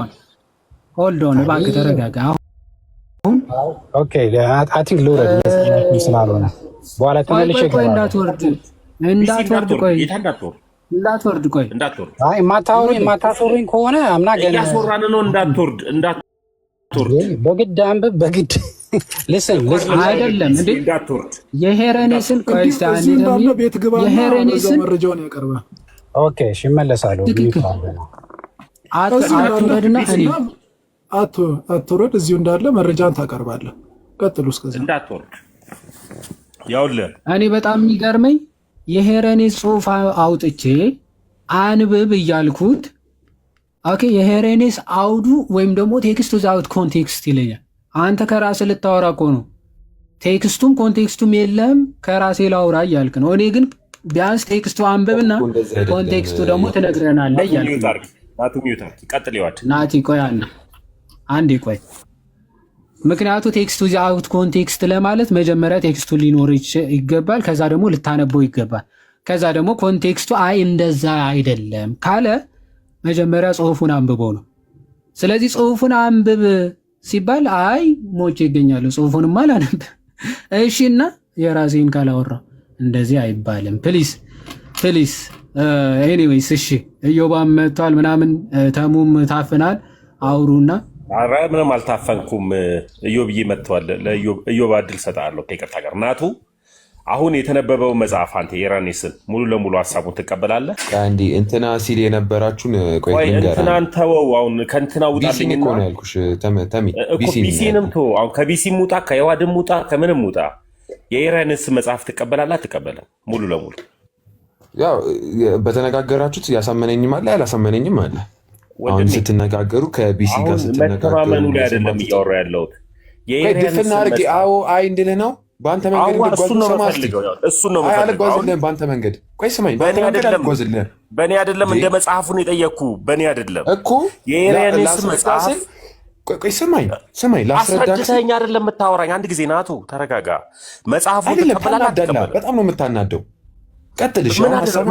ኦን እባክህ ተረጋጋ። አሁን ኦኬ አይ ቲንክ ልውረድ ስላልሆነ በኋላ ተመልሼ እንዳትወርድ ቆይ አይ ማታወሩኝ ከሆነ አምና ገና እያስወራን ነው። እንዳትወርድ በግድ አንብብ በግድ ልስን አይደለም እንዴ የሄረኔስን ቆይ ቤት ግባና የሄረኔስን መረጃውን ያቀርባል። ኦኬ እሺ እመለሳለሁ። አትውረድ፣ እዚሁ እንዳለ መረጃን ታቀርባለህ። ቀጥሉ። እስከዛ እንዳትወርድ። ያውልህ እኔ በጣም የሚገርመኝ የሄረኔስ ጽሑፍ አውጥቼ አንብብ እያልኩት ኦኬ የሄረኔስ አውዱ ወይም ደግሞ ቴክስቱ ዛውት ኮንቴክስት ይለኛል። አንተ ከራስህ ልታወራ እኮ ነው። ቴክስቱም ኮንቴክስቱም የለም ከራሴ ላውራ እያልክ ነው። እኔ ግን ቢያንስ ቴክስቱ አንብብና ኮንቴክስቱ ደግሞ ትነግረናለህ እያልክ ናቲ ቆይ አንዴ ቆይ። ምክንያቱ ቴክስቱ ዛውት ኮንቴክስት ለማለት መጀመሪያ ቴክስቱ ሊኖር ይገባል። ከዛ ደግሞ ልታነበው ይገባል። ከዛ ደግሞ ኮንቴክስቱ አይ እንደዛ አይደለም ካለ መጀመሪያ ጽሁፉን አንብበው ነው። ስለዚህ ጽሁፉን አንብብ ሲባል አይ ሞቼ ይገኛሉ ጽሁፉንማ አላነብ። እሺ እና የራሴን ካላወራ እንደዚህ አይባልም። ፕሊስ ኤኒዌይስ እሺ እዮባም መጥቷል ምናምን ተሙም ታፍናል። አውሩና ኧረ ምንም አልታፈንኩም። እዮብዬ መጥቷል። ለእዮብ እድል ሰጣለሁ ከይቅርታ ጋር ናቱ። አሁን የተነበበው መጽሐፍ አንተ የራኔስን ሙሉ ለሙሉ ሀሳቡን ትቀበላለህ? አንዲ እንትና ሲል የነበራችሁን ቆይ እንትናን ተወው። አሁን ከእንትና ውጣልኝና እኮ ነው ያልኩሽ። ተሚ ቢሲንም ተወው። አሁን ከቢሲም ውጣ፣ ከየዋድም ውጣ፣ ከምንም ውጣ። የኢራንስ መጽሐፍ ትቀበላለህ አትቀበልም? ሙሉ ለሙሉ ያው በተነጋገራችሁት ያሳመነኝም አለ ያላሳመነኝም አለ። አሁን ስትነጋገሩ ከቢሲ ጋር ስትነጋገሩ መተማመኑ ላይ አይደለም እያወራ ያለሁት። የኢራንስ አርግ አዎ አይ እንድልህ ነው። በአንተ መንገድ እሱን ነው አልጓዝልህም። በአንተ መንገድ ቆይ ስማኝ፣ በአንተ መንገድ አልጓዝልህም። በእኔ አይደለም እንደ መጽሐፉን የጠየቅኩ በእኔ አይደለም እኮ የኢራንስ መጽሐፍ ቆይ ስማኝ አስረድተኸኝ አይደለም የምታወራኝ። አንድ ጊዜ ናቱ ተረጋጋ። መጽሐፉን ትቀበላለህ አትቀበልም? በጣም ነው የምታናደው። ቀጥልሽ ሀሳብ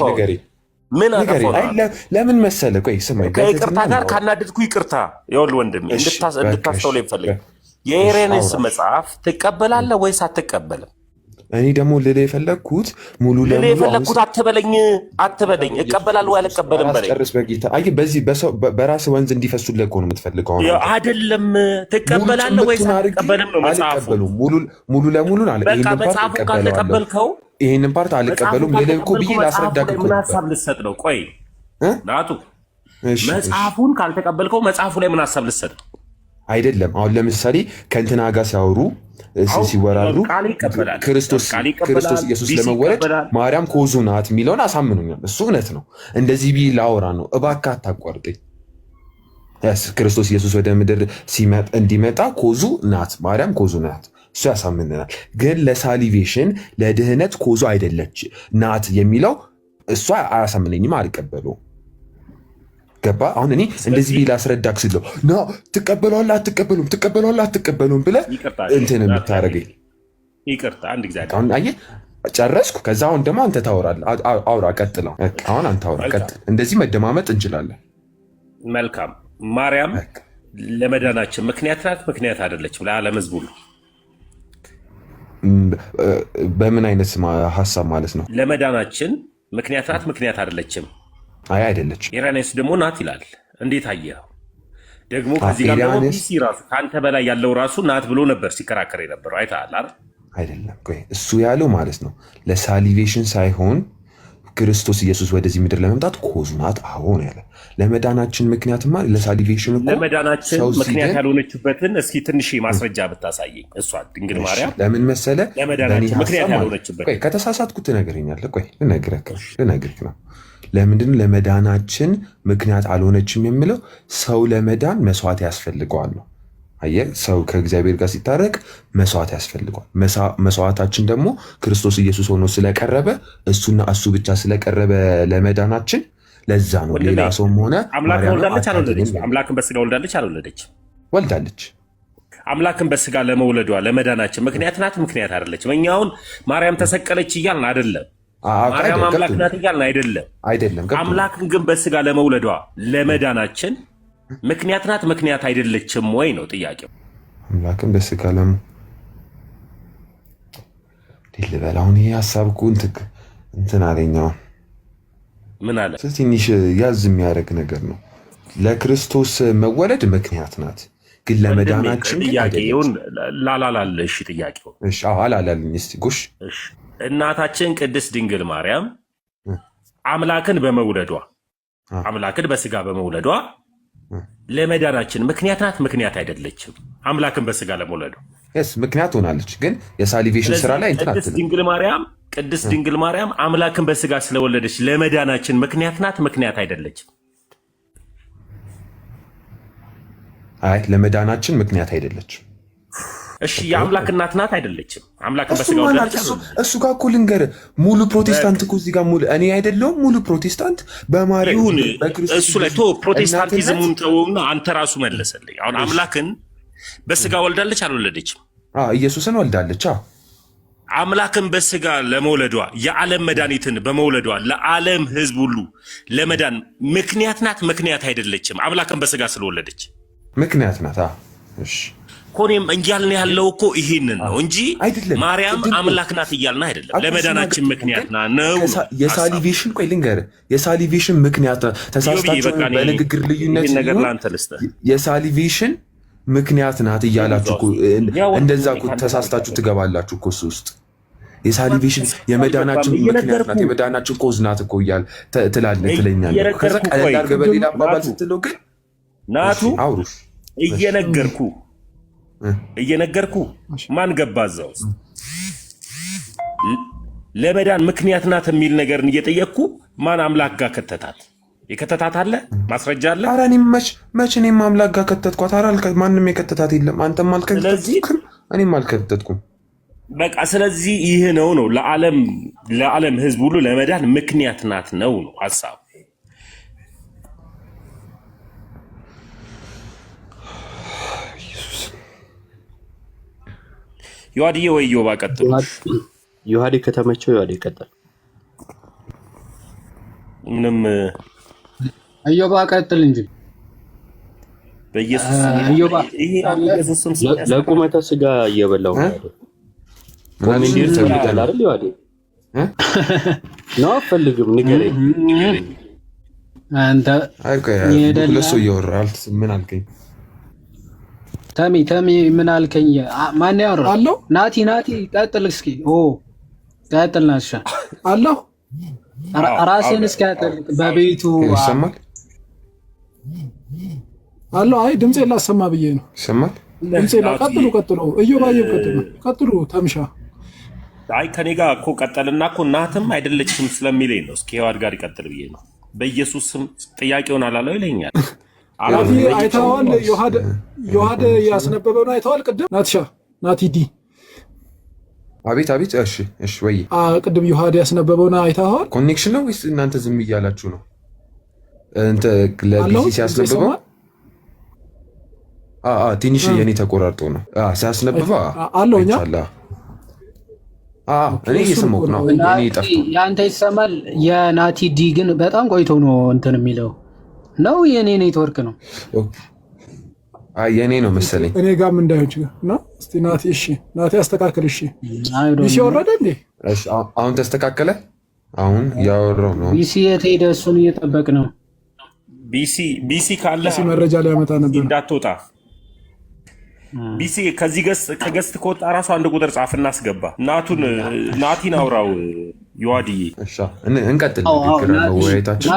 ንገሪ። ለምን መሰለህ? ቆይ ስማኝ፣ ከይቅርታ ጋር ካናደድኩ ይቅርታ። ይኸውልህ ወንድሜ እንድታስተውል ይፈልግ የኢራንስ መጽሐፍ ትቀበላለህ ወይስ አትቀበልም? እኔ ደግሞ ልልህ የፈለግኩት ሙሉ ለሙሉ አትበለኝ። እቀበላለሁ ወይ አልቀበልም በለኝ። አስጨርስ በጌታ። አይ በዚህ በራስህ ወንዝ እንዲፈሱልህ እኮ ነው የምትፈልገው አይደለም? ትቀበላለህ ወይስ አትቀበልም ነው መጽሐፉ። ሙሉ ለሙሉ ይሄንን ፓርት አልቀበሉም ልልህ እኮ ብዬ ላስረዳህ እኮ ምን ሀሳብ ልትሰጥ ነው? ቆይ ናቱ መጽሐፉን ካልተቀበልከው መጽሐፉ ላይ ምን ሀሳብ ልትሰጥ ነው? አይደለም አሁን ለምሳሌ ከእንትና ጋር ሲያወሩ ሲወራሉ ክርስቶስ ኢየሱስ ለመወለድ ማርያም ኮዙ ናት የሚለውን አሳምኑኛል። እሱ እውነት ነው። እንደዚህ ቢ ላወራ ነው። እባክህ አታቋርጠኝ። ክርስቶስ ኢየሱስ ወደ ምድር እንዲመጣ ኮዙ ናት ማርያም ኮዙ ናት። እሱ ያሳምንናል። ግን ለሳሊቬሽን ለድህነት ኮዙ አይደለች ናት የሚለው እሷ አያሳምነኝም፣ አልቀበለውም። ገባ? አሁን እኔ እንደዚህ ቢል አስረዳክ ስለው ና ትቀበለዋለህ አትቀበሉም ብለህ እንትን የምታደርገኝ ይቅርታ። አንድ ጊዜ አሁን አየህ ጨረስኩ። ከዛ አሁን ደግሞ አንተ ታወራለህ። አውራ ቀጥለው። አሁን አንተ አውራ ቀጥል። እንደዚህ መደማመጥ እንችላለን። መልካም። ማርያም ለመዳናችን ምክንያት ናት ምክንያት አይደለችም? ለዓለም ሕዝብ ሁሉ በምን አይነት ሀሳብ ማለት ነው? ለመዳናችን ምክንያት ናት ምክንያት አይደለችም? አይ አይደለችም። ዩራኒየስ ደግሞ ናት ይላል። እንዴት አየኸው? ደግሞ ከዚህ ጋር ደግሞ ቢሲ ራሱ ከአንተ በላይ ያለው ራሱ ናት ብሎ ነበር ሲከራከር የነበረው አይተሃል አይደል? አይደለም ቆይ እሱ ያለው ማለት ነው ለሳሊቬሽን ሳይሆን ክርስቶስ ኢየሱስ ወደዚህ ምድር ለመምጣት ኮዝ ናት። አሁን ያለ ለመዳናችን ምክንያትማ ለሳሊቬሽን እኮ ለመዳናችን ምክንያት ያልሆነችበትን እስኪ ትንሽ ማስረጃ ብታሳየኝ። እሷ ድንግል ማርያም ለምን መሰለ ለመዳናችን ምክንያት ያልሆነችበት። ቆይ ከተሳሳትኩ ትነግረኛለህ። ቆይ ልነግርህ ነው። ለምንድን ለመዳናችን ምክንያት አልሆነችም የሚለው ሰው ለመዳን መስዋዕት ያስፈልገዋል ነው። አየህ ሰው ከእግዚአብሔር ጋር ሲታረቅ መስዋዕት ያስፈልገዋል። መስዋዕታችን ደግሞ ክርስቶስ ኢየሱስ ሆኖ ስለቀረበ እሱና እሱ ብቻ ስለቀረበ ለመዳናችን ለዛ ነው። ሌላ ሰውም ሆነ አምላክን ወልዳለች አልወለደች? አምላክን በስጋ ወልዳለች አልወለደች? ወልዳለች። አምላክን በስጋ ለመውለዷ ለመዳናችን ምክንያት ናት ምክንያት አይደለችም? እኛ አሁን ማርያም ተሰቀለች እያልን አይደለም፣ ማርያም አምላክ ናት እያልን አይደለም። አምላክን ግን በስጋ ለመውለዷ ለመዳናችን ምክንያት ናት ምክንያት አይደለችም ወይ ነው ጥያቄው። አምላክን በስጋ ልበል። አሁን ይሄ ሀሳብ እኮ እንትን አለኛው ምን አለ ትንሽ ያዝ የሚያደርግ ነገር ነው። ለክርስቶስ መወለድ ምክንያት ናት፣ ግን ለመዳናችን ጥያቄውን ላላላለ። እሺ ጥያቄው አላላልኝ እስቲ ጎሽ። እናታችን ቅድስት ድንግል ማርያም አምላክን በመውለዷ አምላክን በስጋ በመውለዷ ለመዳናችን ምክንያት ናት ምክንያት አይደለችም? አምላክን በስጋ ለመውለዷ ምክንያት ሆናለች፣ ግን የሳሊቬሽን ስራ ላይ ቅድስት ድንግል ማርያም አምላክን በስጋ ስለወለደች ለመዳናችን ምክንያት ናት ምክንያት አይደለችም? አይ ለመዳናችን ምክንያት አይደለችም። እሺ የአምላክ እናት ናት አይደለችም? አምላክን በስጋ ወለደች። እሱ ጋር እኮ ልንገርህ፣ ሙሉ ፕሮቴስታንት እኮ እዚህ ጋር ሙሉ እኔ አይደለሁም ሙሉ ፕሮቴስታንት በማርያም እሱ ላይ ፕሮቴስታንቲዝሙን ተውና አንተ ራሱ መለሰልኝ። አሁን አምላክን በስጋ ወልዳለች አልወለደችም? ኢየሱስን ወልዳለች። አምላክን በስጋ ለመውለዷ የዓለም መድኃኒትን በመውለዷ ለዓለም ሕዝብ ሁሉ ለመዳን ምክንያት ናት ምክንያት አይደለችም? አምላክን በስጋ ስለወለደች ምክንያት ናት። እሺ ኮኔም እያልን ያለው እኮ ይሄንን ነው እንጂ ማርያም አምላክ ናት እያልን አይደለም። ለመዳናችን ምክንያት ናት ነው የሳሊቬሽን። ቆይ ልንገርህ፣ የሳሊቬሽን ምክንያት ተሳስታችሁ በንግግር ልዩነት ነገር ላንተ ልስተ የሳሊቬሽን ምክንያት ናት እያላችሁ እኮ እንደዛ እኮ ተሳስታችሁ ትገባላችሁ እኮ እሱ ውስጥ የሳሊቬሽን የመዳናችን ምክንያት ናት የመዳናችን ኮዝ ናት እኮ እያል ትለኛለህ። ከዛ ቀለል አድርገህ በሌላ አባባል ስትለው ግን ናቱ አውሩሽ እየነገርኩ ማን ገባ እዛ ውስጥ? ለመዳን ምክንያት ናት የሚል ነገርን እየጠየቅኩ ማን አምላክ ጋር ከተታት? የከተታት አለ ማስረጃ አለ? ኧረ እኔም መች እኔም አምላክ ጋር ከተትኳት? ኧረ ማንም የከተታት የለም። አንተም አልከተትኩም እኔም አልከተትኩም። በቃ ስለዚህ ይህ ነው ለዓለም ሕዝብ ሁሉ ለመዳን ምክንያት ናት ነው ሀሳቡ። ዮሐድዬ ወይ ዮባ ቀጥል። ዮሐዴ ከተመቸው ዮሐዴ ቀጥል። ምንም ዮባ ቀጥል እንጂ በኢየሱስ ስም ለቁመተ ስጋ እየበላው ኮሜንዲር ተብሏል አይደል? ዮሐዴ ነው አፈልግም ንገረኝ። አንተ ለሱ ይወራል። ምን አልከኝ? ተሚ ምን አልከኝ? ማን ያወራው? ናቲ ቀጥል እስኪ። ቀጥል ናሻ አለሁ ራስን እስኪ ያጠልቅ በቤቱ ይሰማል አለሁ። አይ ድምጼ ላሰማ ብዬ ነው። ይሰማል ድምጼ ላ ቀጥሉ እዮባየው ቀጥሉ ተምሻ። አይ ከኔ ጋር እኮ ቀጠልና እኮ እናትም አይደለችም ስለሚለኝ ነው። እስኪ ሄዋድ ጋር ይቀጥል ብዬ ነው። በኢየሱስ ስም ጥያቄውን አላለው ይለኛል። አይተዋል። ዮሐደ ያስነበበውን አይተዋል። ቅድም ናቲ ዲ አቤት። እሺ ወይ ቅድም ዮሐደ ያስነበበውን አይተዋል። ኮኔክሽን ነው ወይስ እናንተ ዝም እያላችሁ ነው? ለቢሲ ሲያስነበበው ትንሽ የኔ ተቆራርጦ ነው ሲያስነበበው አለው። እኛ እኔ እየሰማሁ ነው። እኔ ጠፍቶ ያንተ ይሰማል። የናቲ ዲ ግን በጣም ቆይቶ ነው እንትን የሚለው ነው። የኔ ኔትወርክ ነው። የኔ ነው መሰለኝ። እኔ ጋርም እንዳይሆን ነው። እስቲ ናቲ አስተካክል። ቢሲ ወረደ እንዴ? አሁን ተስተካከለ። አሁን ያወራው ነው። ቢሲ የት ሄደ? እሱን እየጠበቅ ነው። ቢሲ ካለ መረጃ ላይ ያመጣ ነበር። እንዳትወጣ ቢሲ ከዚህ ከገስት ከወጣ ራሱ አንድ ቁጥር ጻፍ እናስገባ። ናቲን አውራው ይዋድዬ። እሺ እንቀጥል። ንግግር ነው ወይታችን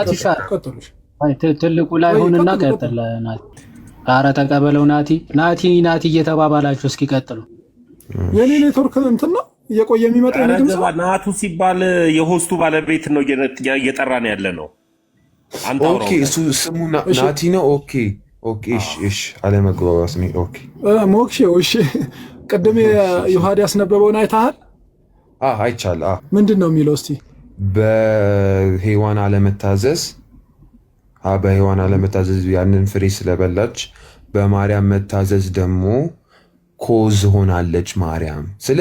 ትልቁ ላይ ሆንና ቀጥል። ናቲ ኧረ ተቀበለው። ናቲ እየተባባላችሁ እስኪ ቀጥሉ። የኔ ኔትወርክ እንትን ነው እየቆየ የሚመጣ ናቱ ሲባል የሆስቱ ባለቤት ነው እየጠራን ያለ ነው። ኦኬ እሱ ስሙ ናቲ ነው። ኦኬ እሺ አለመግባባት ነው። ኦኬ ሞክሼው እሺ ቅድም ዮሐድ ያስነበበውን አይተሃል? አይቻል። ምንድን ነው የሚለው እስቲ? በሔዋን አለመታዘዝ ያንን ፍሬ ስለበላች በማርያም መታዘዝ ደግሞ ኮዝ ሆናለች ማርያም። ስለ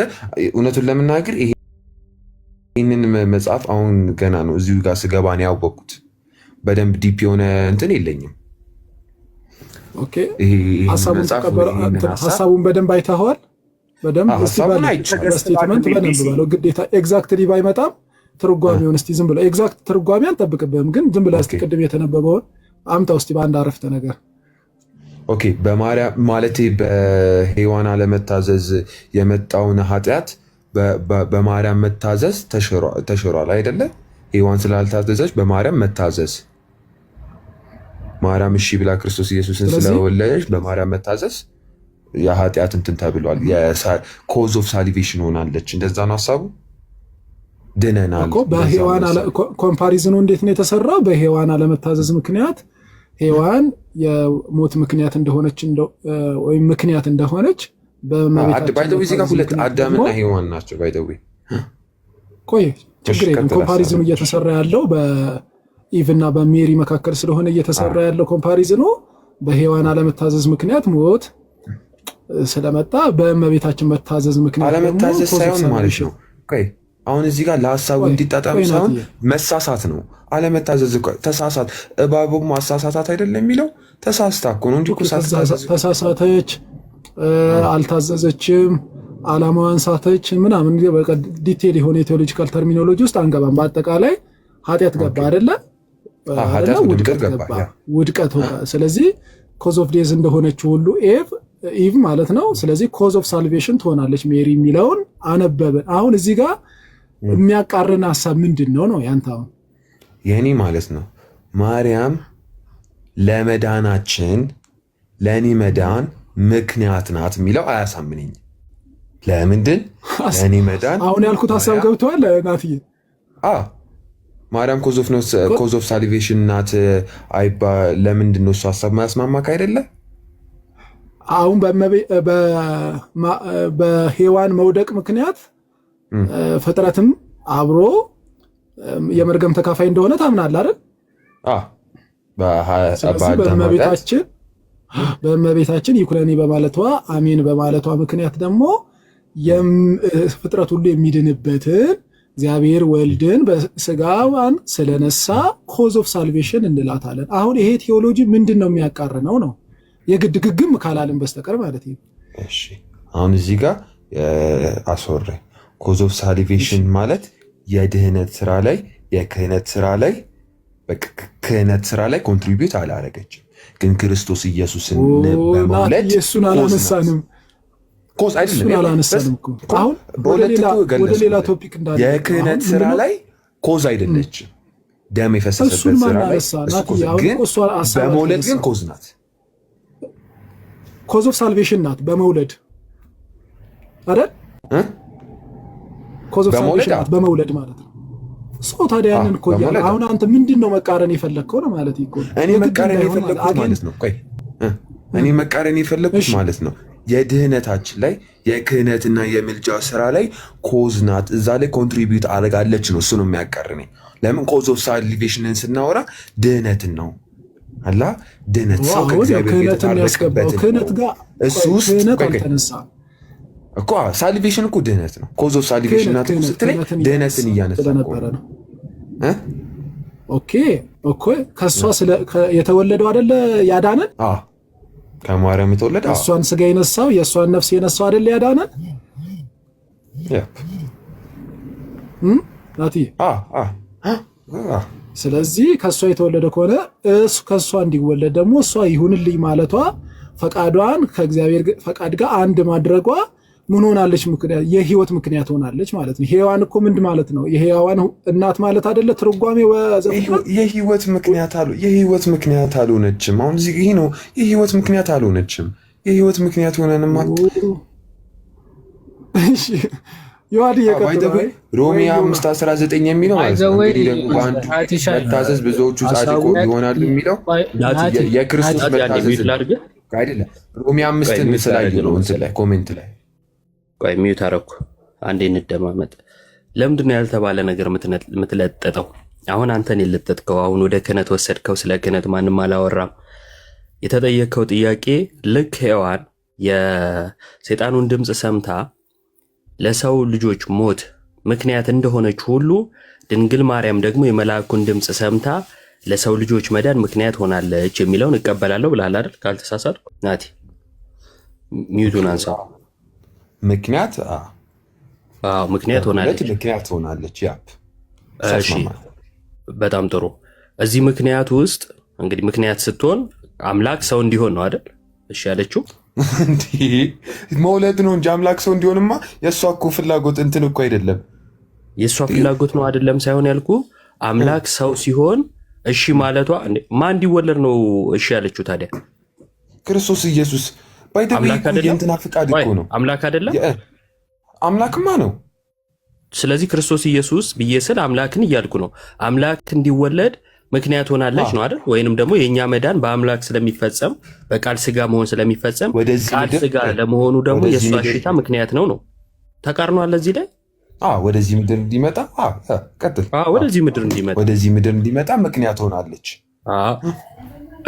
እውነቱን ለመናገር ይህንን መጽሐፍ አሁን ገና ነው እዚሁ ጋር ስገባ ነው ያወቅኩት። በደንብ ዲፕ የሆነ እንትን የለኝም። ኦኬ ሀሳቡን በደንብ አይተኸዋል? በደንብ ስቴትመንት በደንብ በለው ግዴታ። ኤግዛክትሊ ባይመጣም ትርጓሜውን እስቲ ዝም ብለው ኤግዛክት ትርጓሜ አንጠብቅብህም፣ ግን ዝም ብለህ እስቲ ቅድም የተነበበውን አምጣው እስቲ በአንድ አረፍተ ነገር። ኦኬ በማርያም ማለት በሔዋን አለመታዘዝ የመጣውን ኃጢአት በማርያም መታዘዝ ተሽሯል አይደለ? ሔዋን ስላልታዘዘች በማርያም መታዘዝ፣ ማርያም እሺ ብላ ክርስቶስ ኢየሱስን ስለወለደች በማርያም መታዘዝ የኃጢአት እንትን ተብሏል። ኮዝ ኦፍ ሳሊቬሽን ሆናለች። እንደዛ ነው ሀሳቡ። ድነናል እኮ በሔዋን ኮምፓሪዝኑ እንዴት ነው የተሰራው? በሔዋን አለመታዘዝ ምክንያት ሔዋን የሞት ምክንያት እንደሆነች ወይም ምክንያት እንደሆነች ባይደዊ እዚህ ጋር ሁለት አዳምና ሔዋን ናቸው። ባይደዊ ቆይ ችግር የለም። ኮምፓሪዝኑ እየተሰራ ያለው በኢቭ እና በሜሪ መካከል ስለሆነ እየተሰራ ያለው ኮምፓሪዝኑ በሔዋን አለመታዘዝ ምክንያት ሞት ስለመጣ በእመቤታችን መታዘዝ ምክንያት አለመታዘዝ ሳይሆን ማለት ነው። አሁን እዚህ ጋር ለሀሳቡ እንዲጣጣም ሳይሆን መሳሳት ነው። አለመታዘዝ ተሳሳት። እባቡም ማሳሳታት አይደለም የሚለው ተሳስታ እኮ ነው እንጂ ተሳሳተች፣ አልታዘዘችም፣ አላማዋን ሳተች ምናምን ዲቴል የሆነ የቴዎሎጂካል ተርሚኖሎጂ ውስጥ አንገባም። በአጠቃላይ ኃጢአት ገባ አይደለ? ውድቀት። ስለዚህ ኮዝ ኦፍ ዴዝ እንደሆነች ሁሉ ኢቭ ማለት ነው። ስለዚህ ኮዝ ኦፍ ሳልቬሽን ትሆናለች ሜሪ የሚለውን አነበብን። አሁን እዚህ ጋር የሚያቃርን ሀሳብ ምንድን ነው ያንተ? አሁን የኔ ማለት ነው ማርያም ለመዳናችን ለእኔ መዳን ምክንያት ናት የሚለው አያሳምነኝም። ለምንድን ለእኔ መዳን አሁን ያልኩት ሀሳብ ገብተዋል ናትዬ? ማርያም ኮዝ ኦፍ ሳልቬሽን ናት አይባ። ለምንድን ነው እሱ ሀሳብ ማያስማማክ አይደለ? አሁን በሔዋን መውደቅ ምክንያት ፍጥረትም አብሮ የመርገም ተካፋይ እንደሆነ ታምናለህ አይደል? በእመቤታችን ይኩነኒ በማለቷ አሜን በማለቷ ምክንያት ደግሞ ፍጥረት ሁሉ የሚድንበትን እግዚአብሔር ወልድን በስጋዋን ስለነሳ ኮዝ ኦፍ ሳልቬሽን እንላታለን። አሁን ይሄ ቴዎሎጂ ምንድን ነው የሚያቃርነው ነው? የግድ ግግም ካላልን በስተቀር ማለት ነው። እሺ አሁን እዚህ ጋር አስወሬ ኮዝ ኦፍ ሳሊቬሽን ማለት የድህነት ስራ ላይ የክህነት ስራ ላይ ኮንትሪቢዩት አላረገችም፣ ግን ክርስቶስ ኢየሱስን በመውለድ ኢየሱስን አላነሳንም። ኮዝ አይደለም አላነሳንም እኮ አሁን ወደ ሌላ ቶፒክ እንዳለ የክህነት ስራ ላይ ኮዝ አይደለችም። ደም የፈሰሰበት ስራ ላይ ግን በመውለድ ግን ኮዝ ናት። ኮዝ ኦፍ ሳልቬሽን ናት በመውለድ አይደል? ኮዝ ኦፍ ሳልቬሽን ናት በመውለድ ማለት ነው። ሰው ታዲያ ያንን እኮ ያለ አሁን አንተ ምንድነው መቃረን የፈለግከው ነው ማለት ይቆ እኔ መቃረን የፈለግኩት ማለት ነው። ቆይ እኔ መቃረን የፈለግኩት ማለት ነው የድህነታችን ላይ የክህነትና የምልጃ ስራ ላይ ኮዝ ናት፣ እዛ ላይ ኮንትሪቢዩት አደርጋለች ነው። እሱ ነው የሚያቃርነኝ። ለምን ኮዝ ኦፍ ሳልቬሽንን ስናወራ ድህነትን ነው አላ ድህነት ሰው ከእግዚአብሔር የተጣበቀበት እሱ ውስጥ እኮ ሳልቬሽን እኮ ድህነት ነው። ኮዝ ኦፍ ሳልቬሽን ናት ስትለኝ ድህነትን እያነሳ ነው። ኦኬ ከእሷ የተወለደው አይደለ ያዳነን? ከማርያም የተወለደ እሷን ስጋ የነሳው የእሷን ነፍስ የነሳው አይደለ ያዳነን? ስለዚህ ከሷ የተወለደ ከሆነ ከሷ እንዲወለድ ደግሞ እሷ ይሁንልኝ ማለቷ ፈቃዷን ከእግዚአብሔር ፈቃድ ጋር አንድ ማድረጓ ምን ሆናለች? ምክንያት የህይወት ምክንያት ሆናለች ማለት ነው። ሔዋን እኮ ምንድን ማለት ነው? የሔዋን እናት ማለት አይደለ? ትርጓሜ የህይወት ምክንያት አልሆነችም። አሁን እዚህ ይሄ ነው የህይወት ምክንያት አልሆነችም። የህይወት ምክንያት ሆነንማ እሺ ዮሐድ የቀጠለ ሮሜ 5:19 የሚለው ማለት ነው። እንግዲህ ደግሞ በአንዱ መታዘዝ ብዙዎቹ ጻድቁ ይሆናሉ የሚለው የክርስቶስ መታዘዝ አይደለም። ሮሜ 5ን ስላየሁ ነው እንትን ላይ ኮሜንት ላይ ቆይ ሚዩት አደረኩ። አንዴ እንደማመጥ ለምንድን ነው ያልተባለ ነገር የምትለጠጠው? አሁን አንተን የለጠጥከው አሁን ወደ ክህነት ወሰድከው። ስለ ክህነት ማንም አላወራም። የተጠየቀው ጥያቄ ልክ ሔዋን የሰይጣኑን ድምፅ ሰምታ ለሰው ልጆች ሞት ምክንያት እንደሆነች ሁሉ ድንግል ማርያም ደግሞ የመልአኩን ድምፅ ሰምታ ለሰው ልጆች መዳን ምክንያት ሆናለች የሚለውን እቀበላለሁ ብለሃል አይደል? ካልተሳሳትኩ ናቲ ሚዩቱን አንሳ። ምክንያት ሆናለች። ያፕ እሺ፣ በጣም ጥሩ። እዚህ ምክንያት ውስጥ እንግዲህ ምክንያት ስትሆን አምላክ ሰው እንዲሆን ነው አይደል? እሺ ያለችው መውለድ ነው እንጂ አምላክ ሰው እንዲሆንማ የእሷ እኮ ፍላጎት እንትን እኮ አይደለም። የእሷ ፍላጎት ነው አይደለም ሳይሆን ያልኩ አምላክ ሰው ሲሆን እሺ ማለቷ ማን እንዲወለድ ነው እሺ ያለችው? ታዲያ ክርስቶስ ኢየሱስ የእንትና ፍቃድ እኮ ነው። አምላክ አይደለም? አምላክማ ነው። ስለዚህ ክርስቶስ ኢየሱስ ብዬ ስል አምላክን እያልኩ ነው። አምላክ እንዲወለድ ምክንያት ሆናለች ነው አይደል? ወይንም ደግሞ የእኛ መዳን በአምላክ ስለሚፈጸም በቃል ስጋ መሆን ስለሚፈጸም ቃል ስጋ ለመሆኑ ደግሞ የእሷ እሽታ ምክንያት ነው። ተቃርኖ አለ እዚህ ላይ ወደዚህ ምድር እንዲመጣ ቀጥል። ወደዚህ ምድር እንዲመጣ ምክንያት ሆናለች።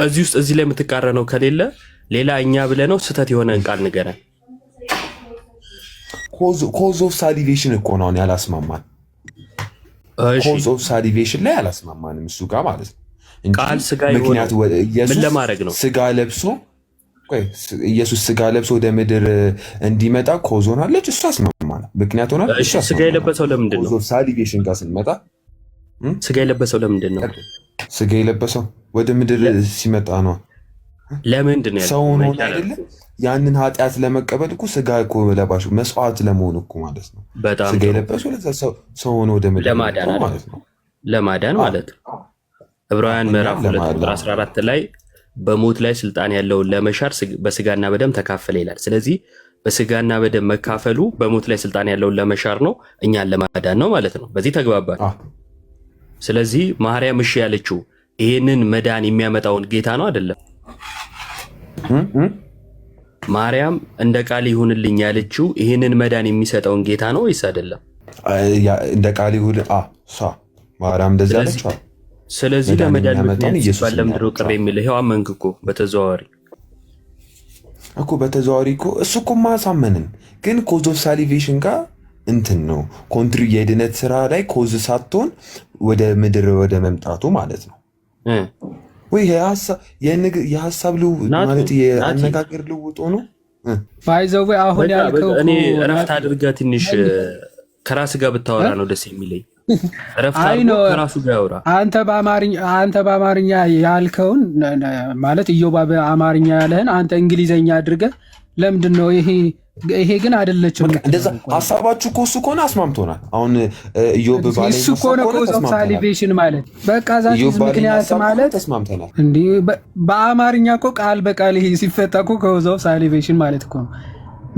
እዚህ ውስጥ እዚህ ላይ የምትቃረነው ከሌለ ሌላ እኛ ብለህ ነው ስህተት የሆነን ቃል ንገረን። ኮዝ ኦፍ ሳሊቬሽን እኮ ነው ያላስማማን። ኮዝ ኦፍ ሳሊቬሽን ላይ አላስማማንም እሱ ጋር ማለት ነው። ቃል ስጋ ምክንያት ምን ለማድረግ ነው? ስጋ ለብሶ ኢየሱስ ስጋ ለብሶ ወደ ምድር እንዲመጣ ኮዝ ሆናለች። እሱ አስማማና ምክንያት ሆናለች። ስጋ የለበሰው ለምንድን ነው? ኮዝ ኦፍ ሳሊቬሽን ጋር ስንመጣ ስጋ የለበሰው ለምንድን ነው? ስጋ የለበሰው ወደ ምድር ሲመጣ ነው። ለምንድን ነው ሰው ነው አይደለ? ያንን ኃጢአት ለመቀበል እኮ ስጋ እኮ ለባሽ መስዋዕት ለመሆን እኮ ማለት ነው። ስጋ የለበሰው ሰው ሆኖ ወደ ምድር ለማዳን ማለት ነው። ለማዳን ማለት ዕብራውያን ምዕራፍ 2 ቁጥር 14 ላይ በሞት ላይ ስልጣን ያለውን ለመሻር በስጋና በደም ተካፈለ ይላል። ስለዚህ በስጋና በደም መካፈሉ በሞት ላይ ስልጣን ያለውን ለመሻር ነው፣ እኛን ለማዳን ነው ማለት ነው። በዚህ ተግባባል። ስለዚህ ማርያም እሺ ያለችው ይሄንን መዳን የሚያመጣውን ጌታ ነው አይደለም? ማርያም እንደ ቃል ይሁንልኝ ያለችው ይሄንን መዳን የሚሰጠውን ጌታ ነው ወይስ አይደለም? እንደ ቃል ይሁን ማርያም እንደዛ አለች። ስለዚህ ለመዳን ምክንያት ሲባል ለምንድን ነው ቅር የሚል? ይሄው አመንክ እኮ በተዘዋዋሪ እኮ እሱ እኮ ማሳመንን ግን ኮዝ ኦፍ ሳሊቬሽን ጋር እንትን ነው ኮንትሪ የድነት ስራ ላይ ኮዝ ሳትሆን ወደ ምድር ወደ መምጣቱ ማለት ነው ወይ የሀሳብ ልውውጥ ማለት የአነጋገር ልውውጥ ሆኖ ባይዘው አሁን ያልከው እኔ እረፍት አድርገህ ትንሽ ከራስ ጋር ብታወራ ነው ደስ የሚለኝ። ከራሱ ጋር ያወራ። አንተ በአማርኛ ያልከውን ማለት ኢዮብ በአማርኛ ያለህን አንተ እንግሊዘኛ አድርገህ ለምንድን ነው ይሄ ግን አይደለችም። እንደዛ ሀሳባችሁ እኮ እሱ ከሆነ አስማምቶናል። አሁን ኢዮብ ባለኝ እሱ እኮ ነው ኮዝ ኦፍ ሳሊቬሽን ማለት በቃ ዛቲስ ምክንያት ማለት ተስማምተናል። እንዴ በአማርኛ እኮ ቃል በቃል ይሄ ሲፈታ እኮ ኮዝ ኦፍ ሳሊቬሽን ማለት እኮ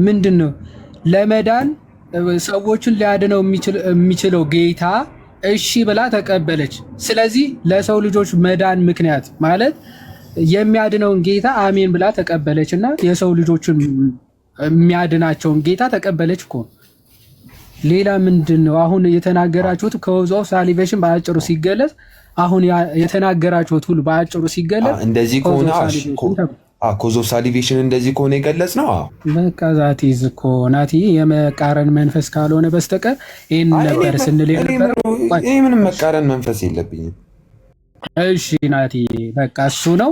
ምንድን ነው ለመዳን ሰዎችን ሊያድነው የሚችለው ጌታ እሺ ብላ ተቀበለች። ስለዚህ ለሰው ልጆች መዳን ምክንያት ማለት የሚያድነውን ጌታ አሜን ብላ ተቀበለች እና የሰው ልጆችን የሚያድናቸውን ጌታ ተቀበለች እኮ። ሌላ ምንድን ነው አሁን የተናገራችሁት? ኮዝ ኦፍ ሳሊቬሽን በአጭሩ ሲገለጽ አሁን የተናገራችሁት ሁሉ በአጭሩ ሲገለጽ እንደዚህ ከሆነ ኮዝ ኦፍ ሳሊቬሽን እንደዚህ ከሆነ የገለጽ ነው። በቃ ዛቲ እኮ ናቲ የመቃረን መንፈስ ካልሆነ በስተቀር ይህን ነበር ስንል ነበር። ይህ ምንም መቃረን መንፈስ የለብኝም። እሺ ናቲ በቃ እሱ ነው።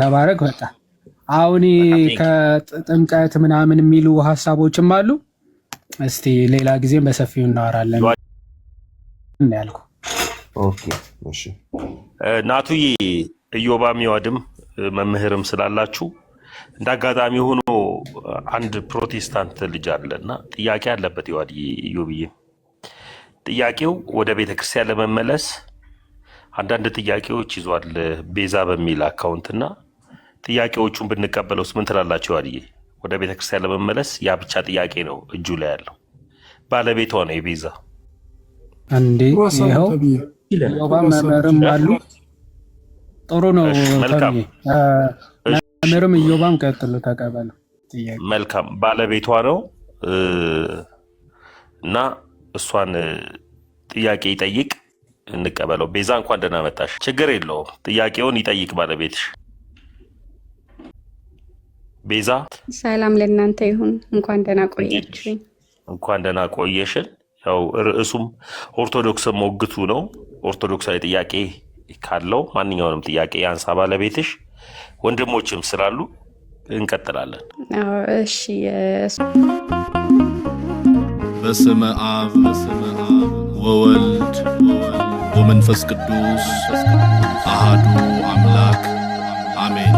ተባረክ። በቃ አሁን ከጥምቀት ምናምን የሚሉ ሀሳቦችም አሉ። እስቲ ሌላ ጊዜም በሰፊው እናወራለን ያልኩ ኦኬ እሺ ናቱዬ ኢዮባ ሚዋድም መምህርም ስላላችሁ እንዳጋጣሚ ሆኖ አንድ ፕሮቴስታንት ልጅ አለና ጥያቄ አለበት ይዋድ ኢዮብዬ ጥያቄው ወደ ቤተክርስቲያን ለመመለስ አንዳንድ ጥያቄዎች ይዟል ቤዛ በሚል አካውንትና ጥያቄዎቹን ብንቀበለውስ ምን ትላላችሁ ይዋድዬ ወደ ቤተክርስቲያን ለመመለስ ያ ብቻ ጥያቄ ነው እጁ ላይ ያለው ባለቤቷ ነው የቤዛ አንዴ ይሄው ኢዮባ መምህርም አሉ ጥሩ ነው መልካም መምህርም ኢዮባም ቀጥሉ ተቀበሉ ጥያቄ መልካም ባለቤቷ ነው እና እሷን ጥያቄ ይጠይቅ እንቀበለው ቤዛ እንኳን ደህና መጣሽ ችግር የለውም ጥያቄውን ይጠይቅ ባለቤትሽ ቤዛ ሰላም ለእናንተ ይሁን እንኳን ደህና ቆያችሁኝ እንኳን ደህና ቆየሽን ያው ርዕሱም ኦርቶዶክስ ሞግቱ ነው ኦርቶዶክሳዊ ጥያቄ ካለው ማንኛውንም ጥያቄ ያንሳ ባለቤትሽ ወንድሞችም ስላሉ እንቀጥላለን እሺ በስመ አብ ወወልድ ወመንፈስ ቅዱስ አሐዱ አምላክ አሜን